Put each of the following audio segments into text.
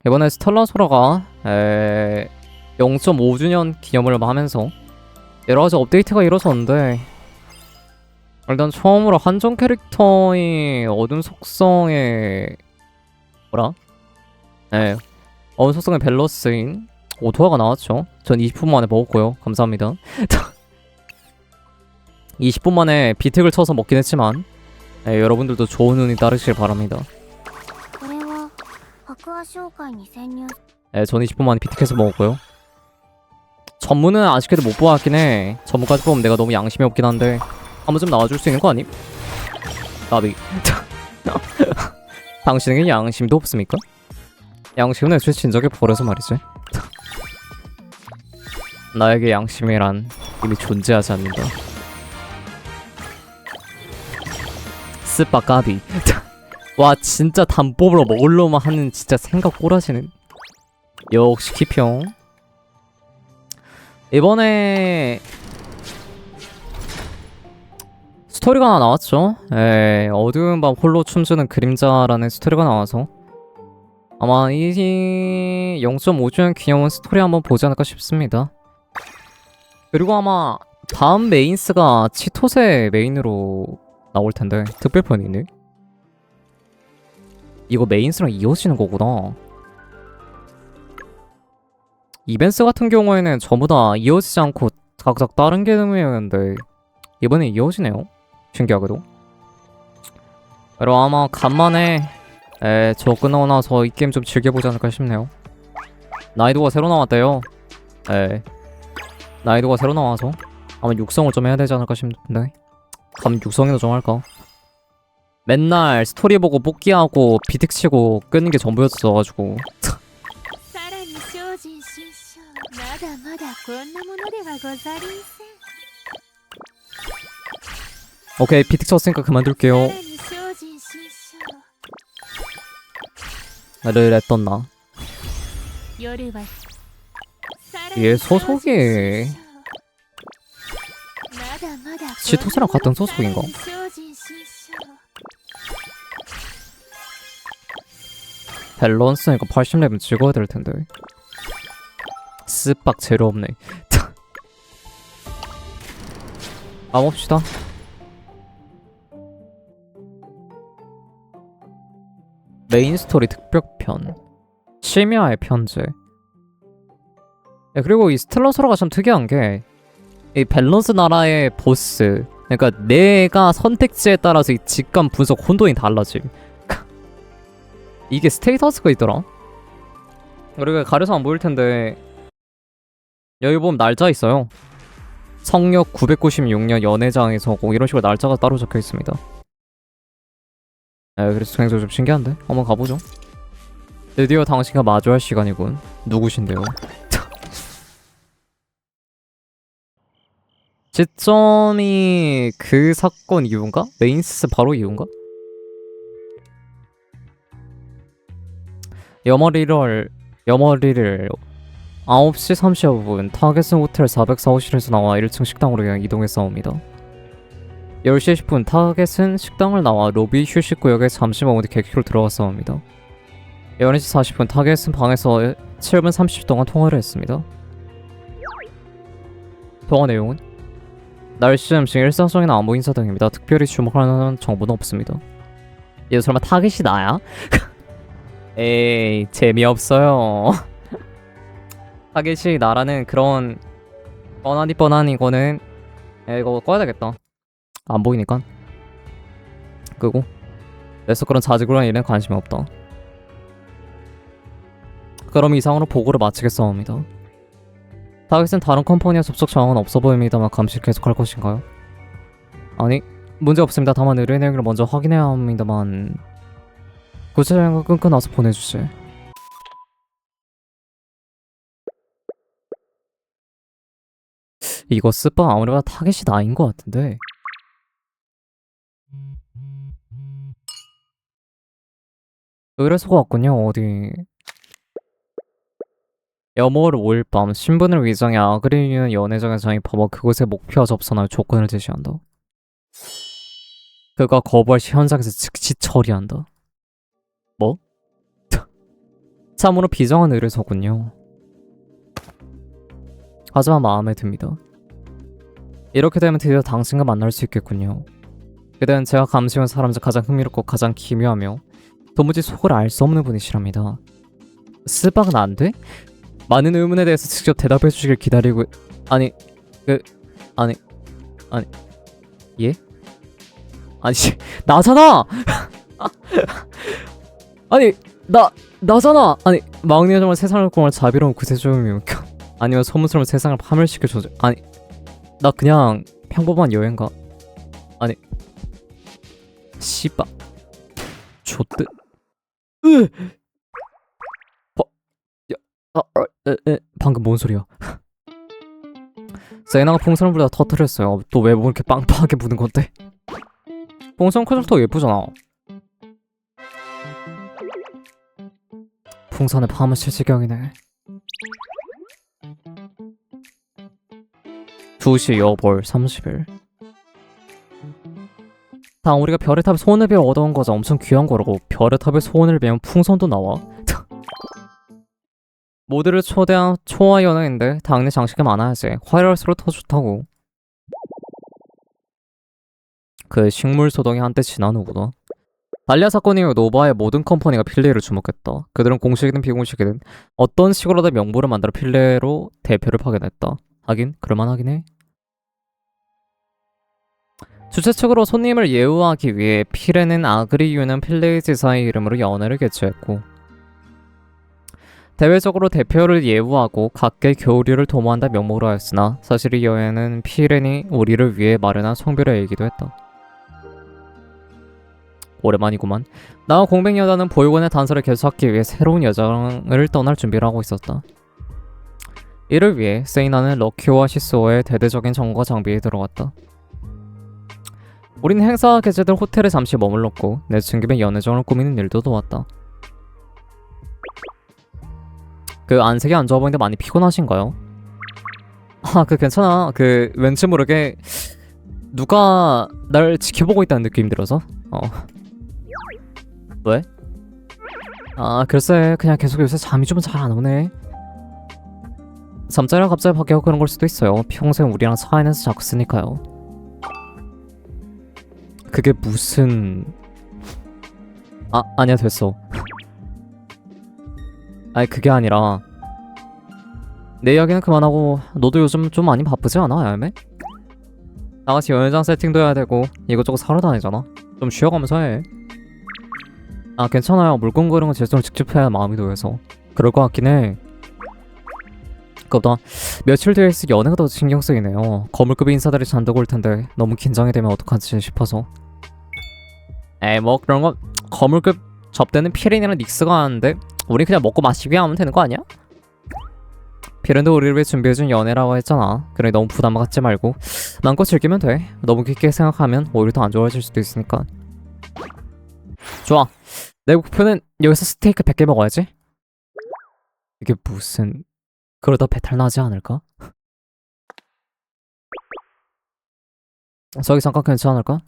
이번에 스텔라소라가 0.5주년 기념을 하면서 여러가지 업데이트가 이루어졌는데, 일단 처음으로 한정 캐릭터의 어둠 속성의 어둠 속성의 밸런스인 오토화가 나왔죠. 전 20분 만에 먹었고요. 감사합니다. 20분 만에 비택을 쳐서 먹긴 했지만 여러분들도 좋은 운이 따르시길 바랍니다. 전 20분 만에 비택해서 먹었고요. 전문은 아쉽게도 못 보았긴 해. 전문까지 보면 내가 너무 양심이 없긴 한데 한번 좀 나와줄 수 있는 거 아님? 나비. 당신에게 양심도 없습니까? 양심은 애초에 진작에 버려서 말이지. 나에게 양심이란 이미 존재하지 않는다. 스파 까비. 와 진짜 담 뽑으러 먹으려만 하는 진짜 생각 꼬라지는. 역시 키평. 이번에 스토리가 하나 나왔죠. 어두운 밤 홀로 춤추는 그림자라는 스토리가 나와서 아마 이 0.5주년 기념은 스토리 한번 보지 않을까 싶습니다. 그리고 아마 다음 메인스가 치토세 메인으로 나올 텐데 특별편이 있네. 이거 메인스랑 이어지는 거구나. 이벤트 같은 경우에는 전부 다 이어지지 않고 각각 다른 개념이었는데 이번에 이어지네요. 신기하게도. 그리고 아마 간만에 저 끝나고 나서 이 게임 좀 즐겨보지 않을까 싶네요. 난이도가 새로 나왔대요. 난이도가 새로 나와서 아마 육성을 좀 해야 되지 않을까 싶은데 감 육성이나 좀 할까? 맨날 스토리 보고 뽑기하고 비틱 치고 끄는 게 전부였어가지고. 오케이 비틱 쳤으니까 그만둘게요. 를 했던나. 얘 소속이 치토스랑 같은 소속인가? 밸런스니까 80레벨 찍어야 될 텐데. 스빡 재료 없네. 가봅시다. 메인 스토리 특별편 심야의 편지. 그리고 이 스텔라소라가 참 특이한 게 이 밸런스 나라의 보스, 그러니까 내가 선택지에 따라서 이 직감 분석 혼돈이 달라짐. 이게 스테이터스가 있더라. 우리가 가려서 안 보일 텐데 여기 보면 날짜 있어요. 성력 996년 연회장에서 이런 식으로 날짜가 따로 적혀 있습니다. 그래서 굉장히 좀 신기한데? 한번 가보죠. 드디어 당신과 마주할 시간이군. 누구신데요? 시점이 그 사건 이후인가? 메인스 바로 이후인가? 염월 1일 9시 30분 타겟은 호텔 404호실에서 나와 1층 식당으로 그냥 이동했사옵니다. 10시 10분 타겟은 식당을 나와 로비 휴식구역에 잠시만 어디 객실로 들어갔사옵니다. 11시 40분 타겟은 방에서 7분 30초 동안 통화를 했습니다. 통화 내용은 날씨 음식 일상적인 안부 인사 등입니다. 특별히 주목할 만한 정보는 없습니다. 얘 설마 타겟이 나야? 에이 재미없어요. 타겟이 나라는 그런 뻔한 이거는 이거 꺼야 되겠다. 안 보이니까. 끄고 그래서 그런 자직구란 일엔 관심이 없다. 그럼 이상으로 보고를 마치겠사옵니다. 타겟은 다른 컴퍼니와 접촉 정황은 없어 보입니다만 감시를 계속할 것인가요? 아니 문제 없습니다. 다만 의뢰 내용을 먼저 확인해야 합니다만 구체적인 거 끊고 나서 보내주시. 이거 스파 아무래도 타겟이 나인 것 같은데. 의뢰소가 왔군요. 어디 염월 5일 밤 신분을 위장해 아그리는 연회장에 장입하고 그곳에 목표와 접선할 조건을 제시한다. 그가 거부할 시 현장에서 즉시 처리한다. 뭐? 참으로 비정한 의뢰서군요. 하지만 마음에 듭니다. 이렇게 되면 드디어 당신과 만날 수 있겠군요. 그대는 제가 감시한 사람 중 가장 흥미롭고 가장 기묘하며 도무지 속을 알 수 없는 분이시랍니다. 스박은 안 돼? 많은 의문에 대해서 직접 대답해 주시길 기다리고 아니 예? 아니 나잖아! 아니 나잖아! 아니 마왕님은 정말 세상을 공할 자비로운 구세주입니까? 아니면 소문스러운 세상을 파멸시킬 존재 아니 나 그냥 평범한 여행가 아니 씨바 좆드 방금 뭔 소리야? 세나가 풍선을 불다 터뜨렸어요. 또 왜 뭐 이렇게 빵빵하게 부는 건데? 풍선 크작더 예쁘잖아. 풍선에 파묻힐 지경이네. 2시 여벌 30일. 다 우리가 별의 탑에 소원을 베어 얻어온 거자 엄청 귀한 거라고. 별의 탑에 소원을 베면 풍선도 나와. 모두를 초대한 초아 연예인데 당연히 장식이 많아야지. 화려할수록 더 좋다고. 그 식물 소동이 한때 지난 후구나. 달리아 사건 이후 노바의 모든 컴퍼니가 필레이를 주목했다. 그들은 공식이든 비공식이든 어떤 식으로든 명부를 만들어 필레이로 대표를 파견했다. 하긴 그럴만하긴 해. 주최 측으로 손님을 예우하기 위해 필레는 아그리유는 필레이 지사의 이름으로 연회를 개최했고 대외적으로 대표를 예우하고 각계 교류를 도모한다 명목으로 하였으나 사실 이 여행은 필렌이 우리를 위해 마련한 성별의 일기도 했다. 오랜만이구만. 나와 공백 여자는 보육원의 단서를 계속 찾기 위해 새로운 여정을 떠날 준비를 하고 있었다. 이를 위해 세이나는 럭키와 시소의 대대적인 정과 장비에 들어갔다. 우린 행사 개최된 호텔에 잠시 머물렀고 내친김에 연애정을 꾸미는 일도 도왔다. 그 안색이 안 좋아 보이는데 많이 피곤하신가요? 괜찮아. 왠지 모르게 누가 날 지켜보고 있다는 느낌이 들어서. 왜? 글쎄 그냥 계속 요새 잠이 좀 잘 안 오네. 잠자리가 갑자기 바뀌고 그런 걸 수도 있어요. 평생 우리랑 차 안에서 자꾸 쓰니까요. 그게 무슨... 아니야 됐어. 아니 그게 아니라 내 이야기는 그만하고 너도 요즘 좀 많이 바쁘지 않아 야매? 나같이 연회장 세팅도 해야 되고 이것저것 사러 다니잖아. 좀 쉬어가면서 해. 괜찮아요. 물건 그런 건 제 손으로 직접 해야 마음이 놓여서 그럴 것 같긴 해. 그보다 며칠 뒤에 있을 연애가 더 신경 쓰이네요. 거물급의 인사들이 잔뜩 올 텐데 너무 긴장이 되면 어떡하지 싶어서. 에이 뭐 그런 건 거물급 접대는 피렌이랑 닉스가 하는데 우리 그냥 먹고 마시기 하면 되는 거 아니야? 피렌도 우리를 위해 준비해준 연애라고 했잖아. 그래 너무 부담 갖지 말고 마음껏 즐기면 돼. 너무 깊게 생각하면 오히려 더 안 좋아질 수도 있으니까. 좋아. 내 목표는 여기서 스테이크 100개 먹어야지. 이게 무슨... 그러다 배탈 나지 않을까? 저기 잠깐 괜찮을까?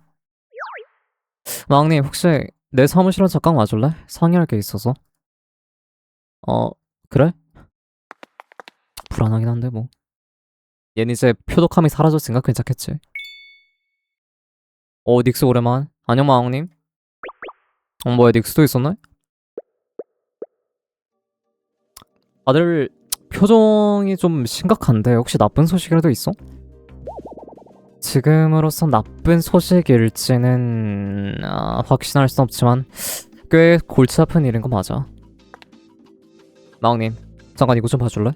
왕님 혹시 내 사무실로 잠깐 와줄래? 상의할 게 있어서. 그래? 불안하긴 한데 뭐. 얘는 이제 표독함이 사라졌으니까 괜찮겠지. 닉스 오랜만. 안녕 마왕님. 뭐야 닉스도 있었네? 다들 표정이 좀 심각한데 혹시 나쁜 소식이라도 있어? 지금으로선 나쁜 소식일지는 확신할 순 없지만 꽤 골치 아픈 일인 거 맞아. 마왕님 잠깐 이거 좀 봐줄래?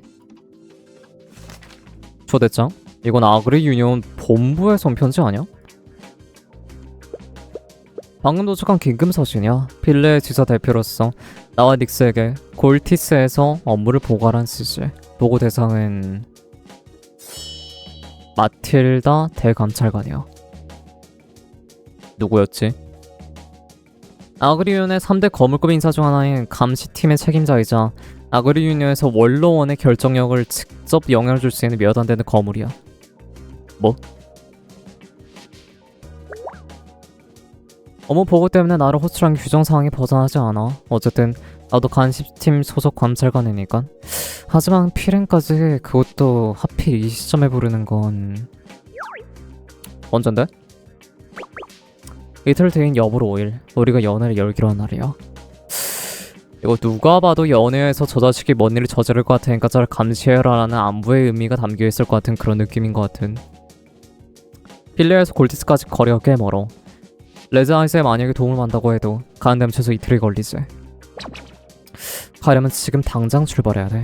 초대장? 이건 아그리 유니온 본부의 손편지 아니야? 방금 도착한 긴급서신이야. 필레 지사 대표로서 나와 닉스에게 골티스에서 업무를 보고하라는 지시. 보고 대상은 마틸다 대감찰관이야. 누구였지? 아그리윤의 3대 거물급 인사 중 하나인 감시팀의 책임자이자 아그리윤에서 원로원의 결정력을 직접 영향을 줄 수 있는 몇 안 되는 거물이야. 뭐? 업무 보고 때문에 나를 호출한 규정 사항이 벗어나지 않아. 어쨌든 나도 간식팀 소속 감찰관이니까. 하지만 필행까지 그것도 하필 이 시점에 부르는 건 언젠데? 이틀 뒤인 여불 5일 우리가 연애를 열기로 한 날이야. 이거 누가 봐도 연애에서 저 자식이 뭔 일을 저지를 것 같으니까 저를 감시해라라는 안부의 의미가 담겨있을 것 같은 그런 느낌인 것 같은. 필레에서 골디스까지 거리가 꽤 멀어. 레즈아이스에 만약에 도움을 받는다고 해도 가는데 최소 이틀이 걸리지. 가려면 지금 당장 출발해야 돼.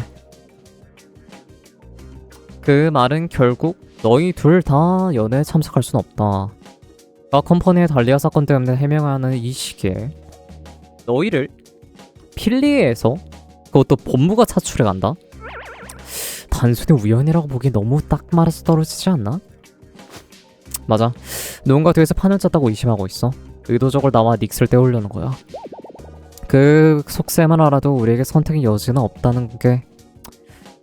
그 말은 결국 너희 둘 다 연애에 참석할 순 없다. 가 컴퍼니의 달리아 사건 때문에 해명하는 이 시기에 너희를 필리에서 그것도 본부가 차출해 간다? 단순히 우연이라고 보기 너무 딱 말아서 떨어지지 않나? 맞아. 누군가 뒤에서 판을 짰다고 의심하고 있어. 의도적으로 나와 닉스를 떼우려는 거야. 그 속셈을 알아도 우리에게 선택의 여지는 없다는 게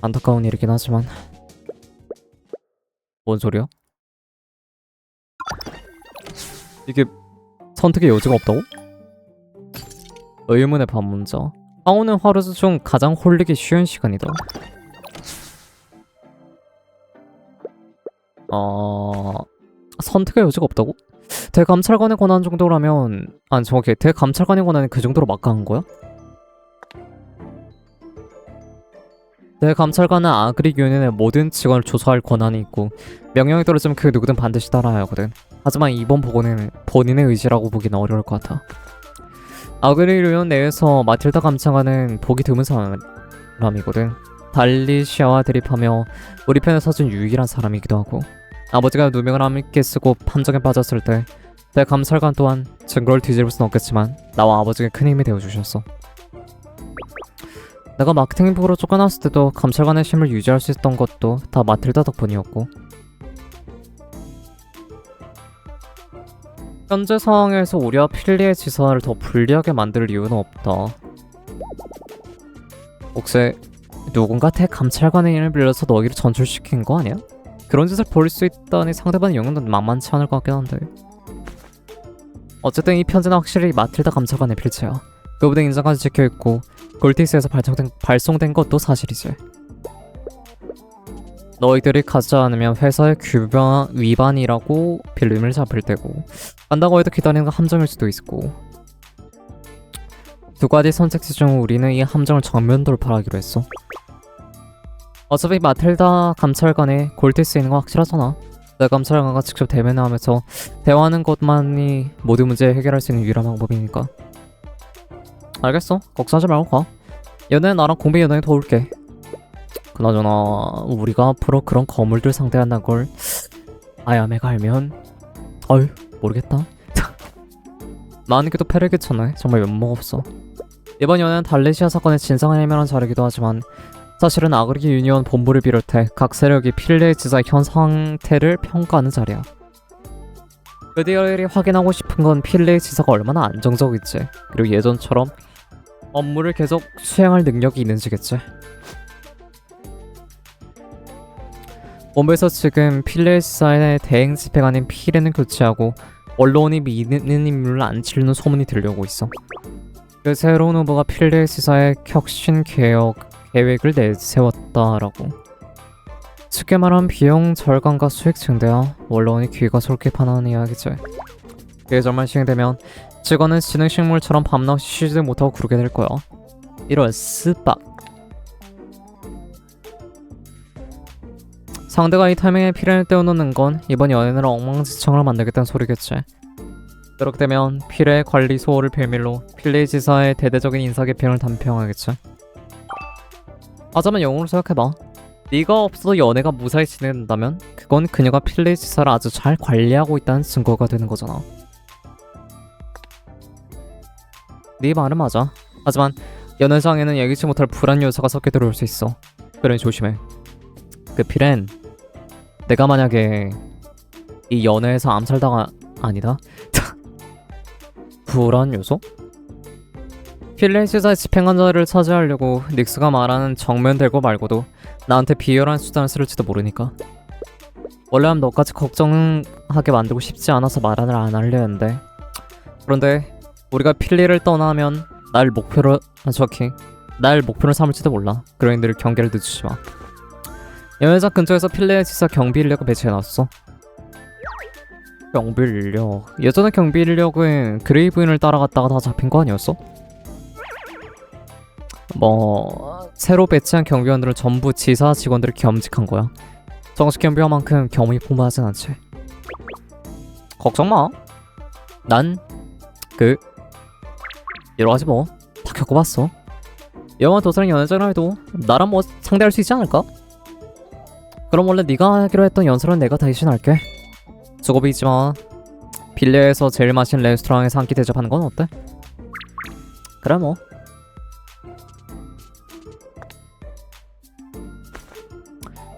안타까운 일이긴 하지만. 뭔 소리야? 이게 선택의 여지가 없다고? 의문의 반문자. 하오는 하루 중 가장 홀리기 쉬운 시간이다. 선택의 여지가 없다고? 대감찰관의 권한 정도라면 정확히 대감찰관의 권한이 그 정도로 막강한 거야? 대감찰관은 아그릭 유닛의 모든 직원을 조사할 권한이 있고 명령이 떨어지면 그 누구든 반드시 따라야 하거든. 하지만 이번 보고는 본인의 의지라고 보기는 어려울 것 같아. 아그릭 유닛 내에서 마틸다 감찰관은 보기 드문 사람이거든. 달리시아와 대립하며 우리 편에 서준 유일한 사람이기도 하고 아버지가 누명을 함께 쓰고 판정에 빠졌을 때 대감찰관 또한 증거를 뒤집을 순 없겠지만 나와 아버지가 큰 힘이 되어주셨어. 내가 마케팅부로 쫓겨났을 때도 감찰관의 힘을 유지할 수 있었던 것도 다 마틸다 덕분이었고 현재 상황에서 우리와 필리의 지사를 더 불리하게 만들 이유는 없다. 혹시 누군가 대감찰관의 힘을 빌려서 너희를 전출시킨 거 아니야? 그런 짓을 벌일 수 있다니 상대방의 영역은 만만치 않을 것 같긴 한데. 어쨌든 이 편지는 확실히 마틸다 감찰관의 필체야. 그분의 인상까지 찍혀있고 골티스에서 발송된 것도 사실이지. 너희들이 가지 않으면 회사의 규범 위반이라고 빌림을 잡힐 때고 간다고 해도 기다리는 건 함정일 수도 있고 두 가지 선택지 중 우리는 이 함정을 정면 돌파하기로 했어. 어차피 마틸다 감찰관에 골티스에 있는 건 확실하잖아. 내 감찰관과 직접 대면을 하면서 대화하는 것만이 모든 문제 해결할 수 있는 유일한 방법이니까. 알겠어. 걱정하지 말고 가. 연애는 나랑 공백 연애 도울게. 그나저나 우리가 앞으로 그런 거물들 상대한다는 걸 아야메가 알면 어휴 모르겠다. 많은 게 또 패를 끼쳤네. 정말 면목없어. 이번 연애는 달레시아 사건의 진상을 해명한 자리이기도 하지만 사실은 아그릭 유니온 본부를 비롯해 각 세력이 필레 지사의 현 상태를 평가하는 자리야. 그들이 확인하고 싶은 건 필레 지사가 얼마나 안정적일지 그리고 예전처럼 업무를 계속 수행할 능력이 있는지겠지. 본부에서 지금 필레 지사의 대행 집행관인 필레는 교체하고 언론이 믿는 인물을 안 치르는 소문이 들려오고 있어. 그 새로운 후보가 필레 지사의 혁신 계획을 내세웠다라고. 쉽게 말하면 비용 절감과 수익 증대야 언론이 귀가 솔깃하는 이야기지. 그게 정말 시행되면 직원은 지능식물처럼 밤낮 쉬지도 못하고 구르게 될 거야. 이런 스빡. 상대가 이 타이밍에 필연을 떼어놓는 건 이번 연애를 엉망진창으로 만들겠다는 소리겠지. 그렇게 되면 필의 관리 소홀을 빌밀로 필레 지사의 대대적인 인사 개편을 단평하겠지. 하지만 영어로 생각해봐. 네가 없어도 연애가 무사히 진행된다면 그건 그녀가 필레 지사를 아주 잘 관리하고 있다는 증거가 되는 거잖아. 네 말은 맞아. 하지만 연애장에는 예기치 못할 불안 요소가 섞여 들어올 수 있어. 그러니 조심해. 그 필엔 내가 만약에 이 연애에서 아니다. 불안 요소? 필레 지사의 집행관자를 차지하려고 닉스가 말하는 정면 대고 말고도 나한테 비열한 수단을 쓸지도 모르니까. 원래는 너까지 걱정하게 만들고 싶지 않아서 말을 안 하려 했는데 그런데 우리가 필리를 떠나면 날 목표로 정확히 날 목표로 삼을지도 몰라. 그러인들 경계를 늦추지 마. 연회장 근처에서 필레지사 경비 인력을 배치해놨어. 경비 인력. 예전에 경비 인력은 그레이브인을 따라갔다가 다 잡힌 거 아니었어? 뭐 새로 배치한 경비원들은 전부 지사 직원들을 겸직한 거야. 정식 경비원만큼 경험이 풍부하진 않지. 걱정 마. 난 여러 가지 뭐 다 겪어봤어. 영화 도사랑 연애자랑 해도 나랑 뭐 상대할 수 있지 않을까? 그럼 원래 네가 하기로 했던 연설은 내가 대신할게. 수고비지만 빌레에서 제일 맛있는 레스토랑에서 한 끼 대접하는 건 어때? 그래 뭐.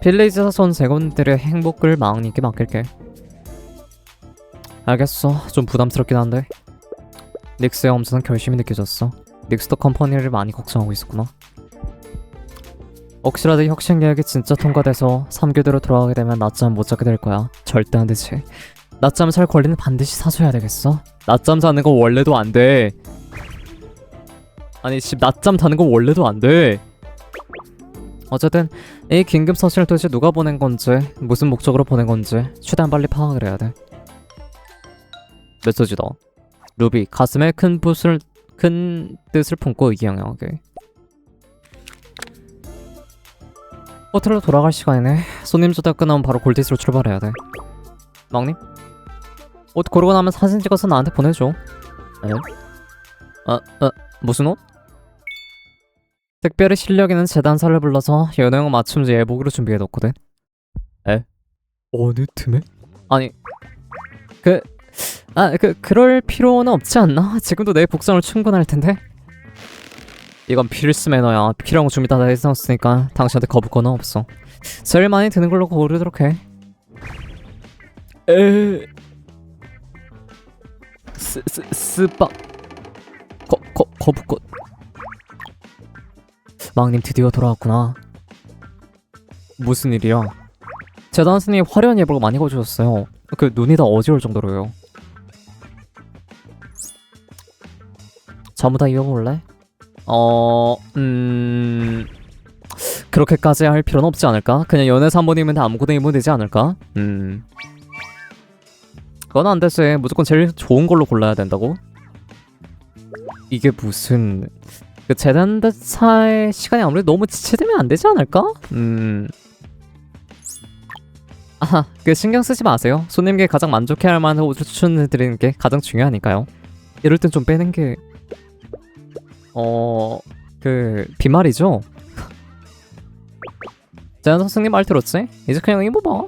빌레이즈 사선 직원들의 행복을 마왕님께 맡길게. 알겠어. 좀 부담스럽긴 한데 닉스의 엄청난 결심이 느껴졌어. 닉스도 컴퍼니를 많이 걱정하고 있었구나. 혹시라도 혁신 계획이 진짜 통과돼서 3교대로 돌아가게 되면 낮잠 못 자게 될 거야. 절대 안 되지. 낮잠 잘 권리는 반드시 사줘야 되겠어. 낮잠 자는 거 원래도 안 돼. 아니 낮잠 자는 거 원래도 안 돼. 어쨌든 이 긴급 서신을 도대체 누가 보낸 건지 무슨 목적으로 보낸 건지 최대한 빨리 파악을 해야 돼. 메시지다. 루비 가슴에 큰 뜻을 품고 의기양양하게. 호텔로 돌아갈 시간이네. 손님 조사 끝나면 바로 골디스로 출발해야 돼. 막님? 옷 고르고 나면 사진 찍어서 나한테 보내줘. 에? 무슨 옷? 특별히 실력 있는 재단사를 불러서 연애용 맞춤제 예복으로 준비해뒀거든. 에? 어느 틈에? 아니 그럴 필요는 없지 않나? 지금도 내 복장을 충분할 텐데. 이건 필수 매너야. 필요한 거 준비 다 해놨으니까 당신한테 거부권은 없어. 제일 많이 드는 걸로 고르도록 해. 스파 거부권. 망님 드디어 돌아왔구나. 무슨 일이야? 재단스님 화려한 예복을 많이 거주셨어요. 그 눈이 다 어지러울 정도로요. 전부 다 입어볼래? 그렇게까지 할 필요는 없지 않을까? 그냥 연애사 한번 입으면 아무거나 입으면 되지 않을까? 그건 안 되지. 무조건 제일 좋은 걸로 골라야 된다고? 이게 무슨 그 재단사의 시간이 아무래도 너무 지체되면 안 되지 않을까? 그 신경 쓰지 마세요. 손님께 가장 만족해할 만한 옷을 추천해드리는 게 가장 중요하니까요. 이럴 땐 좀 빼는 게 빈말이죠? 재단 선생님 말 들었지? 이제 그냥 입어봐.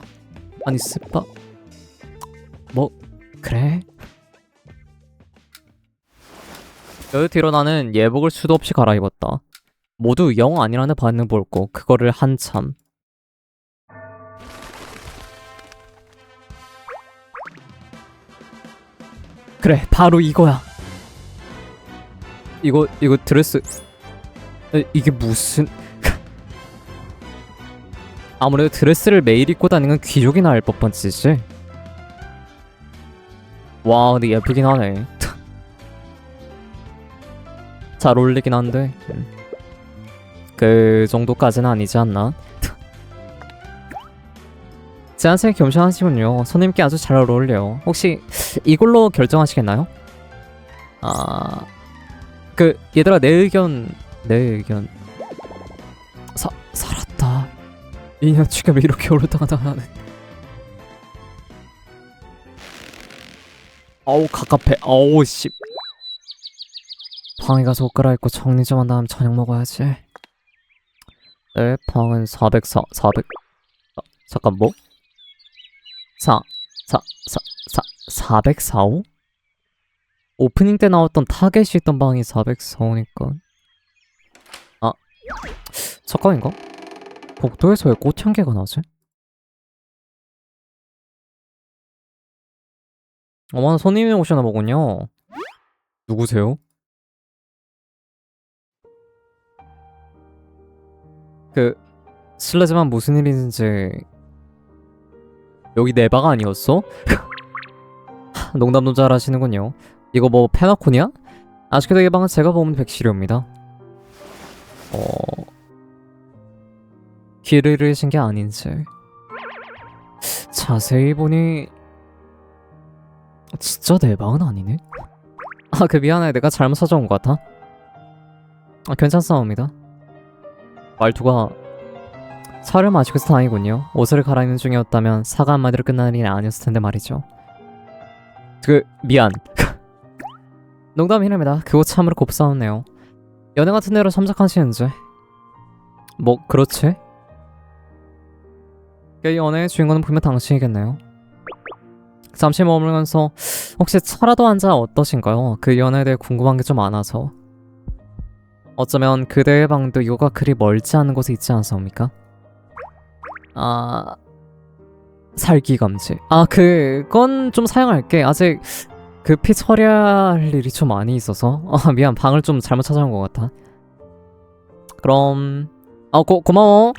아니 스파 뭐 그래? 여기 뒤로 나는 예복을 수도 없이 갈아입었다. 모두 영 아니라는 반응 보였고 그거를 한참. 그래 바로 이거야. 이거 드레스 이게 무슨 아무래도 드레스를 매일 입고 다니는 귀족이나 할 법한 짓이지. 와 근데 예쁘긴 하네. 잘 어울리긴 한데 그 정도까지는 아니지 않나? 제한생 겸손하시군요. 손님께 아주 잘 어울려요. 혹시 이걸로 결정하시겠나요? 얘들아 내 의견 살았다. 이년 지금 이렇게 오르다가 나는 아우 갑갑해. 아우 씨. 방에 가서 옷 갈아입고 정리 좀 한 다음 저녁 먹어야지. 내 방은 404 잠깐 뭐? 445? 오프닝 때 나왔던 타겟이 있던 방이 445니까 잠깐인가? 복도에서 왜 꽃향기가 나지? 어머나 손님이 오셨나 보군요. 누구세요? 실례지만 무슨 일인지 여기 내 방 아니었어? 농담도 잘 하시는군요. 이거 뭐 페나콘이야? 아쉽게도 이 방은 제가 뽑은 백시료입니다. 길을 잃으신 게 아닌지 자세히 보니 진짜 내 방은 아니네? 아, 미안해. 내가 잘못 찾아온 것 같아. 괜찮사옵니다. 말투가 차를 마시고 있어 다행이군요. 옷을 갈아입는 중이었다면 사과 한마디로 끝나는 일이 아니었을 텐데 말이죠. 미안. 농담이랍니다. 그거 참으로 곱싸웠네요. 연애 같은 데로 참작하시는지. 뭐 그렇지? 이 연애의 주인공은 분명 당신이겠네요. 잠시 머물면서 혹시 차라도 한잔 어떠신가요? 그 연애에 대해 궁금한 게 좀 많아서. 어쩌면 그대의 방도 이거가 그리 멀지 않은 곳에 있지 않사옵니까? 살기감지. 그건 좀 사용할게. 아직 급히 처리할 일이 좀 많이 있어서. 미안. 방을 좀 잘못 찾아온 것 같아. 그럼 고마워.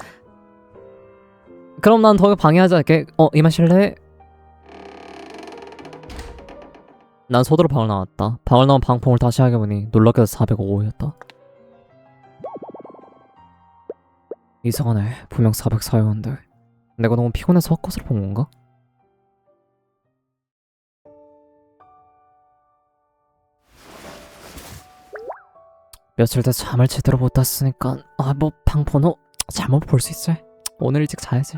그럼 난 더 방해하지 않을게. 임하실래? 난 서두로 방을 나왔다. 방을 나온 방풍을 다시 하게 보니 놀랍게도 405호였다. 이상하네. 분명 404였는데 내가 너무 피곤해서 헛것을 본 건가? 며칠 돼 잠을 제대로 못 잤으니까 방 번호 잘못 볼 수 있지? 오늘 일찍 자야지.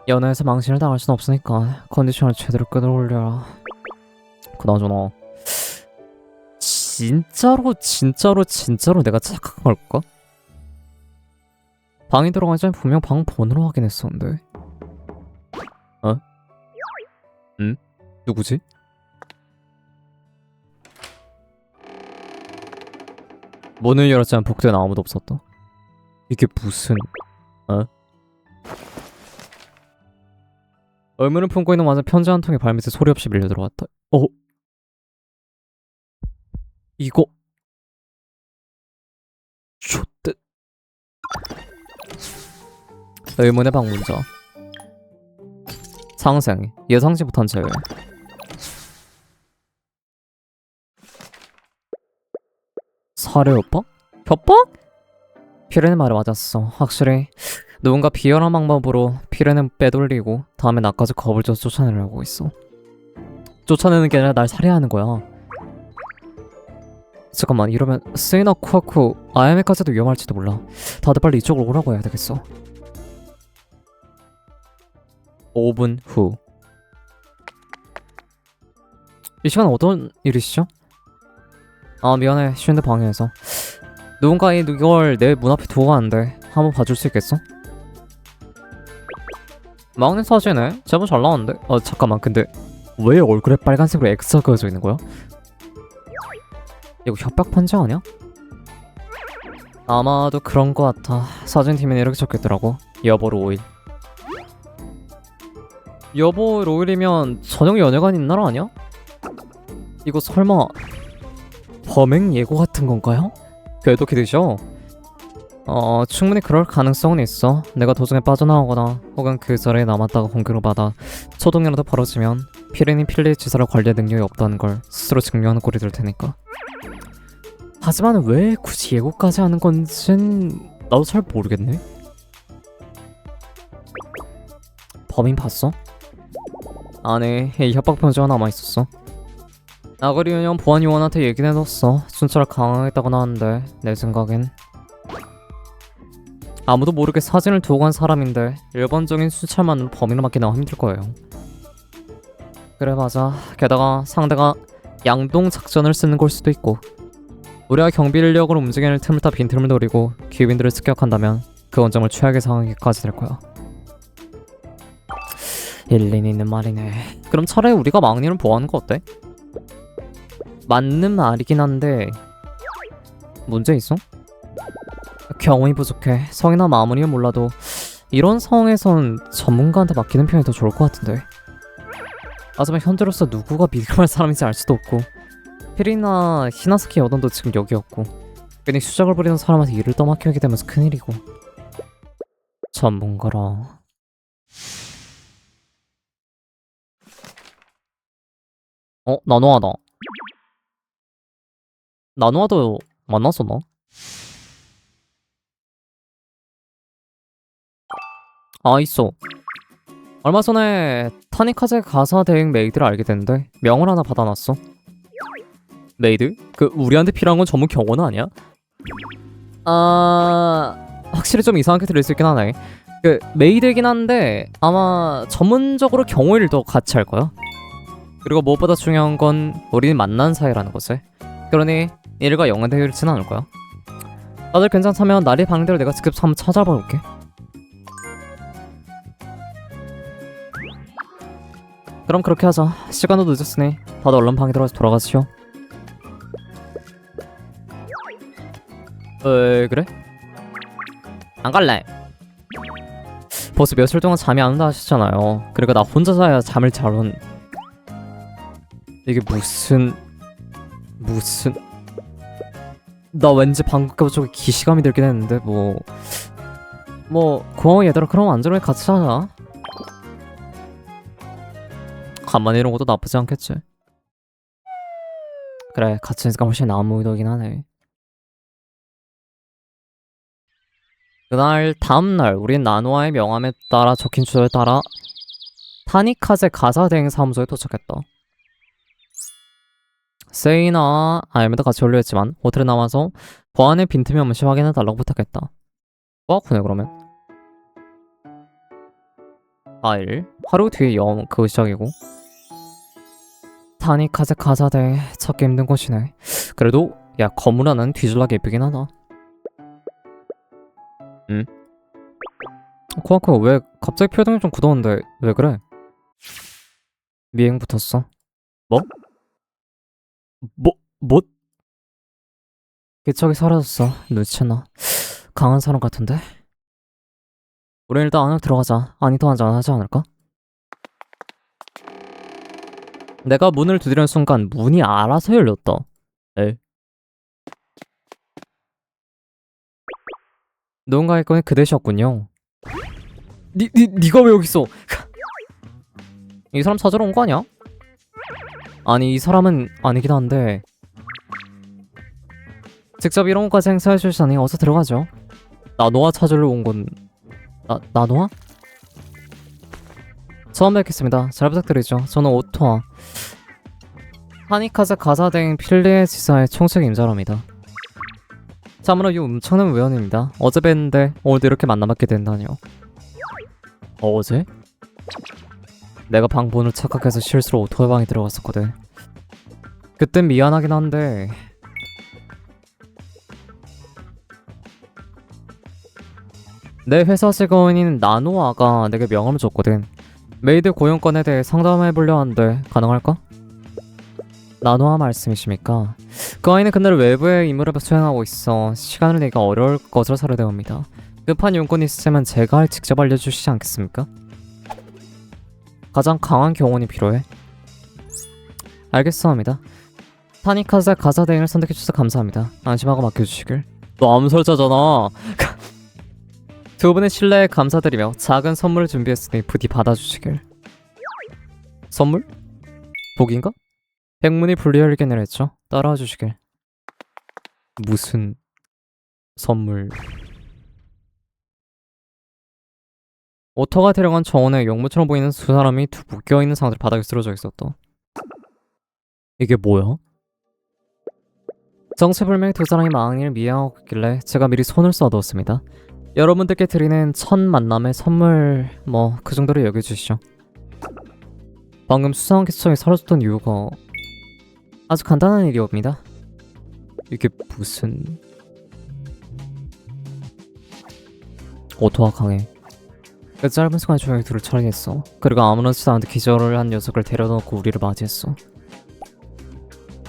연애에서 망신을 당할 순 없으니까 컨디션을 제대로 끌어올려라. 그나저나 진짜로 내가 착각한 걸까? 방에 들어가기 전에 분명 방 번호로 확인했었는데. 응? 누구지? 문을 열었지만 복도에는 아무도 없었다. 이게 무슨... 의문을 품고 있는 와중 편지 한 통이 발밑에 소리 없이 밀려 들어왔다. 이거... 좆대... 의문의 방문자. 상생, 예상치 못한 제외. 살해 협박? 협박? 피레네 말이 맞았어. 확실히 누군가 비열한 방법으로 피레네 빼돌리고 다음에 나까지 겁을 줘서 쫓아내려고 있어. 쫓아내는 게 아니라 날 살해하는 거야. 잠깐만, 이러면 세이나 쿠아쿠 아야메까지도 위험할지도 몰라. 다들 빨리 이쪽으로 오라고 해야 되겠어. 5분 후. 이 시간 어떤 일이시죠? 미안해. 쉬는데 방해해서. 누군가 이걸 내 문 앞에 두고 가는데 한번 봐줄 수 있겠어? 막내 사진에 제법 잘 나왔는데? 잠깐만, 근데 왜 얼굴에 빨간색으로 X가 그려져 있는 거야? 이거 협박 편지 아니야? 아마도 그런 거 같아. 사진팀에는 이렇게 적혀있더라고. 여보로 5일. 여보 5일이면 저녁 연애관 있는 날 아니야? 이거 설마 범행 예고 같은 건가요? 궤도 기드셔? 충분히 그럴 가능성은 있어. 내가 도중에 빠져나오거나 혹은 그 자리에 남았다가 공격을 받아 초동이라도 벌어지면 피레니 필리 지사를 관리할 능력이 없다는 걸 스스로 증명하는 꼴이 될 테니까. 하지만 왜 굳이 예고까지 하는 건진 나도 잘 모르겠네. 범인 봤어? 아니, 이 협박 편지가 남아있었어. 나그리 유년 보안 요원한테 얘기는 해뒀어. 순찰을 강화하겠다고 하는데 내 생각엔 아무도 모르게 사진을 두고 간 사람인데 일반적인 순찰만으로 범인을 맡기는 건 힘들 거예요. 그래, 맞아. 게다가 상대가 양동 작전을 쓰는 걸 수도 있고, 우리가 경비 인력을 움직이는 틈을 타 빈틈을 노리고 귀빈들을 습격한다면 그 원점을 최악의 상황까지 될 거야. 일리는 있는 말이네. 그럼 차라리 우리가 막내를 보호하는 거 어때? 맞는 말이긴 한데 문제 있어? 경험이 부족해. 성이나 마무리는 몰라도 이런 상황에선 전문가한테 맡기는 편이 더 좋을 것 같은데. 하지만 현재로서 누구가 믿을만한 사람인지 알 수도 없고, 피리나 히나스키 여던도 지금 여기였고, 괜히 수작을 부리는 사람한테 일을 떠맡기게 되면서 큰일이고. 전문가라. 나노하다. 나누아도 만났었나? 아, 있어. 얼마 전에 타니카제 가사 대행 메이드를 알게 됐는데 명을 하나 받아놨어. 메이드? 그 우리한테 필요한 건 전문 경호는 아니야? 확실히 좀 이상하게 들릴 수 있긴 하네. 그 메이드이긴 한데 아마 전문적으로 경호 일도 같이 할 거야. 그리고 무엇보다 중요한 건 우리는 만난 사이라는 거지. 그러니 일과 연관되지는 않을 거야. 다들 괜찮다면 날이 방대로 내가 직접 한번 찾아봐 볼게. 그럼 그렇게 하자. 시간도 늦었으니 다들 얼른 방에 들어가서 돌아가시오. 그래? 안 갈래. 벌써 며칠 동안 잠이 안 온다 하셨잖아요. 그리고 나 혼자 자야 잠을 잘 온. 이게 무슨 나 왠지 방금 저기 기시감이 들긴 했는데 뭐 고마워 얘들아. 그럼 안전하게 같이 자자. 간만에 이런 것도 나쁘지 않겠지. 그래, 같이 있으니까 훨씬 나은 무이더긴 하네. 그날 다음날 우린 나노아의 명함에 따라 적힌 주소에 따라 타니카제 가사 대행 사무소에 도착했다. 세이나 알면도 같이 올려했지만 호텔에 남아서 보안의 빈틈이 없는지 확인해달라고 부탁했다. 뭐하구네 그러면. 4일 하루 뒤에 그거 시작이고. 타니카제 가사 대행 찾기 힘든 곳이네. 그래도 야 건물 안은 뒤질라게 예쁘긴 하다. 응? 코아코 왜 갑자기 표정이 좀 굳었는데 왜 그래? 미행 붙었어. 뭐? 뭐? 기척이 사라졌어. 눈치챘나? 강한 사람 같은데? 우린 일단 안으로 들어가자. 아니 더 안전하지 않을까? 내가 문을 두드리는 순간 문이 알아서 열렸다. 에? 누군가의 건이 그대셨군요. 니가 왜 여기 있어? 이 사람 찾으러 온 거 아니야? 아니 이 사람은 아니긴 한데 직접 이런 것까지 행사해 주시다니 어서 들어가죠. 나노아 찾으러 온 건 나노아? 처음 뵙겠습니다. 잘 부탁드리죠. 저는 오토아 타니카제 가사 대행 필리에 지사의 총책임자랍니다. 참으로 이 엄청난 우연입니다. 어제 뵀는데 오늘도 이렇게 만나뵙게 된다니요. 어제? 내가 방번을 착각해서 실수로 오토의 방에 들어갔었거든. 그땐 미안하긴 한데 내 회사 직원인 나노아가 내게 명함을 줬거든. 메이드 고용권에 대해 상담해보려 하는데 가능할까? 나노아 말씀이십니까? 그 아이는 그날 외부의 임무를 수행하고 있어 시간을 내기가 어려울 것으로 사료되옵니다. 급한 용건이 있으면 제가 직접 알려주시지 않겠습니까? 가장 강한 경호원이 필요해. 알겠습니다. 타니카제 가사 대행을 선택해주셔서 감사합니다. 안심하고 맡겨주시길. 너 암살자잖아. 두 분의 신뢰에 감사드리며 작은 선물을 준비했으니 부디 받아주시길. 선물? 복인가? 백문이 불여일견이라 했죠. 따라와 주시길. 무슨 선물? 오토가 데려간 정원에 용무처럼 보이는 두 사람이 묶여있는 상태로 바닥에 쓰러져 있었다. 이게 뭐야? 정체불명의 두 사람이 망인을 미행하고 있길래 제가 미리 손을 써두었습니다. 여러분들께 드리는 첫 만남의 선물 그 정도로 여겨주시죠. 방금 수상한 기척이 사라졌던 이유가 아주 간단한 일이옵니다. 이게 무슨... 오토와 강해. 그 짧은 시간에 조용히 둘을 처리했어. 그리고 아무렇지도 않게 기절을 한 녀석을 데려놓고 우리를 맞이했어.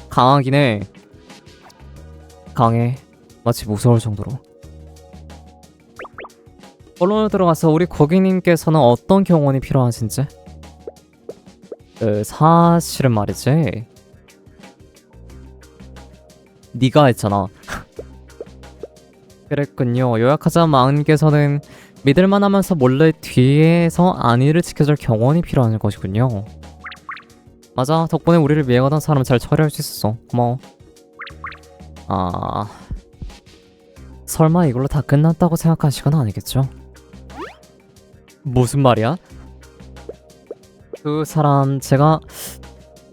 강하긴 해. 강해. 마치 무서울 정도로. 본론으로 들어가서 우리 고객님께서는 어떤 경호원이 필요하신지? 사실은 말이지. 네가 했잖아. 그랬군요. 요약하자면 마은님께서는 믿을만하면서 몰래 뒤에서 안위를 지켜줄 경호원이 필요한 것이군요. 맞아. 덕분에 우리를 미행하던 사람을 잘 처리할 수 있었어. 고마워. 아... 설마 이걸로 다 끝났다고 생각하신 건 아니겠죠? 무슨 말이야? 그 사람 제가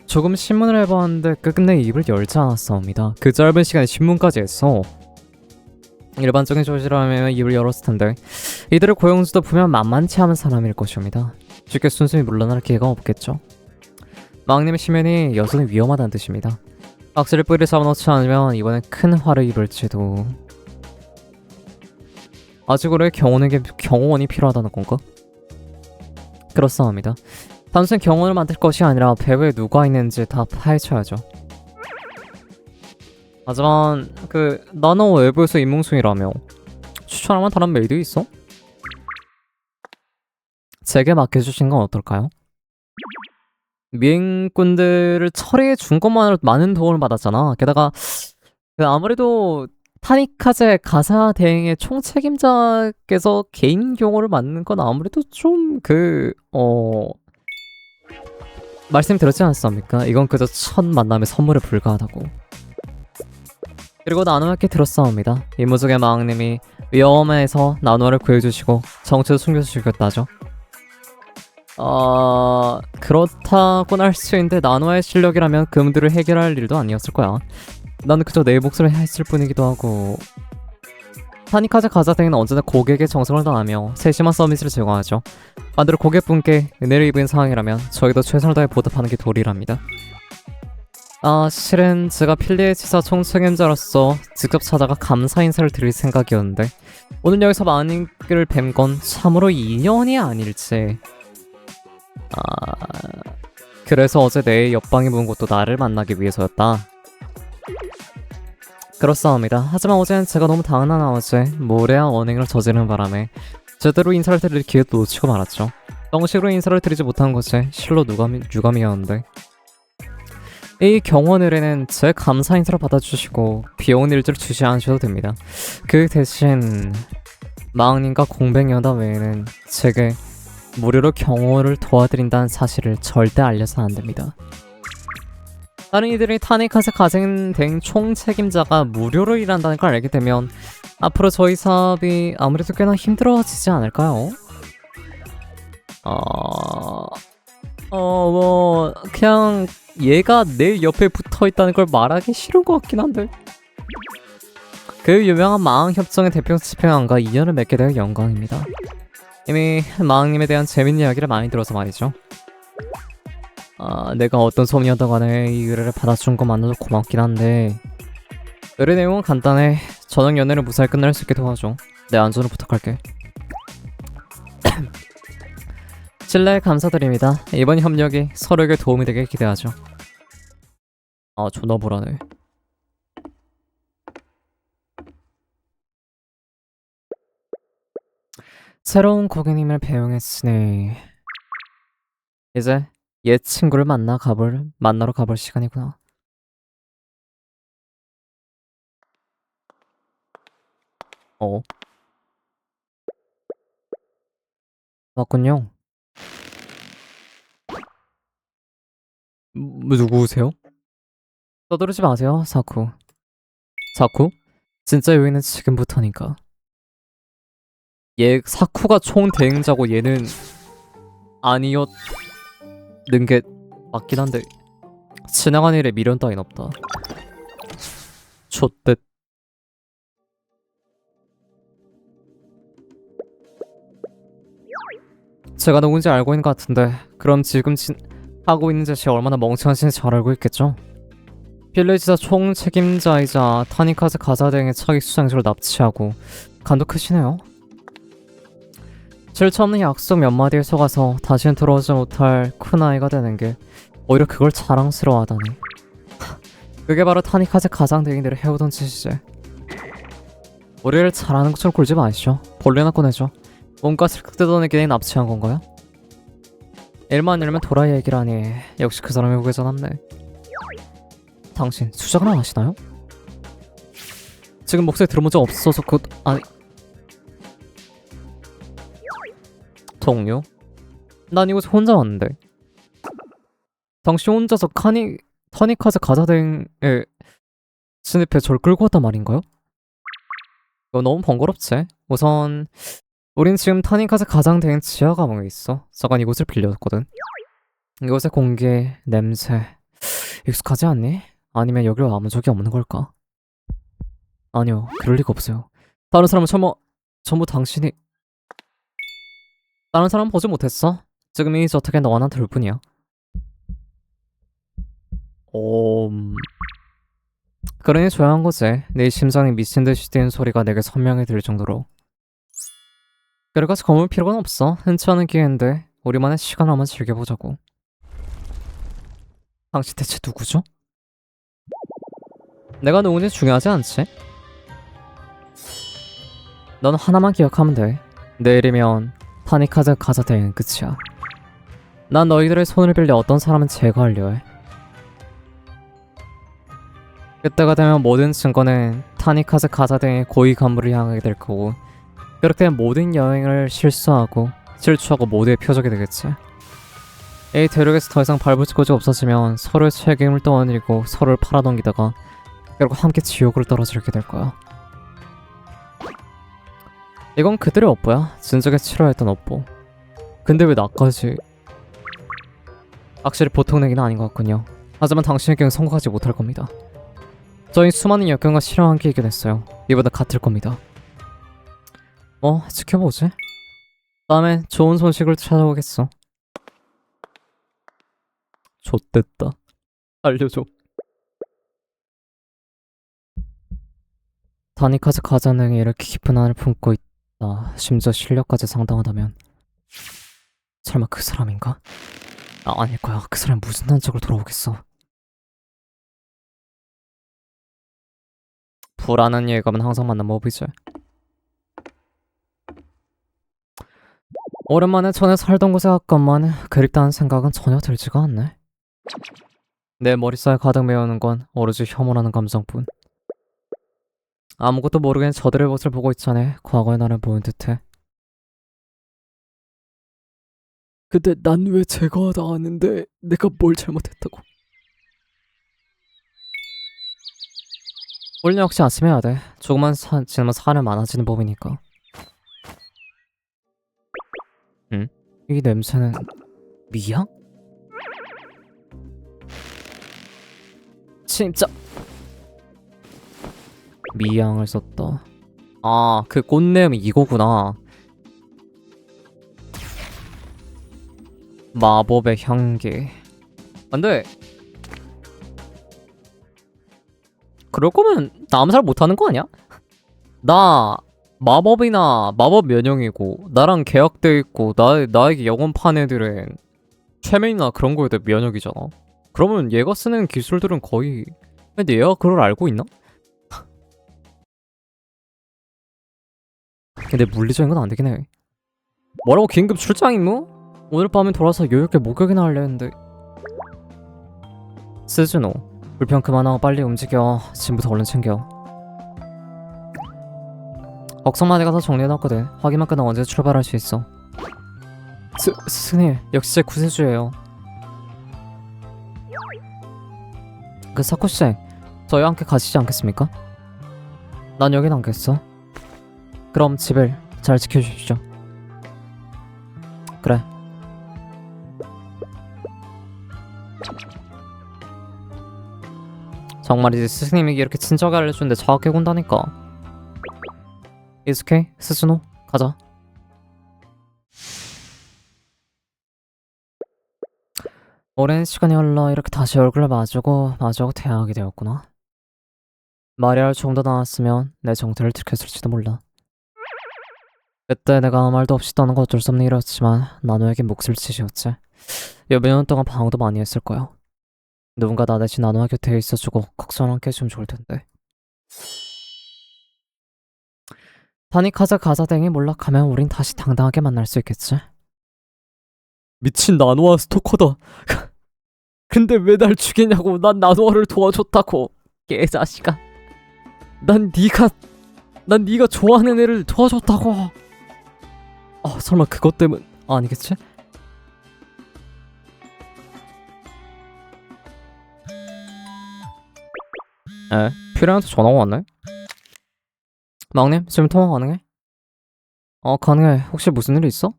조금 신문을 해봤는데 끝내 입을 열지 않았사옵니다. 그 짧은 시간에 신문까지 했어. 일반적인 조지라면 입을 열었을 텐데 이들을 고용주도 보면 만만치 않은 사람일 것입니다. 쉽게 순순히 물러날 기회가 없겠죠. 망님의 심연이 여전히 위험하다는 뜻입니다. 악질을 뿌리를 잡아놓지 않으면 이번엔 큰 화를 입을지도. 아직 우리의 경호원이 필요하다는 건가? 그렇사옵니다. 단순히 경호원을 만들 것이 아니라 배후에 누가 있는지 다 파헤쳐야죠. 하지만 나는 외부에서 임몽숭이라며 추천할 만한 다른 메이드 있어? 제게 맡겨주신 건 어떨까요? 미행꾼들을 처리해 준 것만으로 많은 도움을 받았잖아. 게다가 아무래도 타니카제 가사 대행의 총책임자께서 개인 경호를 맡는 건 아무래도 좀 말씀드렸지 않았습니까? 이건 그저 첫 만남의 선물에 불과하다고. 그리고 나누어께 들었사옵니다. 이무족의 마왕님이 위험해서 나누어를 구해주시고 정체도 숨겨주시겠다죠. 그렇다고는 할 수 있는데 나누어의 실력이라면 그 문제를 해결할 일도 아니었을 거야. 나는 그저 내 몫을 했을 뿐이기도 하고. 타니카제 가사등은 언제나 고객의 정성을 다하며 세심한 서비스를 제공하죠. 반대로 고객분께 은혜를 입은 상황이라면 저희도 최선을 다해 보답하는 게 도리랍니다. 실은 제가 필리의 지사 총책임자로서 직접 찾아가 감사 인사를 드릴 생각이었는데 오늘 여기서 마님을 뵌 건 참으로 인연이 아닐지. 그래서 어제 내 옆방에 묵은 곳도 나를 만나기 위해서였다. 그렇사옵니다. 하지만 어제는 제가 너무 당연한 나머지 모래한 언행을 저지르는 바람에 제대로 인사를 드릴 기회도 놓치고 말았죠. 정식으로 인사를 드리지 못한 것이 실로 유감이었는데 이 경원 의뢰는 제 감사 인사를 받아주시고 비용 일지를 주지 않으셔도 됩니다. 그 대신 마왕님과 공백연다 외에는 제게 무료로 경호를 도와드린다는 사실을 절대 알려서는 안 됩니다. 다른 이들이 타니카세 가생된 총책임자가 무료로 일한다는 걸 알게 되면 앞으로 저희 사업이 아무래도 꽤나 힘들어지지 않을까요? 그냥 얘가 내 옆에 붙어있다는 걸 말하기 싫은 것 같긴 한데 그 유명한 마왕협정의 대표 집행관과 인연을 맺게 되어 영광입니다. 이미 마왕님에 대한 재밌는 이야기를 많이 들어서 말이죠. 내가 어떤 소문이었던 간에 이 의뢰를 받아준 것만으로도 고맙긴 한데 의뢰 내용은 간단해. 저녁 연애를 무사히 끝낼 수 있게 도와줘. 내 안전을 부탁할게. 신뢰 감사드립니다. 이번 협력이 서로에게 도움이 되길 기대하죠. 존나 불안해. 새로운 고객님을 배웅했으니 이제 옛 친구를 만나러 가볼 시간이구나. 맞군요. 누구세요? 떠들지 마세요, 사쿠. 사쿠? 진짜 여기는 지금부터니까. 얘 사쿠가 총 대행자고 얘는 아니었는 게 맞긴 한데 지나간 일에 미련 따윈 없다. 좆댓. 제가 누군지 알고 있는 것 같은데 그럼 지금 하고 있는 짓이 얼마나 멍청한지 잘 알고 있겠죠? 필레지사 총책임자이자 타니카즈 가사 등의 차기 수장실을 납치하고 간도 크시네요. 질차 없는 약속 몇 마디에 속아서 다시는 돌아오지 못할 큰아이가 되는 게 오히려 그걸 자랑스러워하다니. 그게 바로 타니카즈 가장대행들을 해오던 짓이지. 우리를 잘하는 것처럼 굴지 마시죠. 본래나 꺼내죠. 몸값을 뜯어내기에 납치한 건가요? 일만 일면 도라이 얘기라니. 역시 그 사람이 후계자답네. 당신 수작을 아시나요? 지금 목소리 들어본 적 없어서 동료? 난 이곳에 혼자 왔는데. 당신 혼자서 타니카즈 가사등에 진입해 절 끌고 왔단 말인가요? 이거 너무 번거롭지. 우선 우린 지금 타니카즈 가장 대인 지하 감옥에 있어. 잠깐 이곳을 빌렸거든. 이곳의 공기, 냄새 익숙하지 않니? 아니면 여기로 와본 적이 없는 걸까? 아니요, 그럴 리가 없어요. 다른 사람은 전부 당신이... 다른 사람은 보지 못했어. 지금 이 저택에 너와 난 둘뿐이야. 그러니 조용한 거지. 네 심장이 미친 듯이 뛰는 소리가 내게 선명히 들릴 정도로. 그래가지 거물 필요는 없어. 흔치 않은 기회인데 우리만의 시간을 한번 즐겨보자고. 당신 대체 누구죠? 내가 누군지 중요하지 않지? 넌 하나만 기억하면 돼. 내일이면 타니카즈 가자 대회는 끝이야. 난 너희들의 손을 빌려 어떤 사람은 제거하려 해. 그때가 되면 모든 증거는 타니카즈 가자 대회의 고위 간부를 향하게 될 거고, 그렇게 모든 여행을 실수하고 질투하고 모두의 표적이 되겠지. 이 대륙에서 더 이상 밟을 곳이 없어지면 서로의 책임을 떠안고 서로를 팔아넘기다가 결국 함께 지옥으로 떨어지게 될 거야. 이건 그들의 업보야. 진작에 치러야 했던 업보. 근데 왜 나까지... 확실히 보통 내기는 아닌 것 같군요. 하지만 당신에게는 성공하지 못할 겁니다. 저희 수많은 역경과 시련과 함께 이겨냈어요. 이보다 같을 겁니다. 지켜보지. 다음에 좋은 소식을 찾아오겠어. 좆됐다. 알려줘. 타니카즈 가자능이 이렇게 깊은 한을 품고 있다. 심지어 실력까지 상당하다면 설마 그 사람인가? 아닐 거야. 그 사람 무슨 단적으로 돌아오겠어. 불안한 예감은 항상 맞는 법이지. 오랜만에 전에 살던 곳에 갔건만 그립다는 생각은 전혀 들지가 않네. 내 머릿속에 가득 메우는 건 오로지 혐오라는 감정뿐. 아무것도 모르게 저들의 모습을 보고 있자네. 과거의 나를 보는 듯해. 근데 난 왜 제거당하는데 내가 뭘 잘못했다고. 우린 역시 아침해야 돼. 조금만 지나면 살이 많아지는 법이니까. 응? 이 냄새는... 미향? 진짜... 미향을 썼다. 아, 그 꽃냄이 이거구나. 마법의 향기. 안돼. 그럴 거면 나 암살 못하는 거 아니야? 나 마법이나 마법 면역이고 나랑 계약돼 있고 나에게 영혼 판 애들은 최면이나 그런 거에 대해 면역이잖아. 그러면 얘가 쓰는 기술들은 거의... 근데 얘가 그걸 알고 있나? 근데 물리적인 건 안 되긴 해. 뭐라고 긴급 출장 임무? 오늘 밤에 돌아서 요렇게 목욕이나 하려 했는데. 스즈노, 불평 그만하고 빨리 움직여. 짐부터 얼른 챙겨. 억성마대 가서 정리해놨거든. 확인만 끝나면 언제 출발할 수 있어. 스승님, 역시 제 구세주예요. 그 사쿠씨, 저희와 함께 가시지 않겠습니까? 난 여기 남겠어. 그럼 집을 잘 지켜주십시오. 그래. 정말이지. 스승님이 이렇게 친절하게 알려주는데 자학해 군다니까. 이스케이, 스즈노, 가자. 오랜 시간이 흘러 이렇게 다시 얼굴을 마주하고 대화하게 되었구나. 말이 할 좀 더 나왔으면 내 정체를 들켰을지도 몰라. 그때 내가 아무 말도 없이 떠는 건 어쩔 수 없는 일이었지만 나노에겐 몫을 지지였지. 몇 년 동안 방어도 많이 했을 거야. 누군가 나 대신 나노와 곁에 있어주고 걱정 않게 해주면 좋을 텐데. 타니카즈 가자댕이 몰락하면 우린 다시 당당하게 만날 수 있겠지? 미친 나노아 스토커다. 근데 왜 날 죽이냐고. 난 나노아를 도와줬다고. 개자식아. 난 네가 좋아하는 애를 도와줬다고. 설마 그것 때문 아니겠지? 에? 필요한테 전화가 왔네? 막님, 지금 통화 가능해? 가능해. 혹시 무슨 일 있어?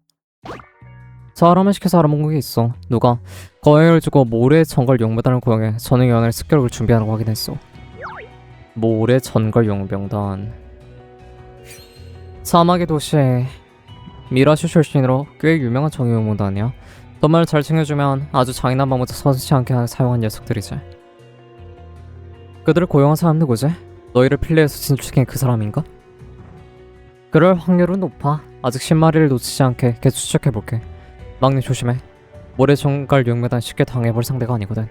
사람을 시켜서 알아본 게 있어. 누가 거액을 주고 모래 전걸 용병단을 고용해 전역위원회 습격을 준비하라고 확인했어. 모래 전걸 용병단. 사막의 도시에 미라슈 출신으로 꽤 유명한 정예용병단이야. 정말 잘 챙겨주면 아주 잔인한 방법도 서슴지 않게 사용한 녀석들이지. 그들을 고용한 사람 누구지? 너희를 필레에서 진출시킨 그 사람인가? 그럴 확률은 높아. 아직 10마리를 놓치지 않게 계속 추적해볼게. 막내 조심해. 모래 정갈 용매단 쉽게 당해볼 상대가 아니거든.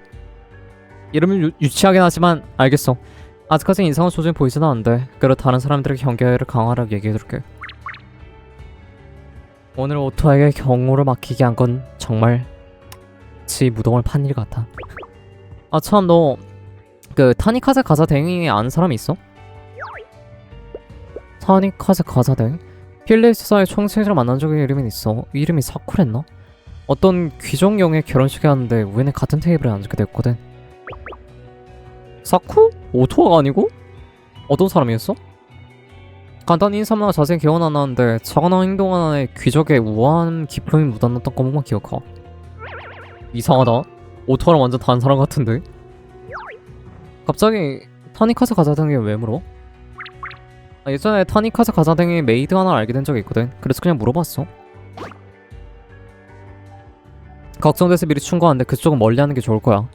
이름은 유치하긴 하지만 알겠어. 아직까지 이상한 조짐이 보이진 않는데 그래 다른 사람들의 경계를 강화하라고 얘기해둘게. 오늘 오토에게 경호를 맡기게 한 건 정말 지 무덤을 판 일 같아. 아 참 너 그 타니카제 가사댕이 아는 사람 있어? 타니카제 가사댕? 필리스사의 총체를 만난 적의 이름이 있어. 이름이 사쿠랬나? 어떤 귀족용의 결혼식에 갔는데 우연히 같은 테이블에 앉게 됐거든. 사쿠? 오토가 아니고? 어떤 사람이었어? 간단히 인사만 자세히 기억은 안 나는데 작거나 행동 하나에 귀족의 우아한 기품이 묻어났던 것만 기억하. 이상하다. 오토랑 완전 다른 사람 같은데? 갑자기 타니카즈 가사등이 왜 물어? 예전에 타니카즈 가사등이 메이드 하나 알게 된 적이 있거든. 그래서 그냥 물어봤어. 걱정돼서 미리 충고하는데 그쪽은 멀리하는 게 좋을 거야.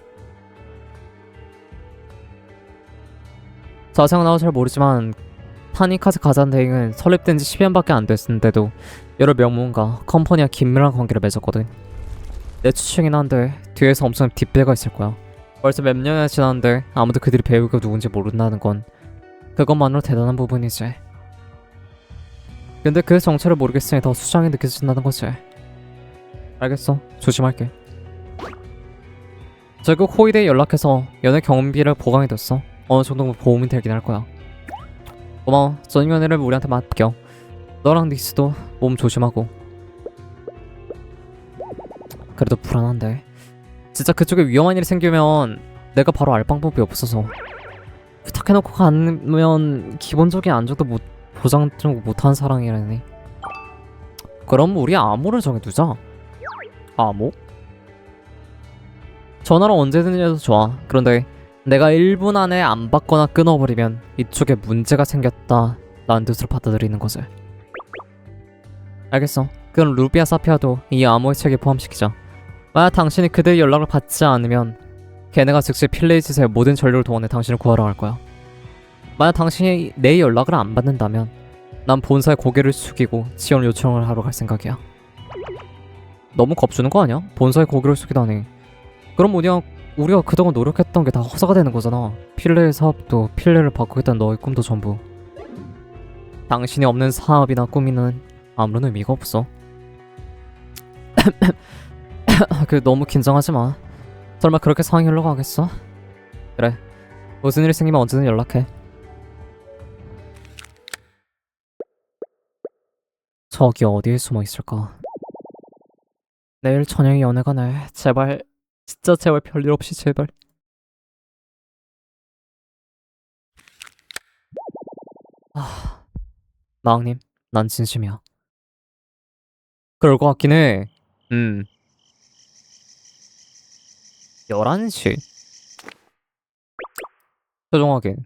자세한 나도 잘 모르지만 타니카즈 가사등은 설립된 지 10년밖에 안 됐는데도 여러 명문가, 컴퍼니와 긴밀한 관계를 맺었거든. 내 추측이긴 한데 뒤에서 엄청 뒷배가 있을 거야. 벌써 몇 년이 지났는데 아무도 그들이 배우가 누군지 모른다는 건 그것만으로 대단한 부분이지. 근데 그 정체를 모르겠으니 더 수상히 느껴진다는 거지. 알겠어. 조심할게. 결국 호이대에 연락해서 연애 경비를 보강해뒀어. 어느 정도 보험이 되긴 할 거야. 고마워. 전위원회를 우리한테 맡겨. 너랑 닉스도 몸 조심하고. 그래도 불안한데. 진짜 그쪽에 위험한 일이 생기면 내가 바로 알 방법이 없어서 부탁해놓고 가면 기본적인 안정도 보장 좀 못한 사랑이라니. 그럼 우리 암호를 정해두자. 암호? 전화로 언제든지 해도 좋아. 그런데 내가 1분 안에 안 받거나 끊어버리면 이쪽에 문제가 생겼다 라는 뜻으로 받아들이는 거지. 알겠어. 그럼 루비아 사피아도 이 암호의 책에 포함시키자. 만약 당신이 그들의 연락을 받지 않으면 걔네가 즉시 필레이짓의 모든 전력을 동원해 당신을 구하러 갈 거야. 만약 당신이 내 연락을 안 받는다면 난 본사에 고개를 숙이고 지원 요청을 하러 갈 생각이야. 너무 겁주는 거 아니야? 본사에 고개를 숙이다니. 그럼 우리가 그동안 노력했던 게 다 허사가 되는 거잖아. 필레의 사업도 필레를 바꾸겠다는 너의 꿈도 전부. 당신이 없는 사업이나 꿈이는 아무런 의미가 없어. 너무 긴장하지 마. 설마 그렇게 상황이 흘러가겠어? 그래. 무슨 일이 생기면 언제든 연락해. 저기 어디에 숨어 있을까? 내일 저녁에 연애 가네. 제발. 진짜 제발 별일 없이 제발. 마왕님, 난 진심이야. 그럴 것 같긴 해. 11시. 최종 확인.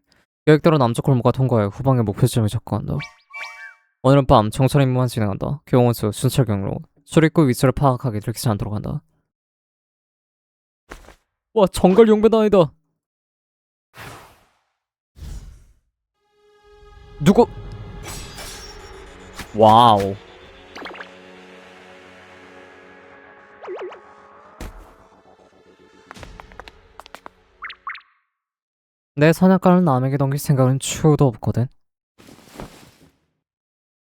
계획대로 남쪽 골목과 통과해 후방의 목표 지점에 접근한다. 오늘은 밤 정찰 임무만 진행한다. 교원수 순찰 경로. 출입구 위치를 파악하게 들키지 않도록 한다. 와, 정갈 용배단이다. 누구? 와우. 내 사냥감을 남에게 넘길 생각은 추호도 없거든.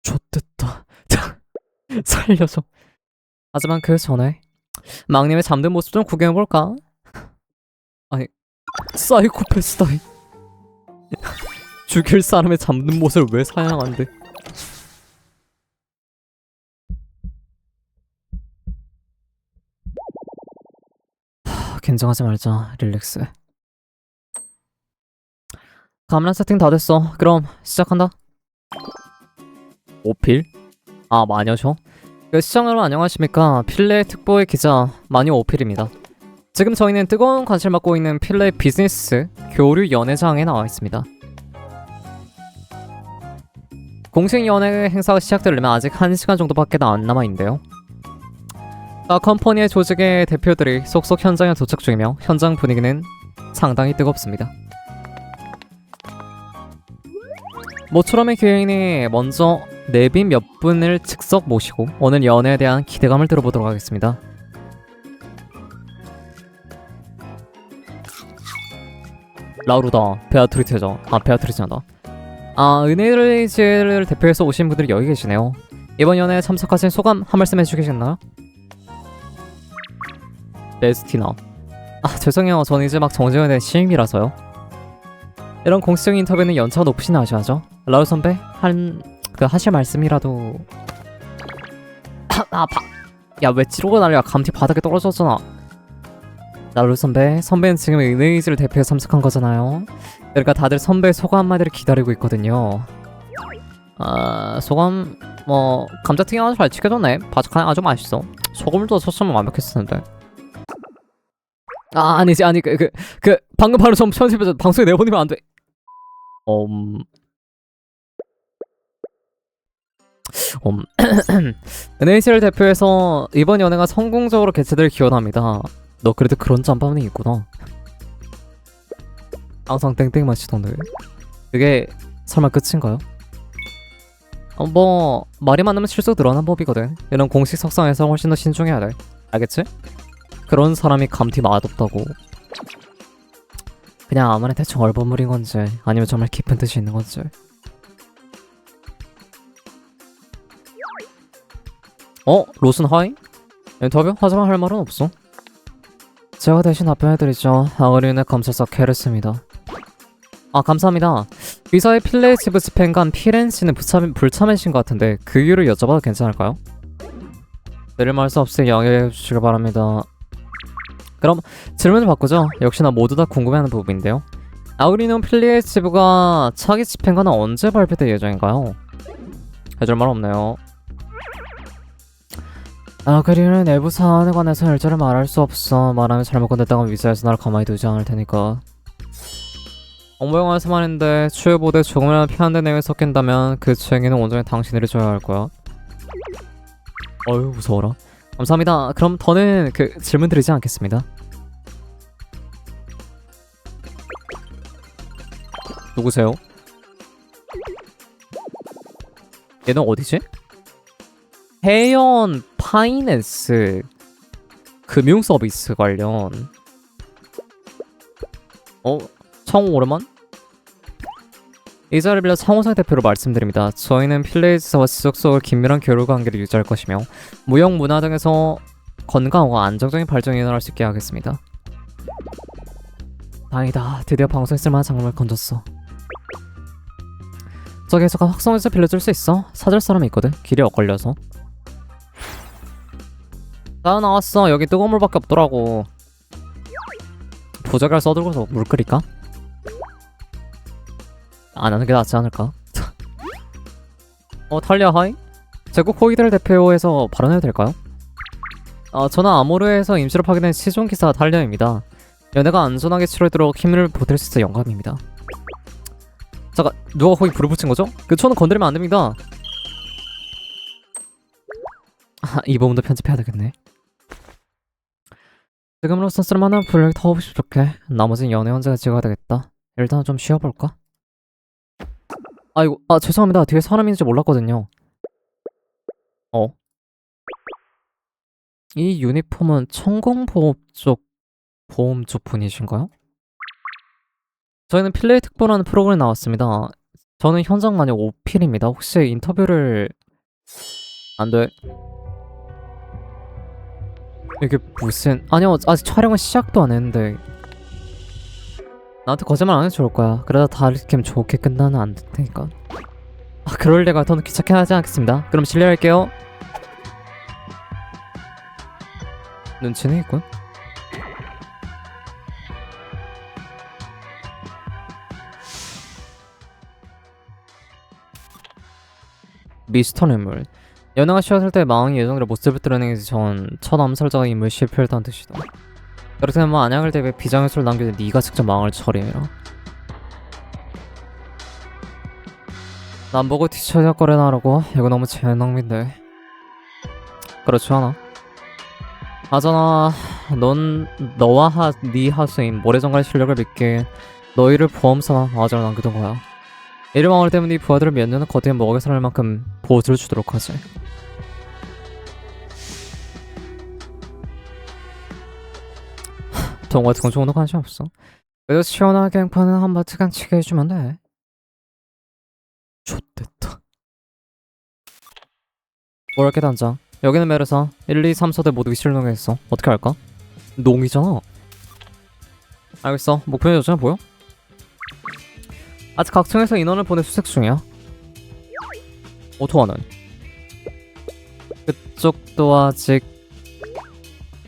좆됐다. 살려줘. 하지만 그 전에 막님의 잠든 모습 좀 구경해볼까? 아니, 사이코패스다이. 죽일 사람의 잠든 모습을 왜 사양한대? 긴장하지 말자. 릴렉스. 가면 세팅 다 됐어. 그럼 시작한다. 오필? 아, 마녀셔? 시청자 여러분 안녕하십니까. 필레 특보의 기자 마녀 오필입니다. 지금 저희는 뜨거운 관심을 받고 있는 필레 비즈니스 교류 연회장에 나와 있습니다. 공식 연회 행사가 시작되려면 아직 1시간 정도밖에 안 남아있는데요. 컴퍼니의 조직의 대표들이 속속 현장에 도착 중이며 현장 분위기는 상당히 뜨겁습니다. 모처럼의 기획인이 먼저 내빈 몇 분을 즉석 모시고 오늘 연애에 대한 기대감을 들어보도록 하겠습니다. 라우르다, 베아트리체죠. 베아트리체다. 은혜를지를 대표해서 오신 분들이 여기 계시네요. 이번 연애에 참석하신 소감 한 말씀 해주시겠나요? 레스티나. 죄송해요. 저는 이제 막 정재현에 대한 신임이라서요. 이런 공식적인 인터뷰는 연차가 높으시나 아셔야죠. 라울 선배, 하실 말씀이라도. 야, 왜 찌르고 난리야. 감튀 바닥에 떨어졌잖아. 라울 선배는 지금 은혜이즈를 대표해서 참석한 거잖아요. 그러니까 다들 선배의 소감 한마디를 기다리고 있거든요. 소감, 감자튀김 아주 잘 튀겨졌네. 바삭하니 아주 맛있어. 소금도 쳤으면 완벽했었는데. 아니지, 방금 바로 전 편집해서 방송에 내보내면 안 돼. NH를 대표해서 이번 연애가 성공적으로 개최될 기원합니다. 너 그래도 그런 짬밥이 있구나. 항상 땡땡 마시던데. 그게 설마 끝인가요? 말이 많으면 실수 늘어난 법이거든. 이런 공식 석상에서 훨씬 더 신중해야 돼. 알겠지? 그런 사람이 감튀 맛없다고. 그냥 아무나 대충 얼버무린 건지 아니면 정말 깊은 뜻이 있는 건지. 로슨 하이? 인터뷰? 하지만 할 말은 없어. 제가 대신 답변해드리죠. 아우리는 감찰사 케르스입니다. 감사합니다. 위사의 필레이티브 스팬간 피렌씨는 불참이신 것 같은데 그 이유를 여쭤봐도 괜찮을까요? 내릴 말수 없이 양해해 주시길 바랍니다. 그럼 질문을 바꾸죠. 역시나 모두 다 궁금해하는 부분인데요. 아우리는 필리에이티브가 차기 집행관은 언제 발표될 예정인가요? 해줄 말 없네요. 아우리는 내부 사안에 관해서 일절을 말할 수 없어. 말하면 잘못 건넸다간 위사에서 날 가만히 두지 않을 테니까. 정보영화에서 말인데 추후보도에 조금이라도 피한된 내용이 섞인다면 그 책임은 온전히 당신들이 져야 할 거야. 어휴, 무서워라. 감사합니다. 그럼 더는 질문 드리지 않겠습니다. 누구세요? 얘는 어디지? 해연 파이낸스 금융 서비스 관련. 창호 오랜만? 이 자리를 빌려 창호상 대표로 말씀드립니다. 저희는 필레이즈와 지속적으로 긴밀한 교류 관계를 유지할 것이며 무역, 문화 등에서 건강하고 안정적인 발전이 일어날 수 있게 하겠습니다. 다행이다. 드디어 방송에 쓸만한 장면을 건졌어. 저기 해서가 확성해서 빌려줄 수 있어? 사줄 사람이 있거든. 길이 엇걸려서. 나 나왔어. 여기 뜨거운 물밖에 없더라고. 부적을 써들고서 물 끓일까? 안 하는 게 낫지 않을까? 탈리아 하이? 제국 호이드를 대표해서 발언해도 될까요? 저는 아모르에서 임시로 파견된 시종 기사 탈리아입니다. 연애가 안전하게 치러도록 힘을 보탤 수 있어 영광입니다. 잠깐, 누가 거기 불을 붙인 거죠? 저는 건드리면 안 됩니다. 이 부분도 편집해야 되겠네. 지금으로선 쓸만한 불을 터보시 좋게. 나머진 연애 혼자가 찍어야 되겠다. 일단 좀 쉬어볼까? 아이고, 죄송합니다. 뒤에 사람이 있는지 몰랐거든요. 이 유니폼은 천공보험 쪽 분이신가요? 저희는 필레이 특보라는 프로그램에 나왔습니다. 저는 현장 마녀 오필입니다. 혹시 인터뷰를... 안 돼. 이게 무슨... 아니요, 아직 촬영은 시작도 안 했는데 나한테 거짓말 안 해도 좋을 거야. 그러다 다르게 좋게 끝나는 안 될 테니까. 그럴 리가. 더는 귀찮게 하지 않겠습니다. 그럼 실례할게요. 눈치는 있군. 미스터 뇌물. 연애가 쉬었을 때 마왕이 예정대로 모습을 드러내기 전 첫 암살자가 인물 실패했다는 뜻이다. 그렇게 되면 안약을 대비해 비장의술을 남기는 네가 직접 마왕을 처리해라. 난 보고 뒤처져거려나라고? 이거 너무 재능민데. 그렇지 않아? 하잖아. 넌 너와 네 하수인 모래정갈의 실력을 믿기에 너희를 보험사와 마저로 남겨둔 거야. 이를 마을 때문에 네 부하들을 몇 년은 거대한 먹여 살릴 만큼 보호를 주도록 하지. 돈 같은 건 좋은 거 관심 없어. 그래도 시원하게 행파는 한 바트간 치게 해주면 돼. 좆됐다. 뭐랄게 단장. 여기는 메르사. 1, 2, 3, 4대 모두 위치를 농했어. 어떻게 할까? 농이잖아. 알겠어. 목표는 여전히 보여? 아직 각층에서 인원을 보내 수색 중이야. 오토와는? 그쪽도 아직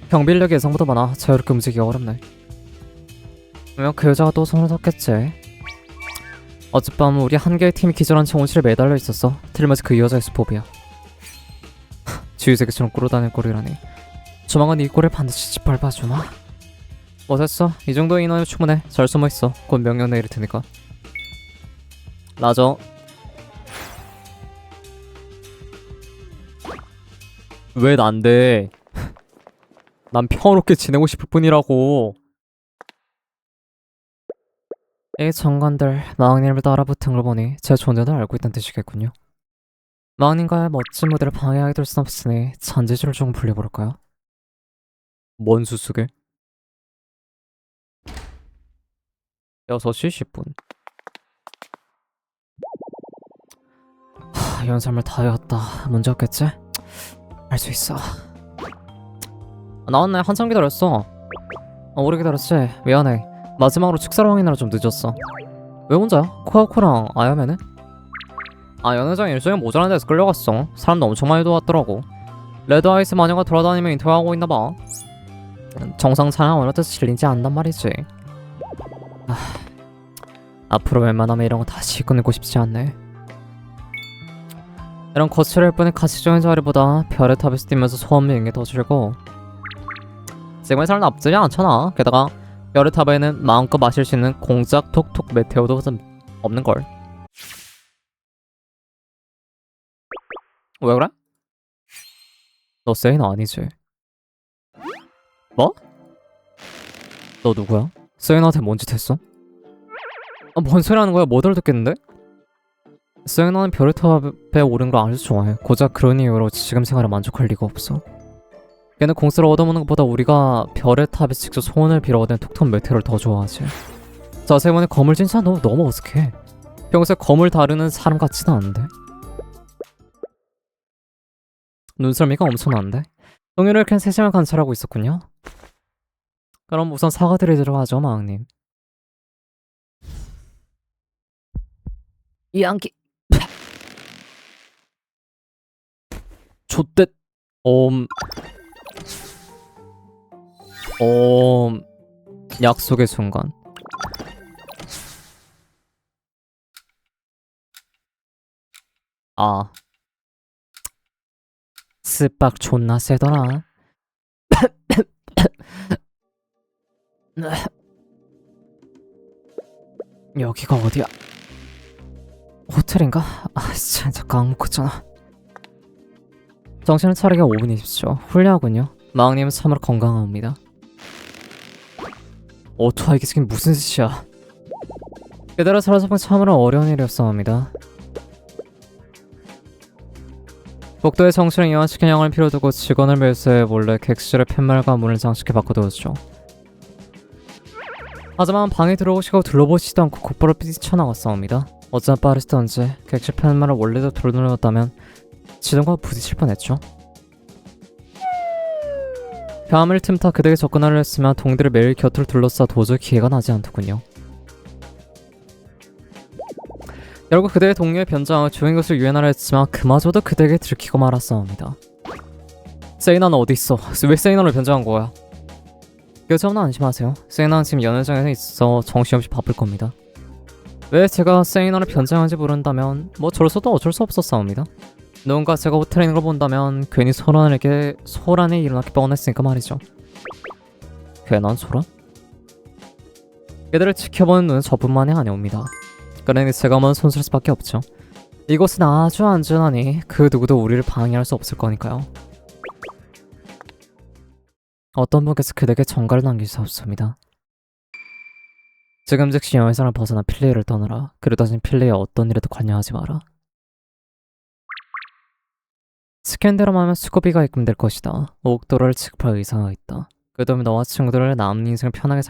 경비력이 예상보다 많아. 자유롭게 움직이기가 어렵네. 분명 그 여자가 또 손을 뒀겠지. 어젯밤 우리 한 개의 팀이 기절한 채 온실에 매달려 있었어. 틀림없이 그 여자의 수법이야. 지휘세계처럼 꿇어다닐 꼴이라니. 조만간 이 꼴을 반드시 짓밟아주마. 뭐 됐어. 이 정도 인원이 충분해. 잘 숨어있어. 곧 명령 내릴 테니까. 라저. 왜 난데? 난 평화롭게 지내고 싶을 뿐이라고. 이 정관들 마왕님을 따라붙은 걸 보니 제 존재를 알고 있다는 뜻이겠군요. 마왕님과의 멋진 무대를 방해하게 될 순 없으니 잔재주를 조금 불려볼까요? 뭔 수수게? 6시 10분. 연설물 다 외웠다. 문제 없겠지? 할 수 있어. 나왔네. 한참 기다렸어. 오래 기다렸지? 미안해. 마지막으로 축사를 확인하러 좀 늦었어. 왜 혼자야? 코아코랑 아야메는? 연회장 일정이 모자란 데서 끌려갔어. 사람도 엄청 많이 도왔더라고. 레드아이스 마녀가 돌아다니며 인터뷰하고 있나봐. 정상 찬양 어느 때서 질리지 않단 말이지. 앞으로 웬만하면 이런 거 다시 꺼내고 싶지 않네. 이런 거칠할 뿐의 가시적인 자리보다 별의 탑에서 뛰면서 소원 비는 게 더 즐거워. 지금의 삶은 나쁘지 않잖아. 게다가 별의 탑에는 마음껏 마실 수 있는 공작 톡톡 메테오도 없는걸. 왜 그래? 너 세이나 아니지? 뭐? 너 누구야? 세이나한테 뭔 짓 했어? 뭔 소리 하는 거야? 못 알아듣겠는데? 세이나는 별의 탑에 오른 걸 아주 좋아해. 고작 그런 이유로 지금 생활에 만족할 리가 없어. 걔는 공수를 얻어먹는 것보다 우리가 별의 탑에 직접 소원을 빌어 얻은 톡톡 메테오를 더 좋아하지. 자세히 보니 거물 진짜 너무 어색해. 평소에 거물 다루는 사람 같지도 않은데. 눈썰미가 엄청난데? 동료를 이렇게 세심하게 관찰하고 있었군요. 그럼 우선 사과드리도록 하죠, 마왕님. 이 안기... 좆댓... 약속의 순간. 스빡 존나 세더라. 여기가 어디야? 호텔인가? 진짜 깡먹었잖아. 정신을 차리게 5분이십시오. 훌륭하군요. 마왕님은 참으로 건강합니다. 오토아 이게 지금 무슨 짓이야? 그대로 살아서본 참으로 어려운 일이었사옵니다. 복도의 정신을 이완시킨 양을 필요 두고 직원을 매수해 몰래 객실의 팻말과 문을 장식해 바꿔두었죠. 하지만 방에 들어오시고 둘러보시지도 않고 곧바로 뛰쳐나갔사옵니다. 어찌나 빠르시던지 객실 팻말을 원래도 돌려놓았다면 지동과 부딪힐 뻔했죠. 밤을 틈타 그대에게 접근하려 했으면 동들을 매일 곁을 둘러싸 도저히 기회가 나지 않더군요. 결국 그대의 동료의 변장을 좋은 것을 유연하려 했지만 그마저도 그대에게 들키고 말았사옵니다. 세이나는 어디 있어? 왜 세이나를 변장한 거야? 여자분은 안심하세요. 세이나는 지금 연회장에 있어 정신없이 바쁠 겁니다. 왜 제가 세이나를 변장한지 모른다면 뭐 저로서도 어쩔 수 없었사옵니다. 누군가 제가 호텔에 있는 걸 본다면 괜히 소란이 일어나기 뻔했으니까 말이죠. 괜한 소란? 그들을 지켜보는 눈은 저뿐만이 아니옵니다. 그러니 제가 먼 손쓸 수밖에 없죠. 이곳은 아주 안전하니 그 누구도 우리를 방해할 수 없을 거니까요. 어떤 분께서 그대에게 전가를 남기셨습니다. 지금 즉시 여행선을 벗어나 필레이를 떠나라. 그러다신 필레이에 어떤 일에도 관여하지 마라. 스캔대로만 하면 수고비가 입금될 것이다. 5억 달러를 지급할 의사가 있다. 그 다음에 너와 친구들을 남은 인생을 편하게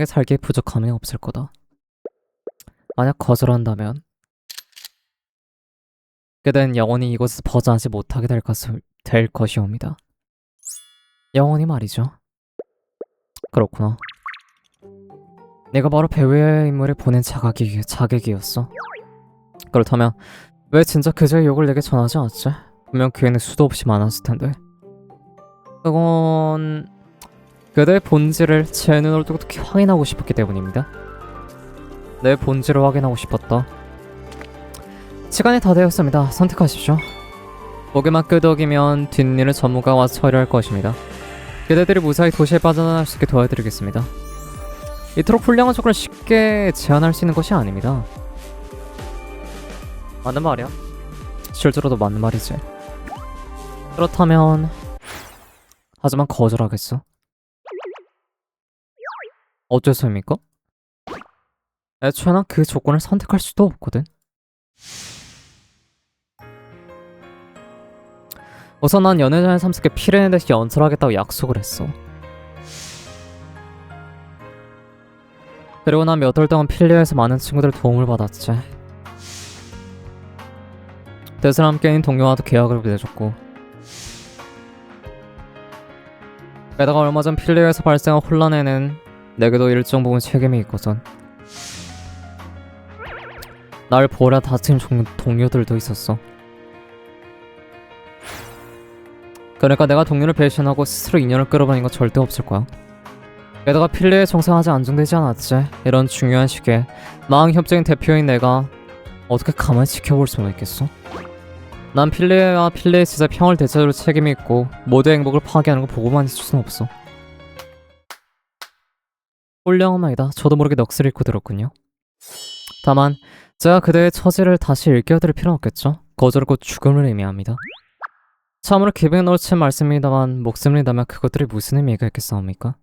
살기에 부족함이 없을 거다. 만약 거절한다면 그대는 영원히 이곳에서 벗어나지 못하게 될 것이옵니다. 영원히 말이죠. 그렇구나. 내가 바로 배우의 인물을 보낸 자객이었어. 그렇다면 왜 진짜 그자의 욕을 내게 전하지 않았지? 분명 기회는 수도 없이 많았을 텐데. 그건 그대의 본질을 제 눈으로 똑똑히 확인하고 싶었기 때문입니다. 내 본질을 확인하고 싶었다. 시간이 다 되었습니다. 선택하십시오. 고개만 끄덕이면 뒷일은 전문가와 처리할 것입니다. 그대들이 무사히 도시에 빠져나갈 수 있게 도와드리겠습니다. 이토록 훌륭한 조건을 쉽게 제한할 수 있는 것이 아닙니다. 맞는 말이야. 실제로도 맞는 말이지. 그렇다면 하지만 거절하겠어? 어째서입니까? 애초에 난 그 조건을 선택할 수도 없거든. 우선 난 연애자의 삶속에 피레네 대신 연설하겠다고 약속을 했어. 그리고 난 몇 달 동안 필리아에서 많은 친구들의 도움을 받았지. 대사랑 함께인 동료와도 계약을 맺었고, 게다가 얼마 전 필리아에서 발생한 혼란에는 내게도 일정 부분 책임이 있거든. 날 보라 다친 동료들도 있었어. 그러니까 내가 동료를 배신하고 스스로 인연을 끌어버린 건 절대 없을 거야. 게다가 필레의 정상은 아직 안정되지 않았지. 이런 중요한 시기에 마항협적인 대표인 내가 어떻게 가만히 지켜볼 수가 있겠어? 난 필레와 필레의 지자 평화를 대체적으로 책임이 있고 모두의 행복을 파괴하는 거 보고만 있을 순 없어. 홀령한 저도 모르게 넋을 잃고 들었군요. 다만 제가 그대의 처지를 다시 일깨워드릴 필요는 없겠죠. 거절은 곧 죽음을 의미합니다. 참으로 기분이 옳은 말씀입니다만 목숨을 잃다면 그것들이 무슨 의미가 있겠사옵니까?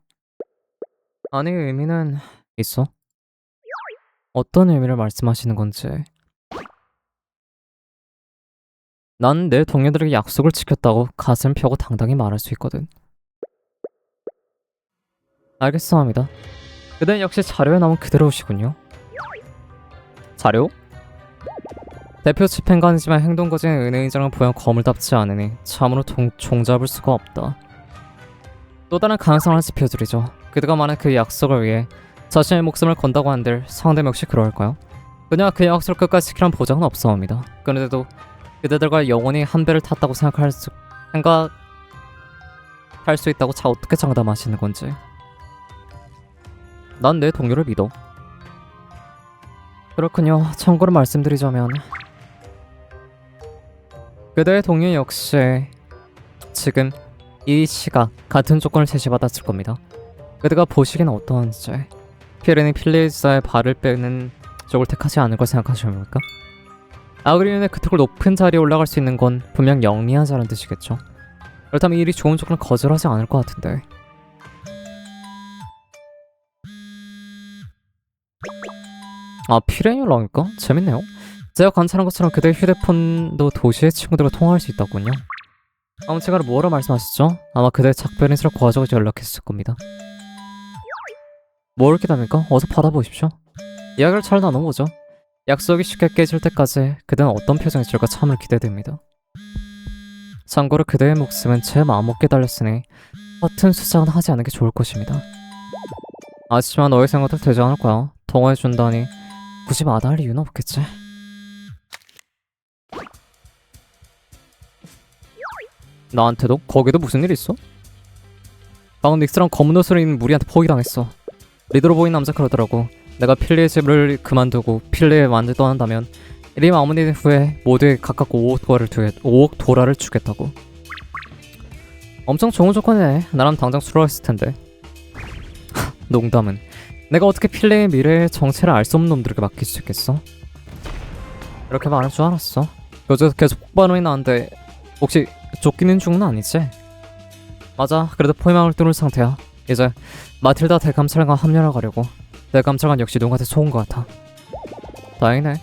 아니 의미는 있어. 어떤 의미를 말씀하시는 건지. 난 내 동료들에게 약속을 지켰다고 가슴 펴고 당당히 말할 수 있거든. 알겠사옵니다. 그대는 역시 자료에 나온 그대로시군요. 자료? 대표 집행관이지만 행동거지는 은행이장을 보여 거물답지 않으니 참으로 종잡을 수가 없다. 또 다른 가능성을 하나 짚어드리죠. 그대가 말한 그 약속을 위해 자신의 목숨을 건다고 한들 상대 역시 그럴까요? 그냥 그 약속을 끝까지 지키라는 보장은 없사옵니다. 그런데도 그대들과 영원히 한 배를 탔다고 생각할 수 있다고 어떻게 장담하시는 건지. 난 내 동료를 믿어. 그렇군요. 참고로 말씀드리자면 그대의 동료 역시 지금 이 시각 같은 조건을 제시받았을 겁니다. 그대가 보시기엔 어떠한지. 피레니 필리사의 발을 빼는 쪽을 택하지 않을 걸 생각하십니까? 아그리온의 그토록 높은 자리에 올라갈 수 있는 건 분명 영리한 자라는 뜻이겠죠. 그렇다면 이리 좋은 조건을 거절하지 않을 것 같은데. 아, 피레니 올라오니까? 재밌네요. 제가 관찰한 것처럼 그대의 휴대폰도 도시의 친구들과 통화할 수 있다군요. 제가 뭐라 말씀하셨죠? 아마 그대의 작별인수를 고가져서 연락했을 겁니다. 뭘 기다립니까? 어서 받아보십시오. 이야기를 잘 나눠보죠. 약속이 쉽게 깨질 때까지 그대는 어떤 표정이 질까 참으로 기대됩니다. 참고로 그대의 목숨은 제 마음먹기에 달렸으니 허튼 수작은 하지 않는 게 좋을 것입니다. 아시지만 너의 생각도 되지 않을 거야. 동화해준다니 굳이 마다할 이유는 없겠지. 나한테도? 거기도 무슨 일 있어? 방금 닉스랑 검은 옷을 입은 무리한테 포위당했어. 리더로 보인 남자 그러더라고. 내가 필리의 집을 그만두고 필리에 완전히 떠난다면 일이 마무리된 후에 모두에 각각 5억 도라를 주겠다고. 엄청 좋은 조건이네. 나라면 당장 수락했을 텐데. 농담은. 내가 어떻게 필레의 미래의 정체를 알 수 없는 놈들에게 맡길 수 있겠어? 이렇게 말할 줄 알았어. 요즘 계속 폭발음이 나는데 혹시 쫓기는 중은 아니지? 맞아. 그래도 포위망을 뚫은 상태야. 이제 마틸다 대감찰관 합류하러 가려고. 대감찰관 역시 누군가한테 속은 것 같아. 다행이네.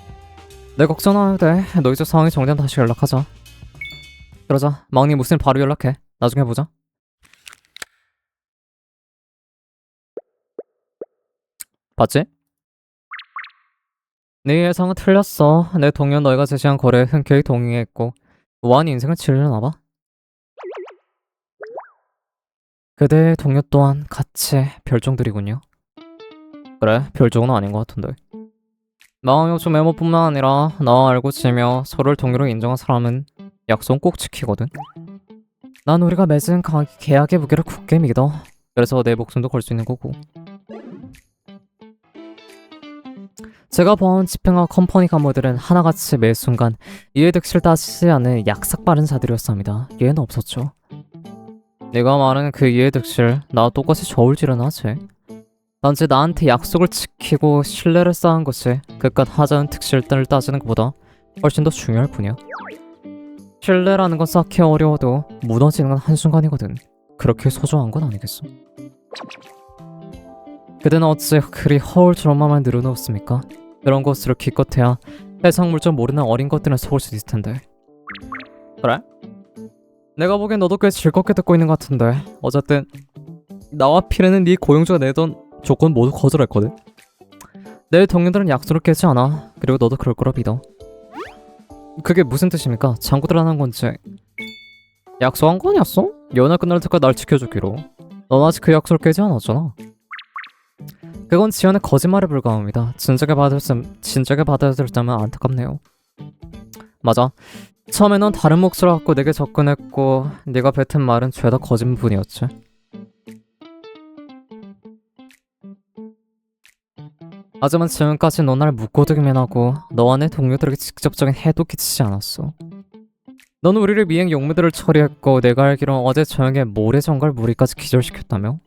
내 걱정 안 해도 돼. 너 이제 상황이 정리되면 다시 연락하자. 그러자. 막니 무슨 바로 연락해. 나중에 보자. 봤지? 네 예상은 틀렸어. 내 동료 너희가 제시한 거래에 흔쾌히 동의했고 우아한 인생을 치르려나 봐. 그대의 동료 또한 같이 별종들이군요. 그래, 별종은 아닌 것 같은데. 마왕요즘 메모뿐만 아니라 나와 알고 지내며 서로를 동료로 인정한 사람은 약속은 꼭 지키거든. 난 우리가 맺은 계약의 무게를 굳게 믿어. 그래서 내 목숨도 걸 수 있는 거고. 제가 보아온 집행과 컴퍼니 간부들은 하나같이 매 순간 이해 득실 따지지 않는 약삭 빠른 자들이었습니다. 이해는 없었죠. 네가 말하는 그 이해 득실 나와 똑같이 저울질은 하지. 단지 나한테 약속을 지키고 신뢰를 쌓은 것이 그깟 하자는 득실들을 따지는 것보다 훨씬 더 중요할 뿐이야. 신뢰라는 건 쌓기 어려워도 무너지는 건 한순간이거든. 그렇게 소중한 건 아니겠어. 그대는 어찌 그리 허울처럼만 늘어놓습니까? 그런 것으로 기껏해야 해상물 좀 모르는 어린 것들은 속을 수 있을 텐데. 그래? 내가 보기엔 너도 꽤 즐겁게 듣고 있는 것 같은데. 어쨌든 나와 피레는 네 고용주가 내던 조건 모두 거절했거든. 내 동료들은 약속을 깨지 않아. 그리고 너도 그럴 거라 믿어. 그게 무슨 뜻입니까? 장구들 안 한 건지. 약속한 거 아니었어? 연애 끝날 때까지 날 지켜주기로. 넌 아직 그 약속을 깨지 않았잖아. 그건 지연의 거짓말에 불과합니다. 진작에 받아들였다면 안타깝네요. 맞아. 처음에 넌 다른 몫을 갖고 내게 접근했고 네가 뱉은 말은 죄다 거짓뿐이었지. 하지만 지금까지 넌 날 묻고두기만 하고 너와 내 동료들에게 직접적인 해도 끼치지 않았어. 넌 우리를 미행 용무들을 처리했고 내가 알기론 어제 저녁에 모래정갈 무리까지 기절시켰다며?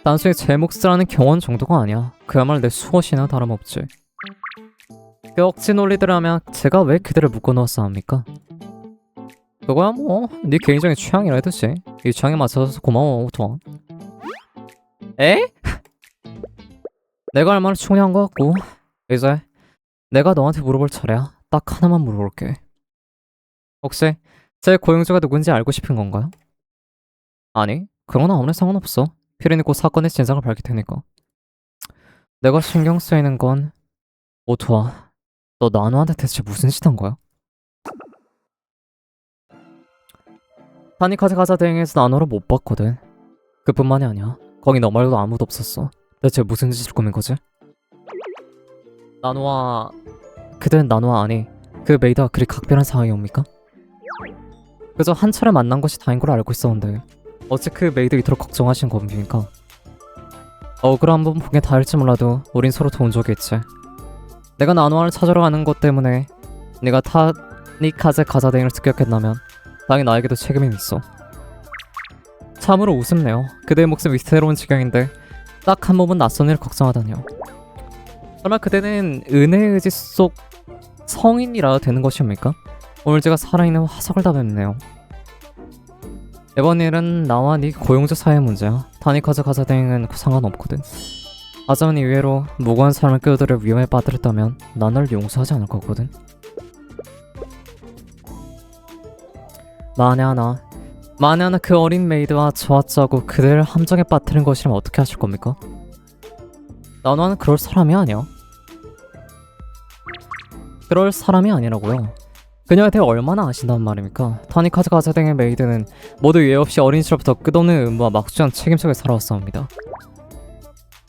단순히 제 몫을 하는 경원 정도가 아니야. 그야말로 내 수호신이나 다름없지. 그 억지 논리들 하면 제가 왜 그들을 묶어놓았어 합니까? 그거야 뭐 네 개인적인 취향이라 해두지. 이 취향에 맞춰서 고마워 오토한. 에? 내가 할 말은 충분히 한 것 같고 이제 내가 너한테 물어볼 차례야. 딱 하나만 물어볼게. 혹시 제 고용주가 누군지 알고 싶은 건가요? 아니 그런 건 아무런 상관없어. 피린이 곧 사건의 진상을 밝힐 테니까. 내가 신경 쓰이는 건 오토아 너 나노한테 대체 무슨 짓 한 거야? 타니카즈 가자 대행에서 나노를 못 봤거든. 그뿐만이 아니야. 거기 너 말고도 아무도 없었어. 대체 무슨 짓을 꾸민 거지? 나노와... 그땐 나노와 아니 그 메이드가 그리 각별한 상황이옵니까? 그저 한 차례 만난 것이 다인 걸 알고 있었는데 어찌 그 메이드 이토록 걱정하신 겁니까? 억울한 한번 보기엔 다를지 몰라도 우린 서로 도운 적이 있지. 내가 나노아를 찾으러 가는 것 때문에 네가 타니카제 가사대행을 습격했다면 당연히 나에게도 책임이 있어. 참으로 우습네요. 그대의 몫은 위태로운 지경인데 딱 한 몸은 낯선 일을 걱정하다니요. 설마 그대는 은혜의 의지 속 성인이라 되는 것이옵니까? 오늘 제가 살아있는 화석을 다 뵙네요. 이번 일은 나와 네 고용주 사이의 문제야. 타니카즈 가사대행은 상관없거든. 하지만 이외로 무고한 사람을 끌어들여 위험에 빠뜨렸다면 난 널 용서하지 않을 거거든. 만에 하나 그 어린 메이드와 저와 짜고 그대를 함정에 빠뜨린 것이라면 어떻게 하실 겁니까? 나는 그럴 사람이 아니야. 그럴 사람이 아니라고요. 그녀에 대해 얼마나 아신단 말입니까? 타니카즈 가사등의 메이드는 모두 예외 없이 어린 시절부터 끝없는 의무와 막중한 책임 속에 살아왔사옵니다.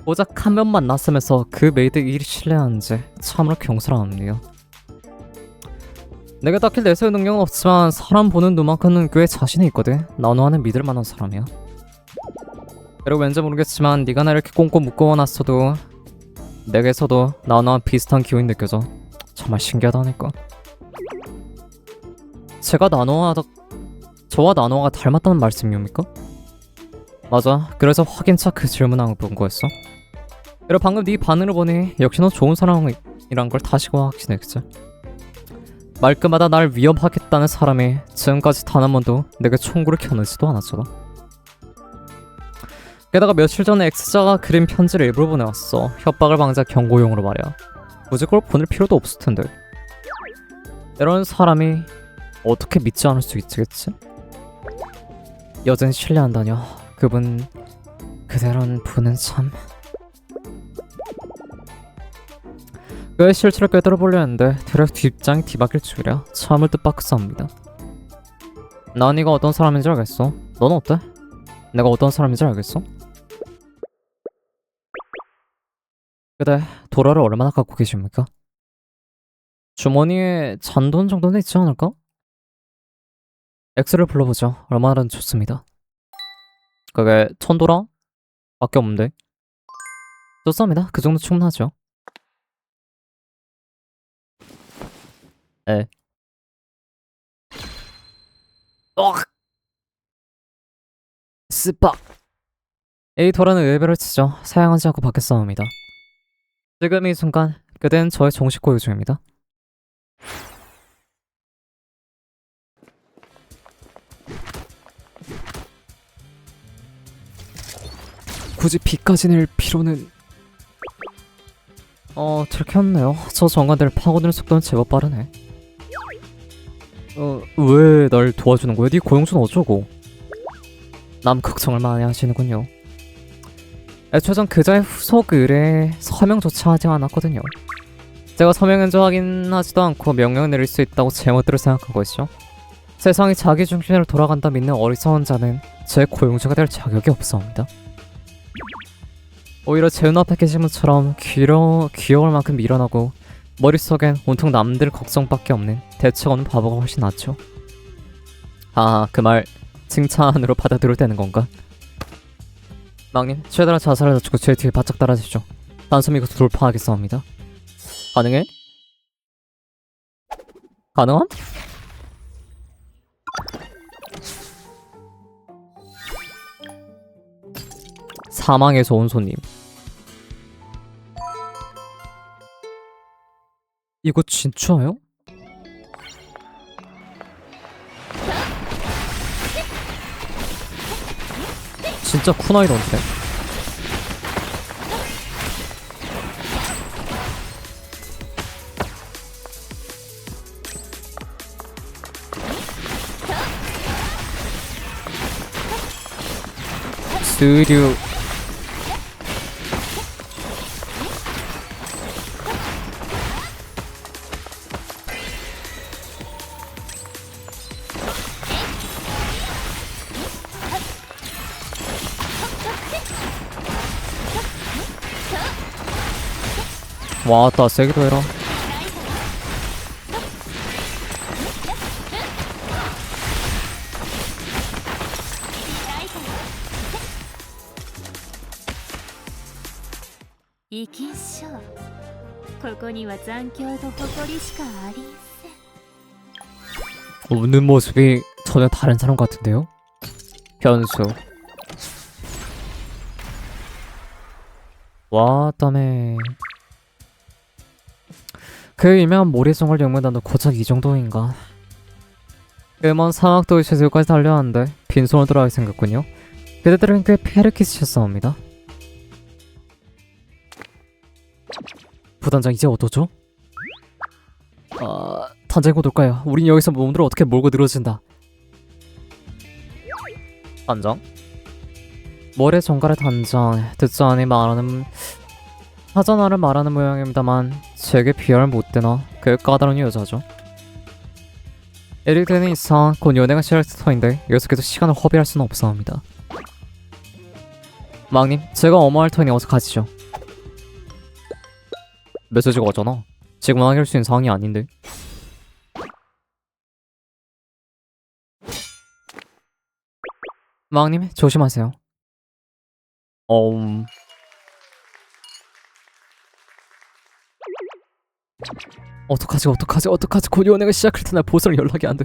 고작 한 번 만났으면서 그 메이드 일이 신뢰하는지 참으로 경솔합니다. 내가 딱히 내세울 능력은 없지만 사람 보는 눈만큼은 꽤 자신이 있거든. 나노아는 믿을 만한 사람이야. 그리고 왠지 모르겠지만 네가 나 이렇게 꽁꽁 묶어놨어도 내게서도 나노와 비슷한 기운이 느껴져. 정말 신기하다니까. 제가 저와 나노아가 닮았다는 말씀입니까? 맞아. 그래서 확인차 그 질문한 거였어. 그리고 방금 네 반응을 보니 역시 너 좋은 사람이란 걸 다시금 확신했지. 말끝마다 날 위협하겠다는 사람이 지금까지 단 한 번도 내게 총구를 켜내지도 않았잖아. 게다가 며칠 전에 X자가 그린 편지를 일부러 보내왔어. 협박을 방지한 경고용으로 말이야. 굳이 그걸 보낼 필요도 없을 텐데. 이런 사람이 어떻게 믿지 않을 수 있겠지? 여전히 신뢰한다뇨. 그대로는 분은 참... 그의 실체를 꿰뚫어보려 했는데 대략 뒷장이 뒤바뀔 줄이야. 참을 뜻밖이었습니다. 난 네가 어떤 사람인지 알겠어. 넌 어때? 내가 어떤 사람인지 알겠어? 그대 도라를 얼마나 갖고 계십니까? 주머니에 잔돈 정도는 있지 않을까? X를 불러보죠. 얼마나 좋습니다. 그게 1000도라? 밖에 없는데. 좋습니다. 그 정도 충분하죠. 에. 스파. 이 도라는 의외를 치죠. 사양하지 않고 밖에 싸웁니다. 지금 이 순간 그대는 저의 정식 고유 중입니다. 굳이 비까지 낼 필요는... 들켰네요. 저 정관들 파고드는 속도는 제법 빠르네. 왜 날 도와주는 거야? 네 고용주는 어쩌고? 남 걱정을 많이 하시는군요. 애초에 전 그자의 후속 의뢰에 서명조차 하지 않았거든요. 제가 서명인지 확인하지도 않고 명령을 내릴 수 있다고 제멋대로 생각하고 있죠. 세상이 자기 중심으로 돌아간다 믿는 어리석은 자는 제 고용주가 될 자격이 없사옵니다. 오히려 제 눈앞에 계신 분처럼 귀여울 만큼 미련하고 머릿속엔 온통 남들 걱정밖에 없는 대책 없는 바보가 훨씬 낫죠. 아, 그 말 칭찬으로 받아들여도 되는 건가? 망님, 최대한 자살을 낮추고 제 뒤에 바짝 따라주시죠. 단숨 이곳 돌파하겠사옵니다. 가능해? 가능함? 사망에서 온 손님. 이거 진짜요? 진짜 쿠나이던데. 스류. 와따 세기도 해라. 이기쇼. ここには残響と誇りしかありんせん. 웃는 모습이 전혀 다른 사람 같은데요? 변수. 와따매. 그 유명한 모래정글 영문단도 고작 이 정도인가? 그 먼 사막 도시에서 여기까지 달려왔는데 빈손으로 돌아가게 생겼군요. 그대들은 꽤 페르키스셨사옵니다. 부단장 이제 어떠죠? 단장이 곧 올까요? 우린 여기서 몸들을 어떻게 몰고 늘어진다. 단장? 모래 정갈의 단장, 듣지 않니 말하는 사전화를 말하는 모양입니다만 제게 비하를 못되나 그 까다로운 여자죠. 이렇게 되는 이상 곧 연애가 시작할 터인데 여기서 계속 시간을 허비할 수는 없사옵니다. 망님, 제가 어머할 터니 어서 가시죠. 메시지가 왔잖아. 지금 확인할 수 있는 상황이 아닌데. 망님, 조심하세요. 어떡하지 곧 연애가 시작할 텐데 보스랑 연락이 안돼.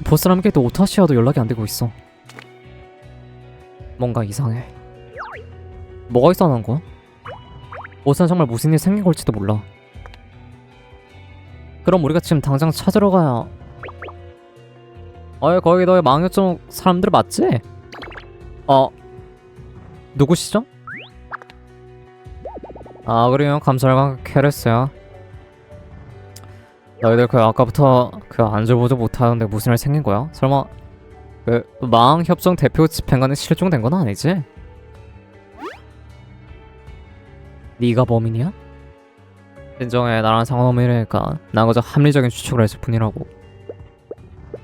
보스람께도 오타시아도 연락이 안 되고 있어. 뭔가 이상해. 뭐가 이상한 거야? 보스는 정말 무슨 일 생긴 걸지도 몰라. 그럼 우리가 지금 당장 찾으러 가야. 거기 너의 망했던 사람들 맞지? 누구시죠? 그래요. 감사합니다. 케레스야. 너희들 아까부터 안절보절 못하는데 무슨 일 생긴 거야? 설마 망협정 대표 집행관은 실종된 건 아니지? 네가 범인이야? 진정해. 나랑 상관없는 일이니까. 난 그저 합리적인 추측을 했을 뿐이라고.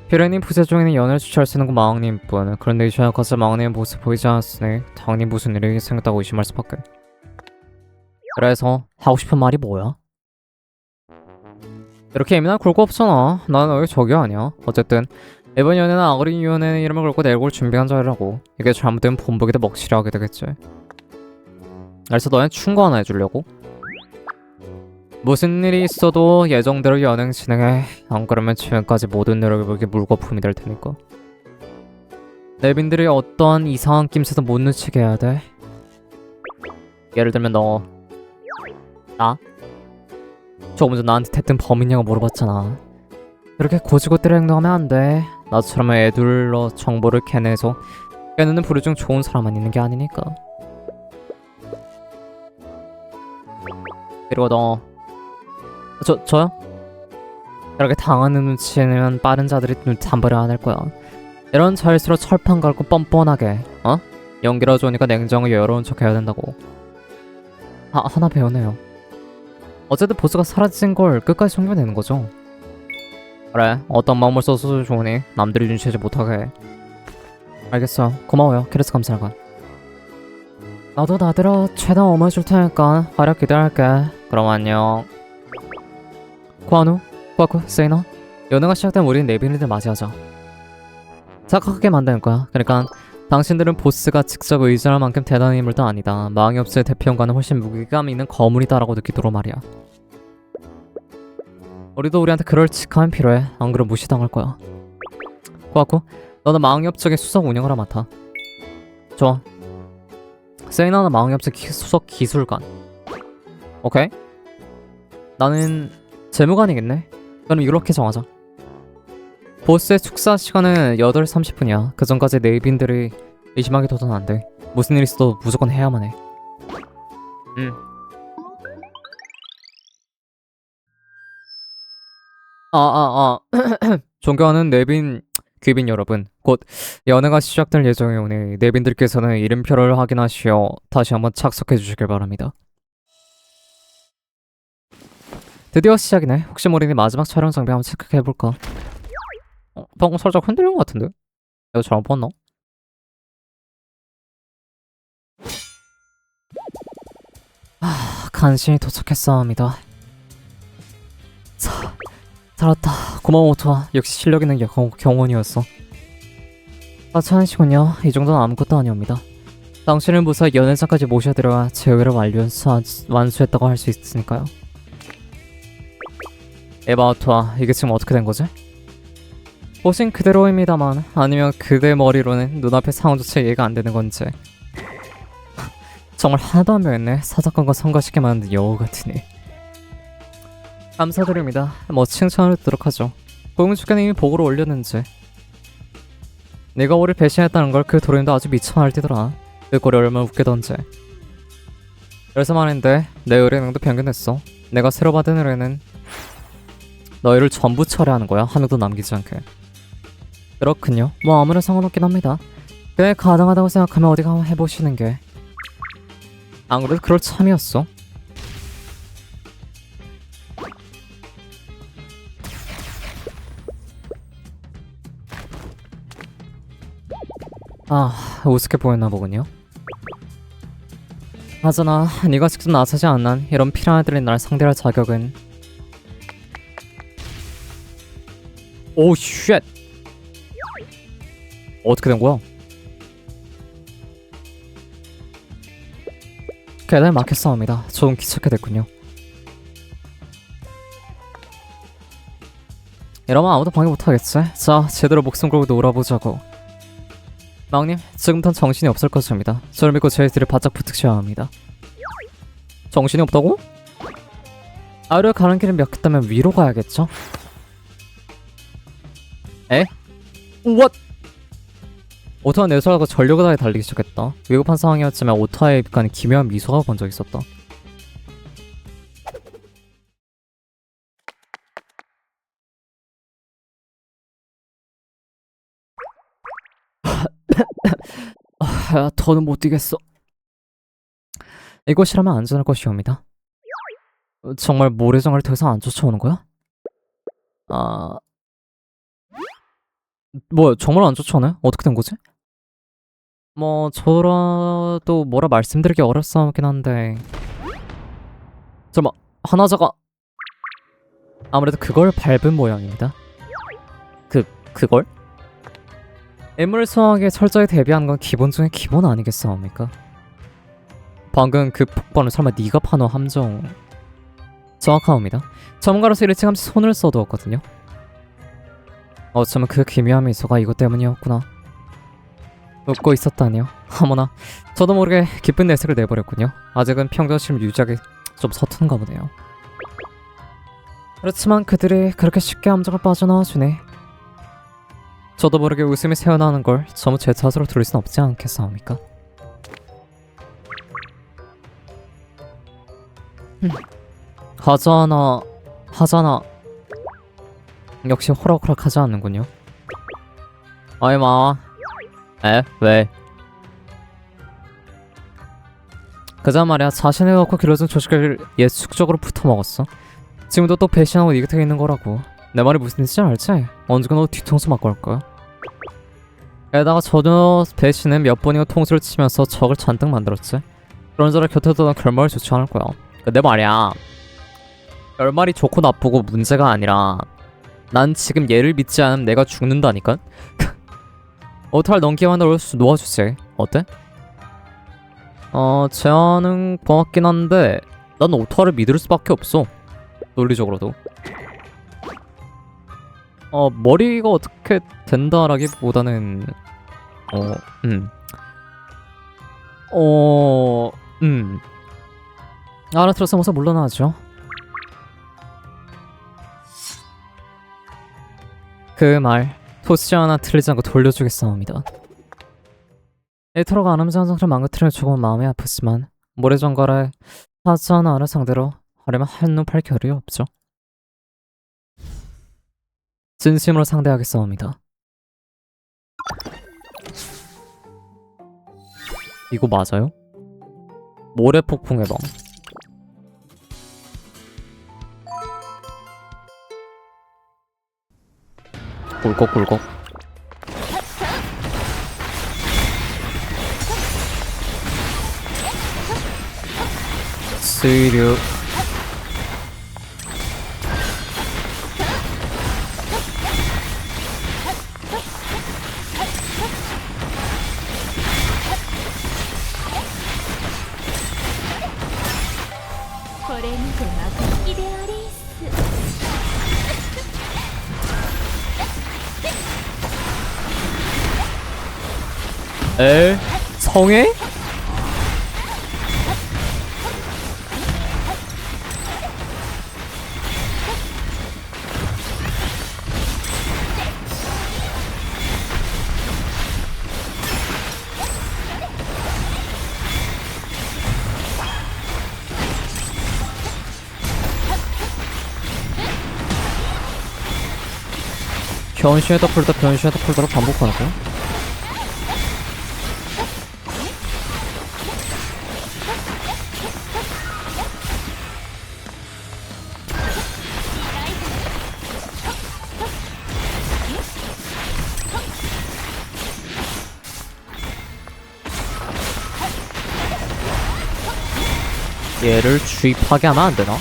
피레님 부재 중에는 연애를 주최할 수 있는 건 마왕님뿐. 그런데 이 시간까지 마왕님의 모습 보이지 않았으니 당연히 무슨 일이 생겼다고 의심할 수밖에. 그래서 하고 싶은 말이 뭐야? 이렇게 예민할 굴고 없잖아. 난 너의 적이 아니야. 어쨌든 이번 연애는 아그린 위원회의 이름을 걸고 내려올 준비한 자리라고. 이게 잘못되면 본보기도 먹칠이 하게 되겠지. 그래서 너네 충고 하나 해주려고? 무슨 일이 있어도 예정대로 연행 진행해. 안 그러면 지금까지 모든 노력이 물거품이 될 테니까. 내빈들이 어떠한 이상한 낌새도 못 놓치게 해야 돼. 예를 들면 너. 나? 조금 전 나한테 대뜸 범인이냐고 물어봤잖아. 그렇게 고지고대로 행동하면 안 돼. 나처럼 애둘러 정보를 캐내서 깨는 부류 중 좋은 사람만 있는 게 아니니까. 그리고 너. 저요? 이렇게 당하는 눈치는 빠른 자들이 눈담보를 안 할 거야. 이런 자일수록 철판 갈고 뻔뻔하게 연기라 좋으니까 냉정하게 여러운 척 해야 된다고. 하나 배우네요. 어쨌든 보스가 사라진 걸 끝까지 숨겨내는 거죠. 그래, 어떤 마음을 써서 좋으니 남들이 눈치채지 못하게 해. 알겠어요. 고마워요. 케레스 감사가. 나도 나들어 최대한 어머해줄 테니까 활약 기대할게. 그럼 안녕. 코아누, 코아쿠, 세이나. 연애가 시작되면 우린 내빈이들 맞이하자. 착각하게 만드는 거야. 그러니까 당신들은 보스가 직접 의지할 만큼 대단한 인물도 아니다. 마왕협스의 대표연과는 훨씬 무게감 있는 거물이다라고 느끼도록 말이야. 우리도 우리한테 그럴 직함이 필요해. 안 그럼 무시당할 거야. 코아쿠, 너는 마왕협 쪽의 수석 운영을 맡아. 좋아. 세이나는 마왕협 쪽 수석 기술관. 오케이. 나는 재무관이겠네. 그럼 이렇게 정하자. 보스의 축사 시간은 8시 30분이야. 그 전까지 내빈들이 의심하게 둬선 안 돼. 무슨 일 있어도 무조건 해야만 해. 존경하는 내빈 귀빈 여러분, 곧 연회가 시작될 예정에 오니 내빈들께서는 이름표를 확인하시어 다시 한번 착석해 주시길 바랍니다. 드디어 시작이네. 혹시 모르니 마지막 촬영 장비 한번 체크해볼까? 방금 살짝 흔들린 것 같은데? 내가 잘못 봤나? 간신히 도착했사옵니다. 살았다. 고마워 오토아. 역시 실력 있는 경원이었어. 하찮으시군요. 이 정도는 아무것도 아니옵니다. 당신을 무사히 연회장까지 모셔들어가 제의를 완수했다고 할 수 있으니까요. 에바 오토아, 이게 지금 어떻게 된 거지? 보신 그대로입니다만, 아니면 그대 머리로는 눈앞의 상황조차 이해가 안 되는 건지. 정말 하나도 안 변했네. 사사건과 성가시게 만든 여우 같으니. 감사드립니다. 뭐 칭찬을 듣도록 하죠. 고용주께는 이미 보고를 올렸는지. 네가 우릴 배신했다는 걸 그 도련도 아주 미쳐 날뛰더라. 그 꼴이 얼마나 웃기던지. 그래서 말인데 내 의뢰명도 변경됐어. 내가 새로 받은 의뢰는 너희를 전부 철회하는 거야. 한 명도 남기지 않게. 그렇군요. 뭐 아무런 상관없긴 합니다. 꽤 가능하다고 생각하면 어디 가면 해보시는 게. 안 그래도 그럴 참이었어. 우습게 보였나 보군요. 하잖아, 네가 직접 나서지 않는 이런 피라냐들이 날 상대할 자격은. 오 쉣! 어떻게 된 거야? 계단에 막혔사옵니다. 조금 귀찮게 됐군요. 이러면 아무도 방해 못하겠지. 자, 제대로 목숨 걸고 놀아보자고. 망님, 지금부터 정신이 없을 것입니다. 저를 믿고 제 뒤를 바짝 붙으셔야 합니다. 정신이 없다고? 아래로 가는 길은 몇 개다면 위로 가야겠죠? 에? What? 오토와 내수하고 전력을 다해 달리기 시작했다. 위급한 상황이었지만 오토와의 입간에 기묘한 미소가 번져 있었다. 더는 못 뛰겠어. 이곳이라면 안전할 것이옵니다. 정말 모래장을 더 이상 안 쫓아오는 거야? 뭐야, 정말 안 쫓아오네? 어떻게 된 거지? 뭐 저라도 뭐라 말씀드리기 어렵사오긴 한데 잠깐만, 하나자가 아무래도 그걸 밟은 모양입니다. 그걸? 애물 수학에 철저히 대비하는 건 기본 중에 기본 아니겠사옵니까? 방금 그 폭발은 설마 네가 파노 함정... 정확하옵니다. 전문가로서 일찌감치 손을 써두었거든요. 어쩌면 그 기묘한 미소가 이것 때문이었구나. 웃고 있었다니요. 어머나, 저도 모르게 기쁜 내색을 내버렸군요. 아직은 평정심을 유지하기 좀 서툰가 보네요. 그렇지만 그들이 그렇게 쉽게 함정을 빠져나와주네. 저도 모르게 웃음이 새어나오는 걸 전부 제 탓으로 들을 순 없지 않겠사옵니까? 하잖아. 역시 호락호락하지 않는군요. 어이 마. 왜? 그자 말이야, 자신을 갖고 길러준 조식을 예측적으로 붙어먹었어. 지금도 또 배신하고 네 곁에 있는 거라고. 내 말이 무슨 뜻인지 알지? 언젠가 너 뒤통수 맞고 할 거야. 게다가 전혀 배신은 몇 번이고 통수를 치면서 적을 잔뜩 만들었지. 그런 자를 곁에 두던 결말이 좋지 않을 거야. 근데 말이야, 결말이 좋고 나쁘고 문제가 아니라 난 지금 얘를 믿지 않으면 내가 죽는다니까? 오타를 넘기만 놓아주지. 어때? 제안은 고맙긴 한데 난 오타를 믿을 수밖에 없어. 논리적으로도. 머리가 어떻게 된다라기보다는 알아들어서 모서 물러나죠. 그 말 토시 하나 틀리지 않고 돌려주겠사옵니다. 에터로가 아름다운 상태를 망가뜨려 조금 마음이 아프지만 모래정갈에 하지 하나를 상대로 하려면 한눈 팔 겨를이 없죠. 진심으로 상대하겠사옵니다. 이거 맞아요? 모래폭풍의 밤. 꿀꺽꿀꺽. 스류. 성애? 변신에다 풀다 변신에다 풀다를 반복하는 거야? 얘를 주입하게 하면 안 되나?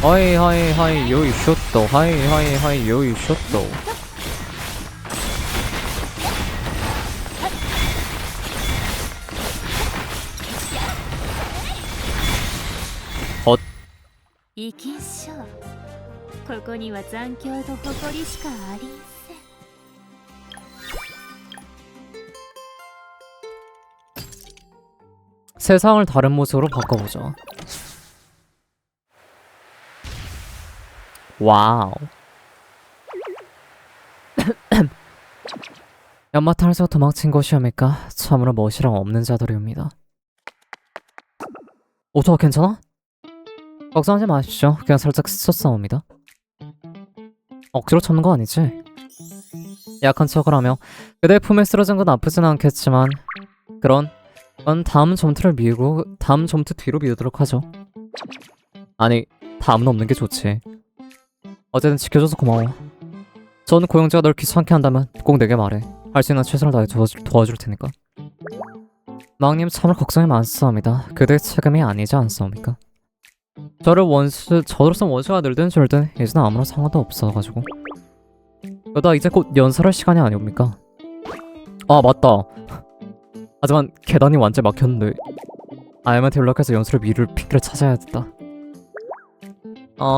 하이 요이 숏도 하이 요이 숏도. 生きんしょう。ここには残響と誇りしかありんせん。 세상을 다른 모습으로 바꿔보자. 와우. 연마탄에서 도망친 것이옵니까? 참으로 멋이랑 없는 자들이옵니다. 오토가 괜찮아? 걱정하지 마십시오. 그냥 살짝 스쳤사옵니다. 억지로 참는 거 아니지? 약한 척을 하며 그대 품에 쓰러진 건 나쁘진 않겠지만 그건 다음 점투를 미루고 다음 점투 뒤로 미루도록 하죠. 아니, 다음은 없는 게 좋지. 어쨌든 지켜줘서 고마워. 전 고영자가 널 귀찮게 한다면 꼭 내게 말해. 할 수 있는 최선을 다해 도와줄 테니까. 망님 참으로 걱정이 많사옵니다. 그대의 책임이 아니지 않사옵니까? 저로서 원수가 늘든 줄든 이제는 아무런 상관도 없어가지고. 그러다 이제 곧 연설할 시간이 아니옵니까? 아 맞다. 하지만 계단이 완전히 막혔는데 아야한테 연락해서 연수를 미룰 핑계를 찾아야겠다.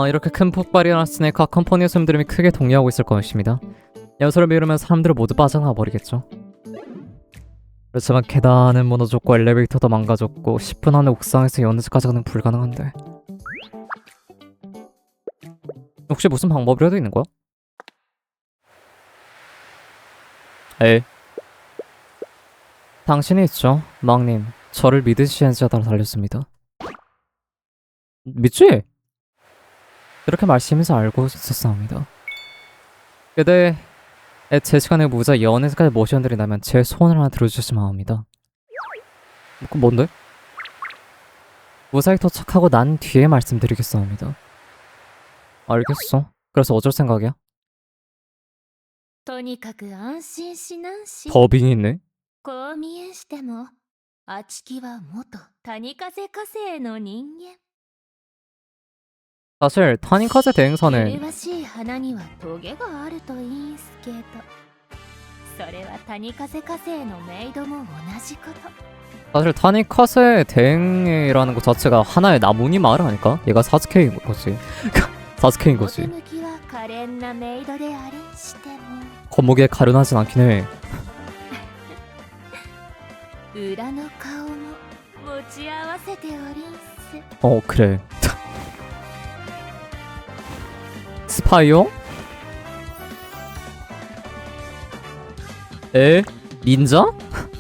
이렇게 큰 폭발이 일어났으니 각 컴퍼니의 손님들이 크게 동의하고 있을 것입니다. 연수를 미루면 사람들은 모두 빠져나가 버리겠죠. 그렇지만 계단은 무너졌고 엘리베이터도 망가졌고 10분 안에 옥상에서 연수까지 가는 불가능한데 혹시 무슨 방법이라도 있는 거야? 에이 당신이 있죠, 망님. 저를 믿으시는지에 따라 달렸습니다. 믿지? 그렇게 말씀하면서 알고 있었사옵니다. 그대 제 시간에 무자 연애까지 모셔드린다면 제 소원을 하나 들어주시면 합니다. 뭔데? 무사히 도착하고 난 뒤에 말씀드리겠사옵니다. 알겠어. 그래서 어쩔 생각이야? とにかく安心しなんし。 더빙이 있네? こう見えしても、あちきは元谷風火星の人間。 사실 타닝카세 대행사는 麗しい花にはトゲがあるといいんすけど、それは谷風火星のメイドも同じこと。 사실 타닝카세 대행이라는 것 자체가 하나의 나무니 말 아닐까? 얘가 사스케인 거지. 사스케인 表 거지. 向きは可憐なメイドでありんしても、 겉목에 가련하진 않긴 해. 裏の顔も持ち合わせておりんす。 그래. 스파이요? 에? 닌자?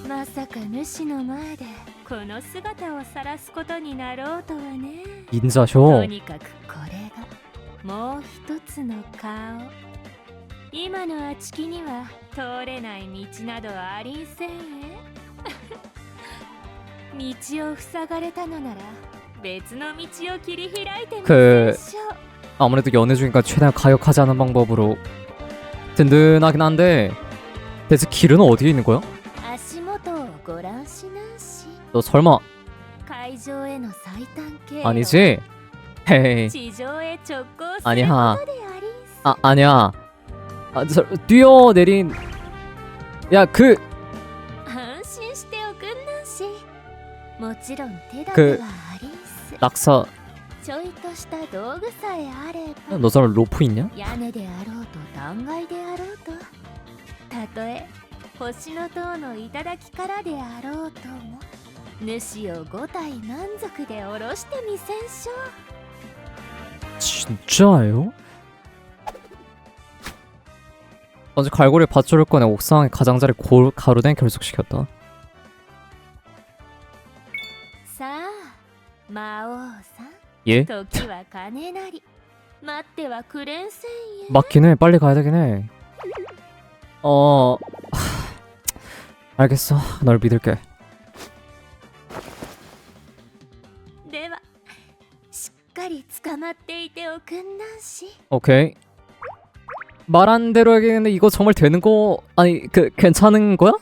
まさか主の前でこの姿を晒すことになろうとはね。 と 닌자쇼. にかくこれがもう一つの顔。今のあちきには通れない道などありんせんえ。道を塞がれたのなら別の道を切り開いてみせましょう。 아무래도 연애 중이니까 최대한 가역하지 않은 방법으로 든든하긴 한데 대체 길은 어디에 있는 거야? 足元をご覧しなんし。 너 설마 海上への最短経路。 아니지? 헤이 地上へ直行する 아니야. ことでありんす。 아니야. 뛰어내린 야 그 安心しておくんなんし。もちろん手立て그はありんす。 낙사 ちょいとした道具さえあれば、 너 사람 로프 있냐? 屋根であろうと断崖であろうと、たとえ星の塔の頂からであろうとも、主を5体満足で下ろしてみせんしょう。 진짜예요? 먼저 갈고리 밧줄을 꺼내 옥상의 가장자리 가로등 결속시켰다. さあ魔王さん、 예? 時は金なり、待ってはくれんせんえ。 맞긴 해. 빨리 가야 되긴 해. 알겠어. 널 믿을게. ではしっかり捕まっていておくんなんし。 오케이. 말한 대로 하겠는데 이거 정말 되는 거 아니 괜찮은 거야?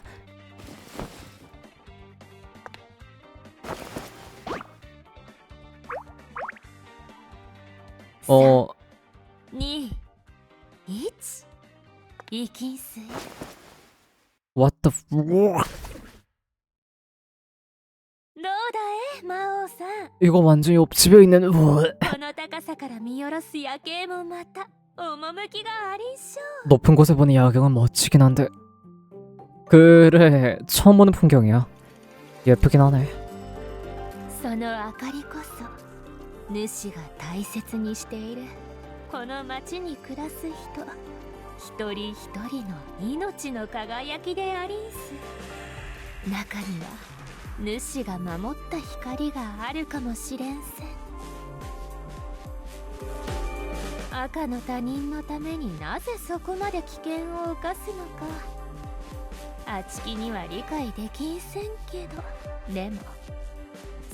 어 2、1、いきんす。 what the どうだい魔王さん、 이거 완전 옆집에 있는 この高さから見下ろす夜景もまた趣がありんしょ。 높은 곳에 보는 야경은 멋지긴 한데 그래 처음 보는 풍경이야. 예쁘긴 하네. その明かりこそ主が大切にしているこの町に暮らす人一人一人の命の輝きでありんす。中には主が守った光があるかもしれんせん。赤の他人のためになぜそこまで危険を冒すのかあちきには理解できんせんけど、でも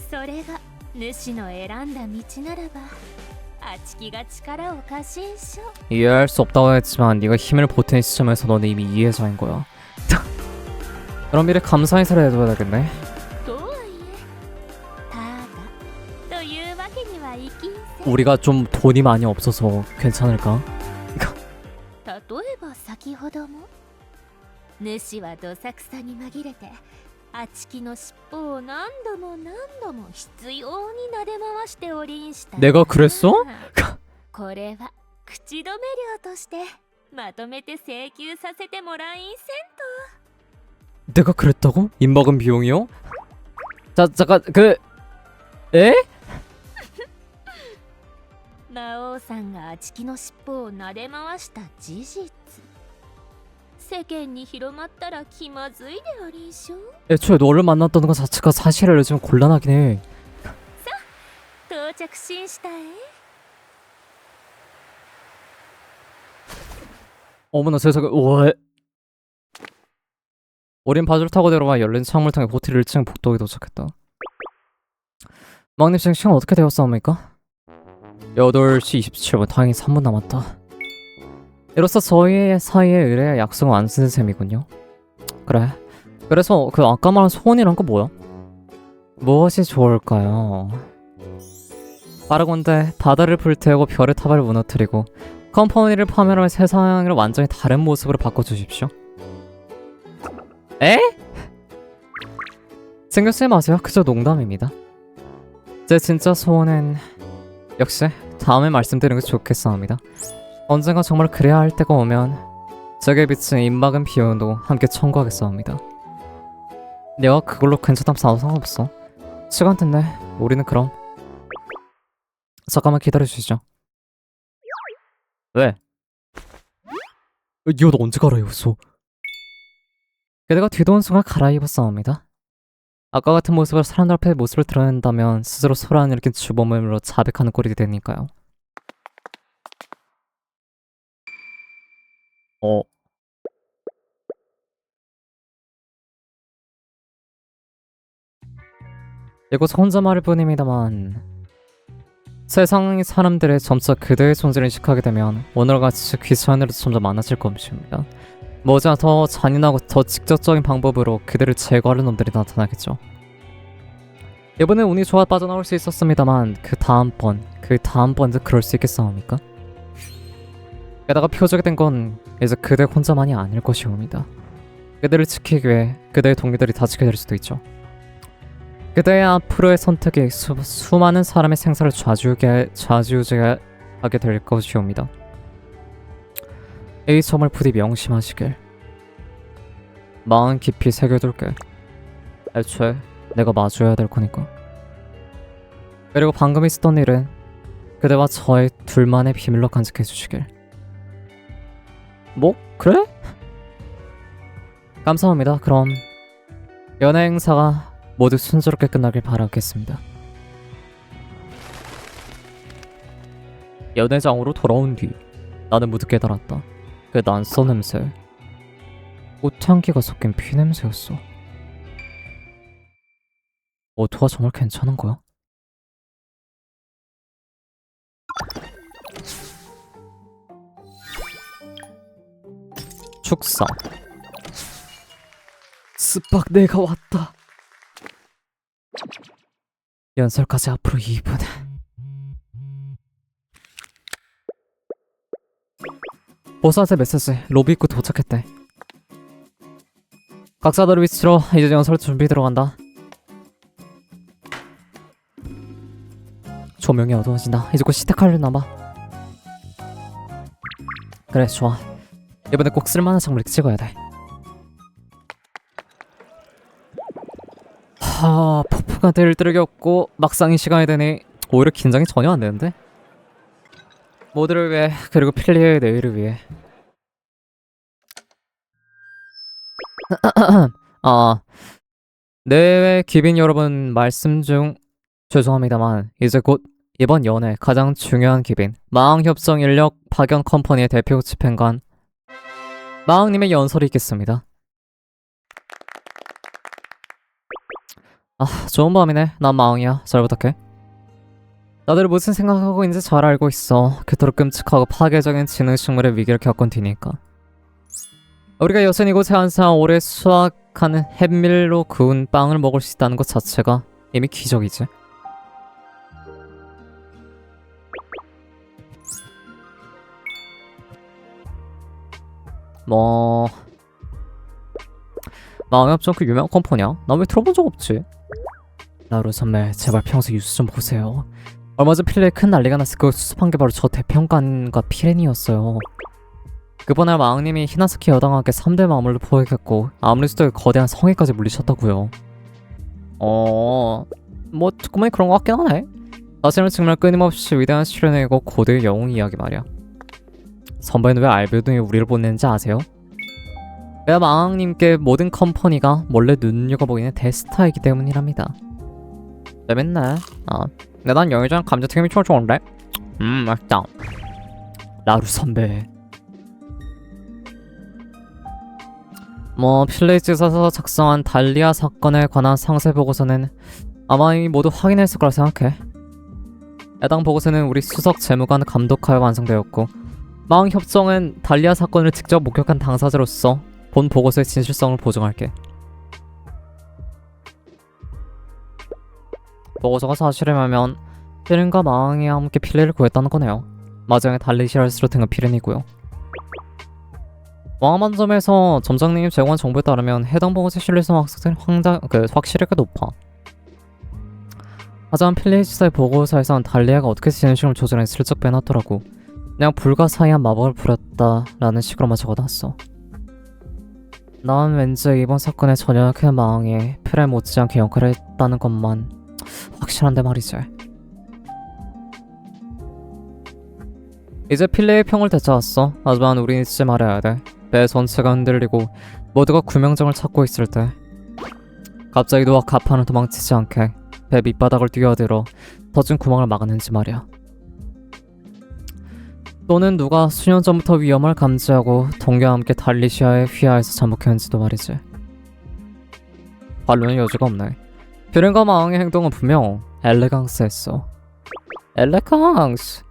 それが主の選んだ道ならばあちきが力を貸しんしょ。 이해할 수 없다고 했지만 네가 힘을 보태는 시점에서 너는 이미 이해자인 거야. 그럼 미리 감사 인사를 해줘야 되겠네. とはいえただというわけにはいきんせん。 우리가 좀 돈이 많이 없어서 괜찮을까? 例えば先ほども主はどさくさに紛れてあちきの尻尾を何度も何度も執拗に撫で回しておりんした。 내가 그랬어? これは口止め料としてまとめて請求させてもらいんせんと。 내가 그랬다고? 입먹은 비용이요? 잠깐 에? 魔王さんがあちきの尻尾を撫で回した事実世間に広まったら気まずいでありんしょ。 애초에 너를 만났다는 것 자체가 사실을 알려주면 곤란하긴 해. 到着しんしたえ。 어머나 세상에. 왜? 우린 바지를 타고 내려와 열린 창문을 통해 호텔 1층 복도에 도착했다. 막내생 시간 어떻게 되었사옵니까? 8시 27분. 다행히 3분 남았다. 이로써 저희 사이에 의뢰 약속은 안 쓰는 셈이군요. 그래. 그래서 그 아까 말한 소원이란 거 뭐야? 무엇이 좋을까요? 빠르건대 바다를 불태우고 별의 타발을 무너뜨리고 컴퍼니를 파멸하며 세상을 완전히 다른 모습으로 바꿔주십시오. 에? 신경 쓰지 마세요. 그저 농담입니다. 제 진짜 소원은 역시 다음에 말씀드리는 게 좋겠사옵니다. 언젠가 정말 그래야 할 때가 오면 제게 비친 입막은 비용도 함께 청구하겠사옵니다. 내가 그걸로 괜찮다면 상관없어. 시간 됐네. 우리는 그럼 잠깐만 기다려주시죠. 왜? 이옷 언제 갈아입었어? 그대가 뒤도는 순간 갈아입었사옵니다. 아까 같은 모습으로 사람들 앞에 모습을 드러낸다면 스스로 소란을 일으킨 주범으로 자백하는 꼴이 되니까요. 이곳 혼자 말일 뿐입니다만 세상의 사람들의 점차 그대의 존재를 인식하게 되면 오늘같이 귀찮은 일도 점점 많아질 것입니다. 뭐자 더 잔인하고 더 직접적인 방법으로 그들을 제거하는 놈들이 나타나겠죠. 이번엔 운이 좋아 빠져나올 수 있었습니다만 그 다음번도 그럴 수 있겠사옵니까? 게다가 표적이 된 건 이제 그대 혼자만이 아닐 것이옵니다. 그들을 지키기 위해 그대의 동료들이 다치게 될 수도 있죠. 그대의 앞으로의 선택이 수많은 사람의 생사를 좌지우지하게 될 것이옵니다. 이 점을 부디 명심하시길. 마음 깊이 새겨둘게. 애초에 내가 마주해야 될 거니까. 그리고 방금 있었던 일은 그대와 저의 둘만의 비밀로 간직해 주시길. 뭐? 그래? 감사합니다. 그럼 연애 행사가 모두 순조롭게 끝나길 바라겠습니다. 연회장으로 돌아온 뒤 나는 모두 깨달았다. 그 낯선 냄새, 꽃향기가 섞인 피냄새였어. 오토가 정말 괜찮은 거야? 축사. 스팍 내가 왔다. 연설까지 앞으로 2분. 보스한테 메시지. 로비 입구 도착했대. 각자들 위치로 이제 연설 준비 들어간다. 조명이 어두워진다. 이제 곧 시작하려나 봐. 그래, 좋아. 이번에 꼭 쓸만한 장면을 찍어야 돼. 포프가 들뜨르겼고 막상 이 시간이 되니 오히려 긴장이 전혀 안 되는데? 모두를 위해, 그리고 필리의 내일을 위해. 내외 귀빈 여러분, 말씀 중 죄송합니다만 이제 곧 이번 연애 가장 중요한 귀빈, 마항협정 인력 파견 컴퍼니의 대표 집행관 마항님의 연설이 있겠습니다. 좋은 밤이네. 난 마항이야. 잘 부탁해. 다들 무슨 생각하고 있는지 잘 알고 있어. 그토록 끔찍하고 파괴적인 지능식물의 위기를 겪은 뒤니까. 우리가 여전히 이곳에 항상 오래 수확하는 햇밀로 구운 빵을 먹을 수 있다는 것 자체가 이미 기적이지. 마항협정 그 유명한 컴퍼니야? 나 왜 들어본 적 없지? 나루 선배, 제발 평소 뉴스 좀 보세요. 얼마 전 필레에 큰 난리가 났을 그 수습한 게 바로 저 대평관과 피렌이었어요. 그번에 마왕님이 히나사키 여당에게 3대 마물로 포획했고 아무리스도 거대한 성에까지 물리쳤다고요. 뭐 조금만 그런 것 같긴 하네. 사실은 정말 끊임없이 위대한 실현이고 고대의 영웅 이야기 말이야. 선배는 왜 알베도에 우리를 보냈는지 아세요? 내가 마왕님께 모든 컴퍼니가 몰래 눈여겨보이는 대스타이기 때문이랍니다. 재밌네. 근데 난 영의장 감자튀김이 정말 좋은데? 맛있다. 라루 선배. 필레이즈에서 작성한 달리아 사건에 관한 상세 보고서는 아마 이미 모두 확인했을 거라 생각해. 해당 보고서는 우리 수석 재무관 감독하여 완성되었고 마왕 협정은 달리아 사건을 직접 목격한 당사자로서 본 보고서의 진실성을 보증할게. 보고서가 사실이라면 피렌과 마왕이 함께 필레를 구했다는 거네요. 마지막에 달리시라를 쓰러뜨린 피렌이고요. 왕만점에서 점장님이 제공한 정보에 따르면 해당 보고서의 신뢰성 확실히가 높아. 하지만 필레이지사의 보고서에선 달리아가 어떻게 진실을 조절해 슬쩍 빼놨더라고. 그냥 불가사의한 마법을 부렸다라는 식으로만 적어놨어. 난 왠지 이번 사건에 전역한 마왕이 필레 못지않게 역할을 했다는 것만 확실한데 말이지. 이제 필레의 평을 되찾았어. 하지만 우린 잊지 말아야 돼. 배 전체가 흔들리고 모두가 구명정을 찾고 있을 때 갑자기 누가 가판을 도망치지 않게 배 밑바닥을 뛰어들어 터진 구멍을 막았는지 말이야. 또는 누가 수년 전부터 위험을 감지하고 동료와 함께 달리시아의 휘하에서 잠복했는지도 말이지. 반론의 여지가 없네. 피렌과 마왕의 행동은 분명 엘레강스했어. 엘레강스!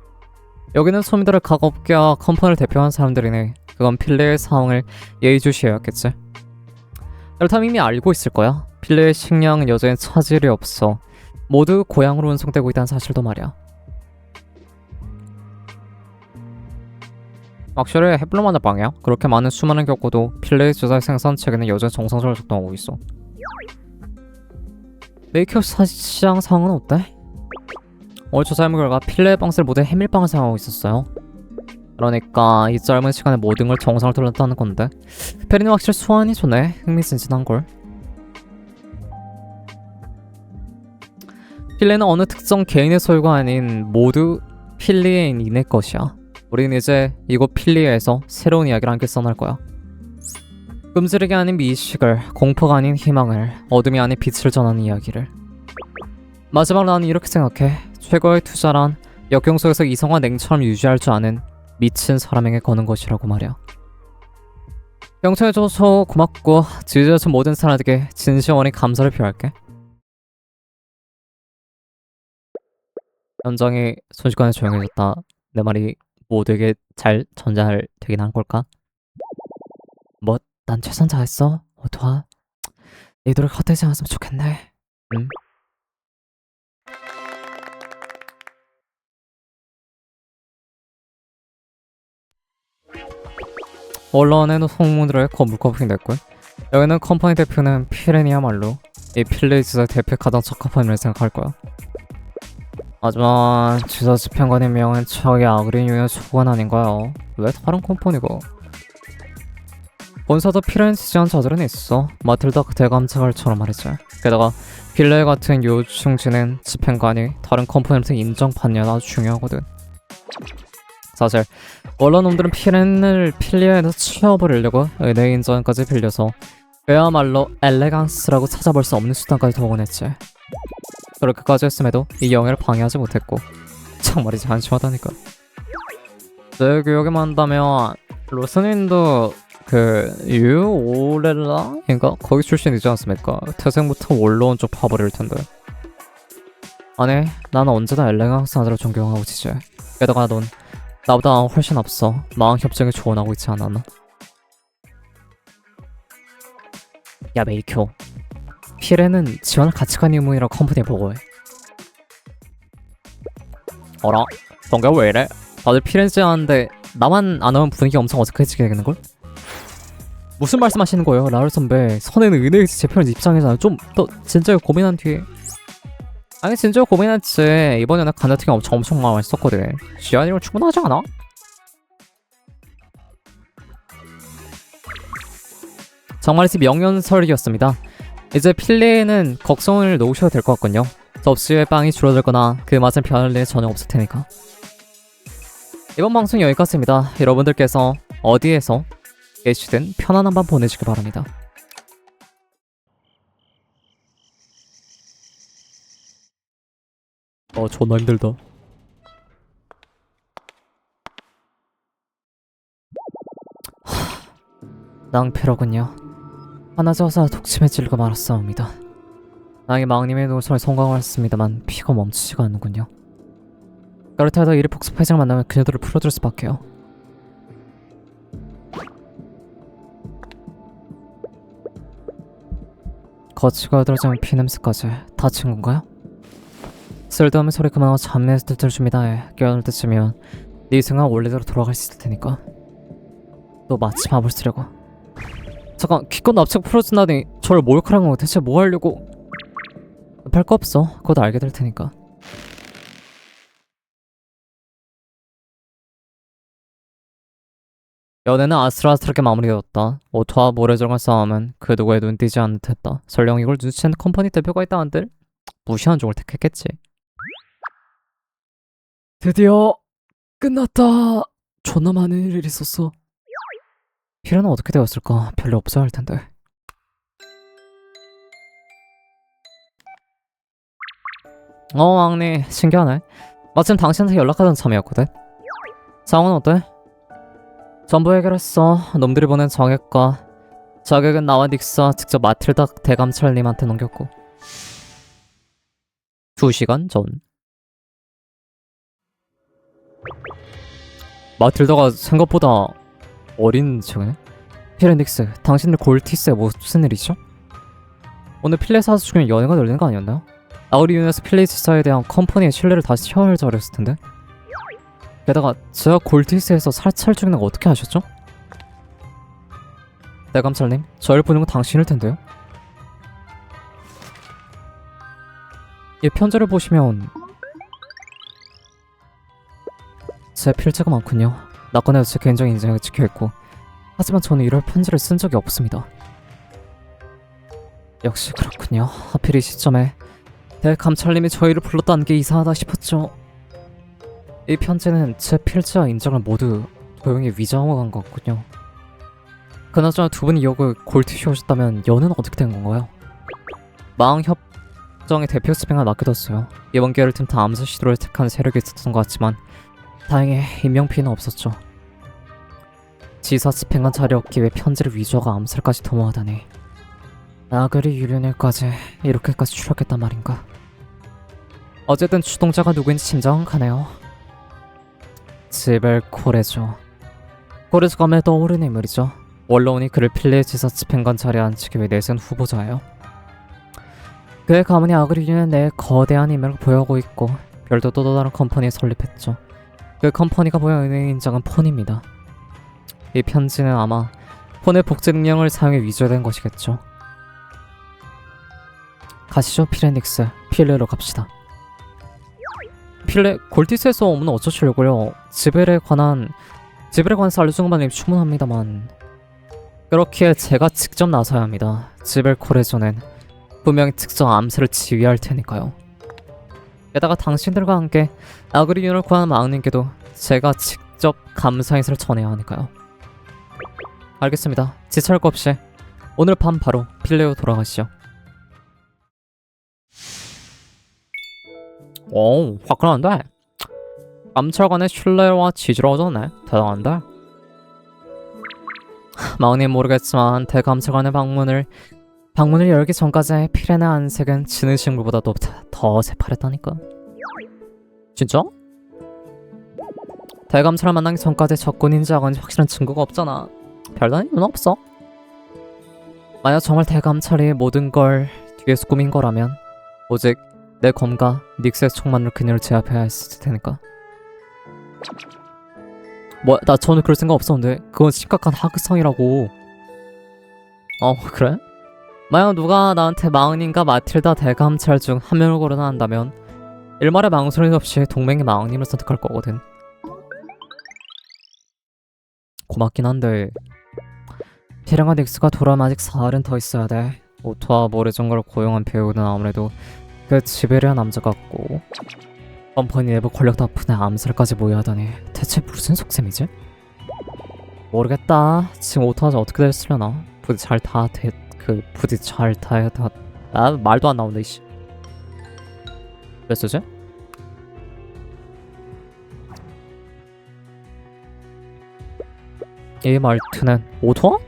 여기는 소민들을 각업계와 컴퍼니를 대표하는 사람들이네. 그건 필레의 상황을 예의주시해야겠지. 그렇다면 이미 알고 있을 거야. 필레의 식량은 여전히 차질이 없어. 모두 고향으로 운송되고 있다는 사실도 말이야. 확실히 해플로만의 빵이야. 그렇게 많은 수많은 겪고도 필레의 주사의 생산 체계는 여전히 정상적으로 작동하고 있어. 메이크업 시장 상황은 어때? 오늘 조사 결과 필레의 빵스를 모두 해밀빵을 사용하고 있었어요. 그러니까 이 짧은 시간에 모든 걸 정상을 돌렸다는 건데 페리는 확실히 수완이 좋네. 흥미진진한걸. 필레는 어느 특정 개인의 소유가 아닌 모두 필리에인의 것이야. 우린 이제 이곳 필리에에서 새로운 이야기를 함께 써낼 거야. 끔찍이 아닌 미식을, 공포가 아닌 희망을, 어둠이 아닌 빛을 전하는 이야기를. 마지막으로 나는 이렇게 생각해. 최고의 투자란 역경 속에서 이성과 냉처럼 유지할 줄 아는 미친 사람에게 거는 것이라고 말이야. 경청해줘서 고맙고 지지해준 모든 사람에게 진심원히 감사를 표할게. 현장이 순식간에 조용해졌다. 내 말이 모두에게 잘 전달 되긴 한 걸까? 뭐, 난 최선 다했어. 어두아. 니들을 헛되지 않았으면 좋겠네. 응? 언론에는 소문들을 거물거품이 냈고 여기는 컴퍼니 대표는 피렌이야말로 이 필레이즈의 대표 가장 적합한 인을 생각할 거야. 하지만 지사 집행관의 명은 저기 아그리뉴의 소관 아닌가요? 왜 다른 컴퍼니가? 본사도 피렌시한 자들은 있어. 마틸다 대감찰처럼 말이지. 게다가 빌레 같은 요충지는 집행관이 다른 컴퍼니한테 인정받냐가 아주 중요하거든. 사실 원로놈들은 피렌을 필리아에서 치워버리려고 은혜 인정까지 빌려서 그야말로 엘레강스라고 찾아볼 수 없는 수단까지 동원했지. 그렇게까지 했음에도 이 영예를 방해하지 못했고 정말이지 한심하다니까. 내 기억에만 한다면 로스님도 그 유오렐라인가? 거기 출신이지 않습니까? 태생부터 원로원 쪽 파벌일 텐데. 아니, 나는 언제나 엘레강스 아들을 존경하고 지지. 게다가 넌 나보다 훨씬 앞서 마음 협정에 조언하고 있지 않았나? 야 메이쿄, 피레는 지원을 같이 간 의무이라 컴퍼니에 보고해. 어라? 동가 왜 이래? 다들 피렌즈 하는데 나만 안 하면 분위기 엄청 어색해지게 되는걸? 무슨 말씀하시는 거예요, 라울 선배? 선에는 은혜의지 제편 입장에서는 좀 더 진작에 고민한 뒤에. 아니 진작에 고민했지. 이번에는 감자튀김 엄청 맛있었거든. 지안이면 충분하지 않아? 정말이지 명연설이었습니다. 이제 필레에는 걱정을 놓으셔도 될 것 같군요. 접시의 빵이 줄어들거나 그 맛은 변할 일 전혀 없을 테니까. 이번 방송 여기까지입니다. 여러분들께서 어디에서 계시든 편안한 밤 보내시길 바랍니다. 존나 힘들다. 낭패로군요. 하나 져서 독침에 찔리고 말았사옵니다. 나의 망님의 노선을 성공하였습니다만 피가 멈추지가 않는군요. 그렇다고 이리 복습회장을 만나면 그녀들을 풀어줄 수밖에요. 거치가 들어가면 피냄새까지 다친 건가요? 쓸데없는 소리 그만하고 잠내서 들줍니다. 깨어날 때쯤이면 네 생각 원래대로 돌아갈 수 있을 테니까. 또 마치 밥을 쓰려고. 잠깐, 기껏 납치가 풀어준다니 저를 모욕하는 건 대체 뭐 하려고. 별 거 없어. 곧 알게 될 테니까. 연애는 아슬아슬하게 마무리되었다. 오토와 모래정을 싸움은 그 누구의 눈 띄지 않는 듯했다. 설령 이걸 눈치챈 컴퍼니 대표가 있다 한들 무시한 쪽을 택했겠지. 드디어 끝났다. 존나 많은 일이 있었어. 피라는 어떻게 되었을까? 별로 없어야 할 텐데. 왕니 신기하네. 마침 당신한테 연락하던 참이었거든. 상황은 어때? 전부 해결했어. 놈들이 보낸 정액과 자격은 나와 닉스와 직접 마틸다 대감찰님한테 넘겼고. 2시간 전. 마틸다가 생각보다 어린 척이네. 피렌닉스, 당신들 골티스에 무슨 일이죠? 오늘 필레 사서 죽이면 연애가 열리는 거 아니었나요? 아우리윤에서 필레 지사에 대한 컴퍼니의 신뢰를 다시 세워야 할 자리였을 텐데. 게다가 제가 골티스에서 사찰 중인 거 어떻게 아셨죠? 대감찰님, 저를 보는 건 당신일 텐데요. 이 편지를 보시면 제 필자가 많군요. 낙관에도 제 개인적인 인생이 찍혀있고, 하지만 저는 이럴 편지를 쓴 적이 없습니다. 역시 그렇군요. 하필 이 시점에 대감찰님이 저희를 불렀다는 게 이상하다 싶었죠. 이 편지는 제 필자와 인정을 모두 조용히 위장하고 간 것 같군요. 그나저나 두 분이 여기 골티슈 오셨다면 연은 어떻게 된 건가요? 마왕협정의 대표 스팽을 맡겨뒀어요. 이번 기회를 틈타 암살 시도를 택한 세력이 있었던 것 같지만 다행히 인명피해는 없었죠. 지사 집행관 자리 얻기 위해 편지를 위조하고 암살까지 도모하다니. 아그리 유륜일까지 이렇게까지 추락했단 말인가. 어쨌든 주동자가 누구인지 짐작은 가네요. 지벨 코레죠. 코레즈가 매 떠오르는 인물이죠. 원로원이 그를 필레 지사 집행관 자리에 앉히기 위해 내세운 후보자예요. 그의 가문이 아그리류는 내 거대한 인맥을 보유하고 있고 별도 또 다른 컴퍼니에 설립했죠. 그 컴퍼니가 보유한 은행 인장은 폰입니다. 이 편지는 아마 폰의 복제 능력을 사용해 위조된 것이겠죠. 가시죠, 피렌닉스. 필레로 갑시다. 필레 골티스에서 오면 어쩌시려고요? 지벨에 관한 알려준 것만이면 충분합니다만 그렇기에 제가 직접 나서야 합니다. 지벨 콜에서는 분명히 특정 암살을 지휘할 테니까요. 게다가 당신들과 함께 아그리윤을 구한 마흔님께도 제가 직접 감사 인사를 전해야 하니까요. 알겠습니다. 지체할 거 없이 오늘 밤 바로 필레로 돌아가시죠. 오, 화끈한데? 감찰관의 신뢰와 지지를 얻었네. 대단한데? 마흔님 모르겠지만 대감찰관의 방문을 열기 전까지 피레네 안색은 지는 식물보다도 더 새파랬다니까. 진짜? 대감찰을 만나기 전까지 적군인지 악어인지 확실한 증거가 없잖아. 별다른 이유는 없어. 만약 정말 대감찰이 모든 걸 뒤에서 꾸민 거라면 오직 내 검과 닉스의 총만으로 그녀를 제압해야 했을 테니까. 뭐, 나 전혀 그럴 생각 없었는데 그건 심각한 하극상이라고. 그래? 만약 누가 나한테 마흔님과 마틸다 대감찰 중 한 명을 고르나 한다면 일말의 망설임 없이 동맹의 마흔님을 선택할 거거든. 고맙긴 한데 피랑과 닉스가 돌아오면 아직 사흘은 더 있어야 돼. 오토와 모래정글을 고용한 배우는 아무래도 그 지베리아 남자 같고 컴퍼니 내부 권력 덕분에 암살까지 모여하다니 대체 무슨 속셈이지? 모르겠다. 지금 오토하자 어떻게 됐으려나. 부디 잘 타야 말도 안 나오네 이씨. 몇 수지? 이 말투는 오토?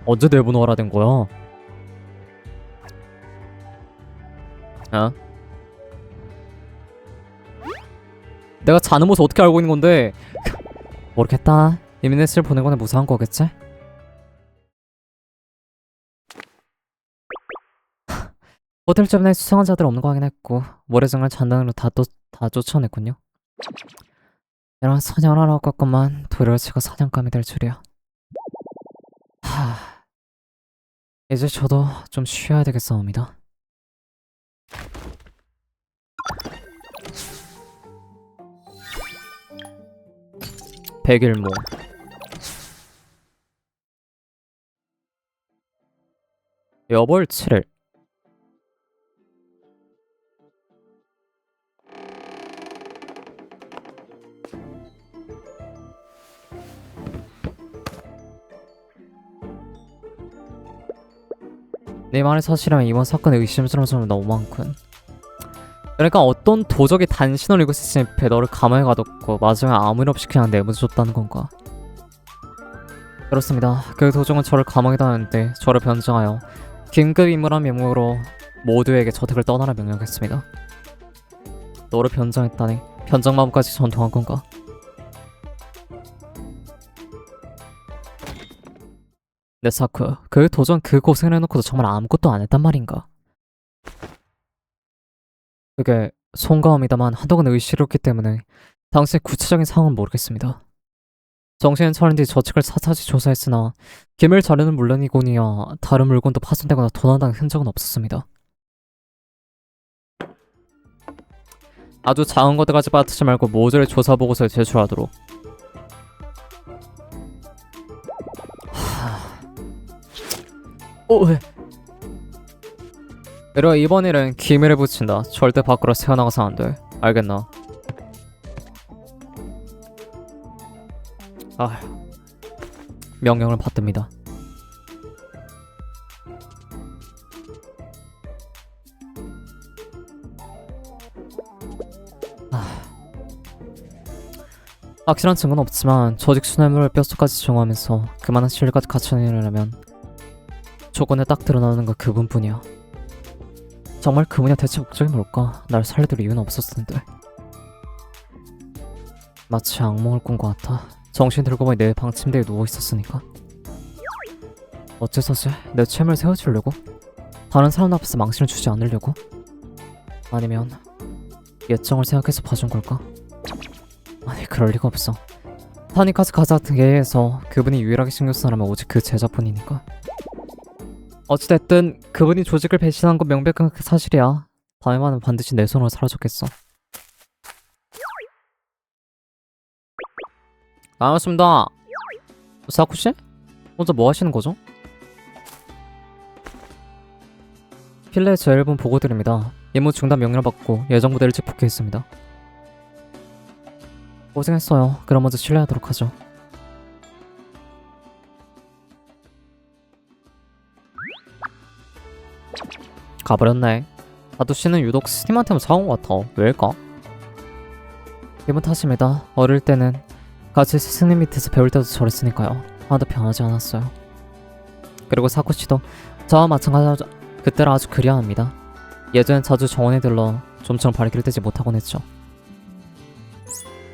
언제 내분호라 된 거야? 내가 자는 모습 어떻게 알고 있는 건데? 모르겠다. 이미네스를 보낸 거는 무사한 거겠지? 호텔 주변에 수상한 자들 없는 거 확인했고 모래정을 잔당으로 다 쫓아냈군요. 이런 사냥을 하러 갔건만 도려치가 사냥감이 될 줄이야. 이제 저도 좀 쉬어야 되겠사옵니다. 백일모 여벌 7일 내 말이 사실이라면 이번 사건의 의심스러운 점이 너무 많군. 그러니까 어떤 도적이 단신을 읽고 있을 때 너를 가만히 가뒀고 마지막에 아무 일 없이 그냥 내버려줬다는 건가? 그렇습니다. 그 도적은 저를 감옥에 뒀는데 저를 변정하여 긴급 임무란 명목으로 모두에게 저택을 떠나라 명령했습니다. 너를 변정했다니 변정 마음까지 전통한 건가? 네 사쿠, 그 도전 그 고생을 해놓고도 정말 아무것도 안 했단 말인가? 그게 송가움이다만 한동안 의심스럽기 때문에 당시의 구체적인 상황은 모르겠습니다. 정신은 차린 뒤 저측을 사사지 조사했으나 기밀 자료는 물론이고니야 다른 물건도 파손되거나 도난당한 흔적은 없었습니다. 아주 작은 것들까지 빠뜨리지 말고 모조리 조사 보고서에 제출하도록. 왜? 이러 이번 일은 기밀에 붙인다. 절대 밖으로 새어나가서 안 돼. 알겠나? 명령을 받듭니다. 확실한 증거는 없지만 조직 수뇌물을 뼛속까지 정하면서 그만한 신뢰까지 갖춰내려면 조건에 딱 드러나는 건 그분뿐이야. 정말 그분이 대체 목적이 뭘까? 날 살려둘 이유는 없었는데. 마치 악몽을 꾼 것 같아. 정신 들고 보니 내 방 침대에 누워있었으니까. 어째서지? 내 책임을 세워주려고? 다른 사람 앞에서 망신을 주지 않으려고? 아니면 예정을 생각해서 봐준 걸까? 아니 그럴 리가 없어. 타니카즈 가자 등에서 그분이 유일하게 신경 쓴 사람은 오직 그 제자뿐이니까. 어찌됐든 그분이 조직을 배신한 건 명백한 사실이야. 다음에는 반드시 내 손으로 사라졌겠어. 반갑습니다. 사쿠씨? 혼자 뭐 하시는 거죠? 필레 제 앨범 보고 드립니다. 임무 중단 명령을 받고 예정부대 일찍 복귀했습니다. 고생했어요. 그럼 먼저 실례하도록 하죠. 가버렸네. 다두씨는 유독 스님한테만 차온 것 같아. 왜일까? 기분 탓입니다. 어릴 때는 같이 스님 밑에서 배울 때도 저랬으니까요. 하나도 변하지 않았어요. 그리고 사쿠씨도 저와 마찬가지로 그때를 아주 그리워합니다. 예전엔 자주 정원에 들러 좀처럼 발길을 떼지 못하곤 했죠.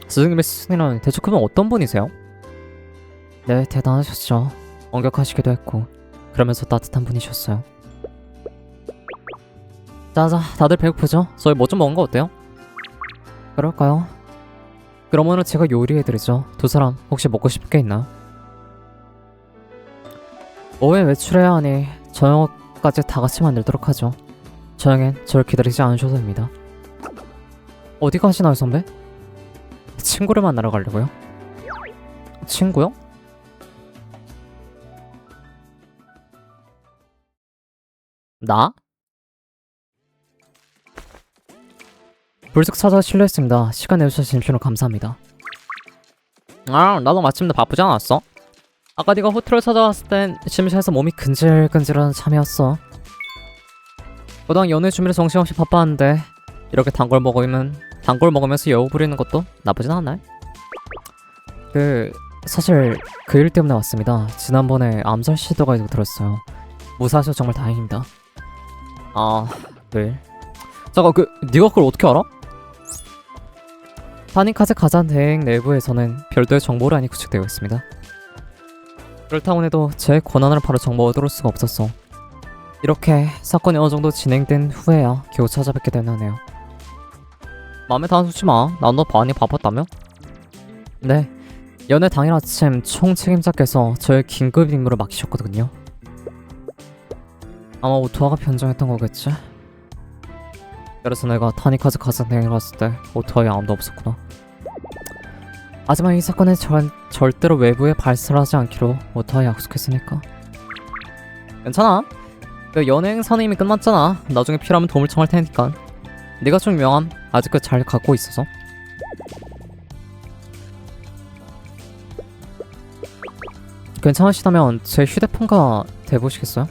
스승님의 스승이란 대체 그분 어떤 분이세요? 네, 대단하셨죠. 엄격하시기도 했고 그러면서 따뜻한 분이셨어요. 자자, 다들 배고프죠? 저희 뭐 좀 먹은 거 어때요? 그럴까요? 그럼 오늘 제가 요리해드리죠. 두 사람 혹시 먹고 싶은 게 있나요? 오후에 외출해야 하니 저녁까지 다 같이 만들도록 하죠. 저녁엔 저를 기다리지 않으셔도 됩니다. 어디 가시나요, 선배? 친구를 만나러 가려고요. 친구요? 나? 불쑥 찾아 실례했습니다. 시간 내주셔서 진심으로 감사합니다. 아, 나도 마침 바쁘지 않았어? 아까 네가 호텔을 찾아왔을 땐 심심해서 몸이 근질근질한 참이었어. 그동안 연애 준비를 정신없이 바빴는데 이렇게 단 걸 먹으면서 여우 부리는 것도 나쁘진 않네. 사실 그 일 때문에 왔습니다. 지난번에 암살 시도가 들었어요. 무사하셔서 정말 다행입니다. 아, 왜? 잠깐, 네가 그걸 어떻게 알아? 파니카즈 가잔 대행 내부에서는 별도의 정보란이 구축되어 있습니다. 그렇다고 해도 제 권한을 바로 정보 얻을 수가 없었어. 이렇게 사건이 어느 정도 진행된 후에야 겨우 찾아뵙게 되네요. 마음에 단수지 마. 난 너 많이 바빴다며? 네, 연애 당일 아침 총 책임자께서 저의 긴급 임무를 맡기셨거든요. 아마 오토아가 변정했던 거겠지? 그래서 내가 타니카즈 가상 대행을 갔을 때 오토아에 아무도 없었구나. 하지만 이 사건은 절대로 외부에 발설하지 않기로 오토아에 약속했으니까. 괜찮아. 그 연행 선임이 끝났잖아. 나중에 필요하면 도움을 청할 테니까. 네가 좀 명함 아직 잘 갖고 있어서. 괜찮으시다면 제 휴대폰과 대보시겠어요?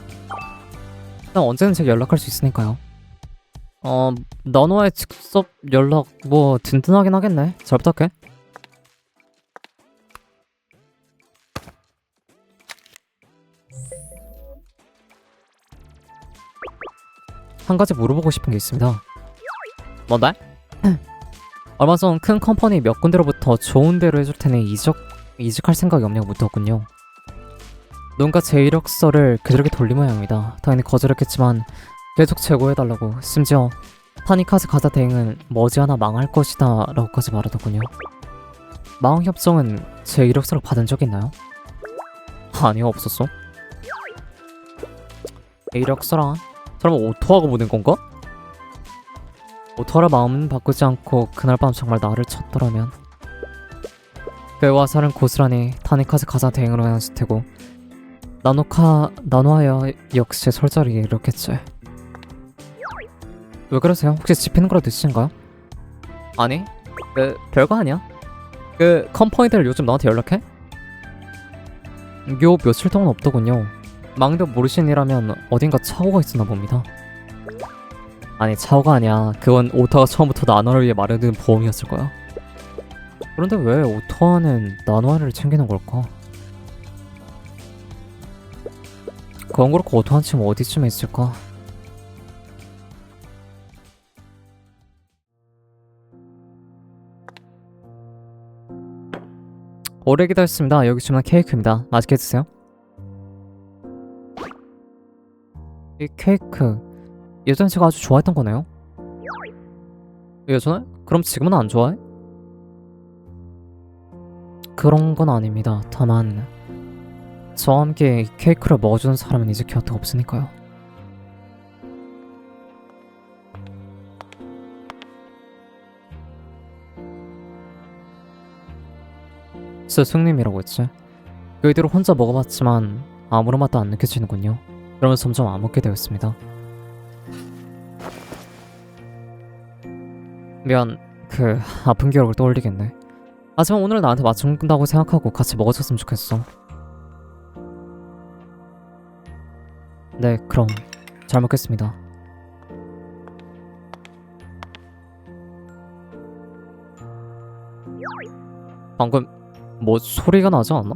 그냥 언제든 제가 연락할 수 있으니까요. 나노의 직접 연락 뭐 든든하긴 하겠네. 잘 부탁해. 한 가지 물어보고 싶은 게 있습니다. 뭔데? 얼마 전 큰 컴퍼니 몇 군데로부터 좋은 대로 해줄 테니 이직할 생각이 없냐고 묻었군요. 누군가 제 이력서를 그들에게 돌린 모양입니다. 당연히 거절했겠지만 계속 제고해달라고, 심지어 파니카즈 가자 대행은 머지않아 망할 것이다 라고까지 말하더군요. 망한 협정은 제 이력서를 받은 적 있나요? 아니요, 없었어. 이력서랑 설마 오토하고 보낸 건가? 오토하라 마음은 바꾸지 않고 그날 밤 정말 나를 쳤더라면 그 화살은 고스란히 타니카즈 가자 대행으로 향했을 테고 나노하야 역시 설자리에 이렇겠지. 왜 그러세요? 혹시 집히는 거라도 있으신가요? 아니, 별거 아니야. 컴퍼니들 요즘 나한테 연락해? 요 며칠 동안 없더군요. 망도 모르시는 이라면 어딘가 착오가 있었나 봅니다. 아니, 착오가 아니야. 그건 오타가 처음부터 나노를 위해 마련된 보험이었을 거야. 그런데 왜 오타는 나노아를 챙기는 걸까? 그건 그렇고 오타는 지금 어디쯤에 있을까? 오래 기다렸습니다. 여기 주문한 케이크입니다. 맛있게 드세요. 이 케이크 예전에 제가 아주 좋아했던 거네요. 예전에? 그럼 지금은 안 좋아해? 그런 건 아닙니다. 다만 저와 함께 이 케이크를 먹어주는 사람은 이제 곁에 없으니까요. 스승님이라고 했지. 그 뒤로 혼자 먹어봤지만 아무런 맛도 안 느껴지는군요. 그러면서 점점 안 먹게 되었습니다. 미안, 그 아픈 기억을 떠올리겠네. 하지만 오늘 나한테 맞춘다고 생각하고 같이 먹어줬으면 좋겠어. 네, 그럼 잘 먹겠습니다. 방금 뭐 소리가 나지 않나?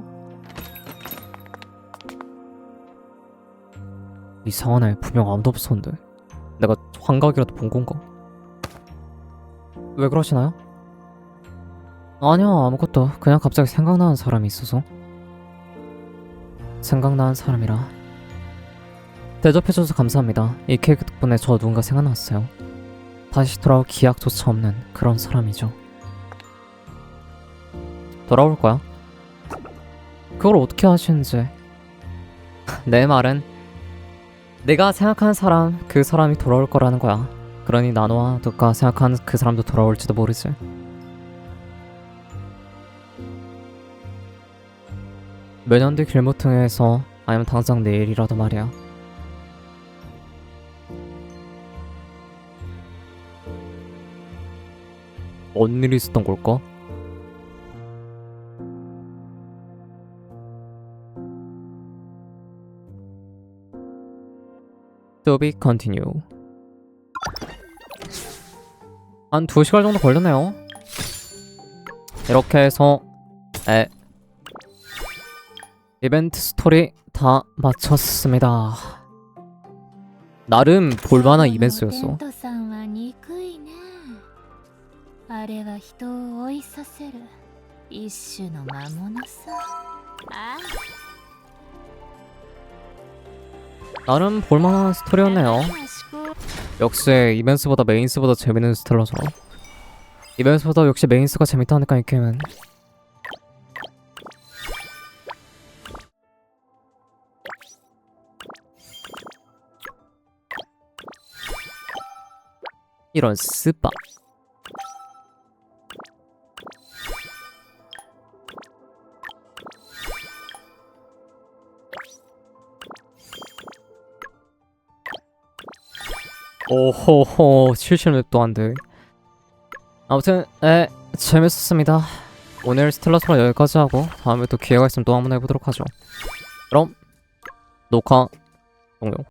이상하네. 분명 아무도 없었는데 내가 환각이라도 본 건가? 왜 그러시나요? 아니요, 아무것도. 그냥 갑자기 생각나는 사람이 있어서. 생각나는 사람이라. 대접해줘서 감사합니다. 이 케이크 덕분에 저 누군가 생각났어요. 다시 돌아올 기약조차 없는 그런 사람이죠. 돌아올 거야? 그걸 어떻게 아시는지. 내 말은 내가 생각하는 사람, 그 사람이 돌아올 거라는 거야. 그러니 나노와 너가 생각하는 그 사람도 돌아올지도 모르지. 몇 년 뒤 길모퉁이에서, 아니면 당장 내일이라도 말이야. 뭔 일이 있었던 걸까? To be continue. 한 2시간 정도 걸렸네요. 이렇게 해서 이벤트 스토리 다 마쳤습니다. 나름 볼만한 이벤트였어. テントさんは憎いね。あれは人を追いさせる一種の魔物さ。ああ、 나름 볼만한 스토리였네요. 역시 이벤트보다 메인스보다 재밌는 스텔라서. 이벤트보다 역시 메인스가 재밌다니까 이 게임은. 이런 스파. 오호호, 실실맵도 안 돼. 아무튼 재밌었습니다. 오늘 스텔라소라 여기까지 하고 다음에 또 기회가 있으면 또 한번 해보도록 하죠. 그럼 녹화 종료.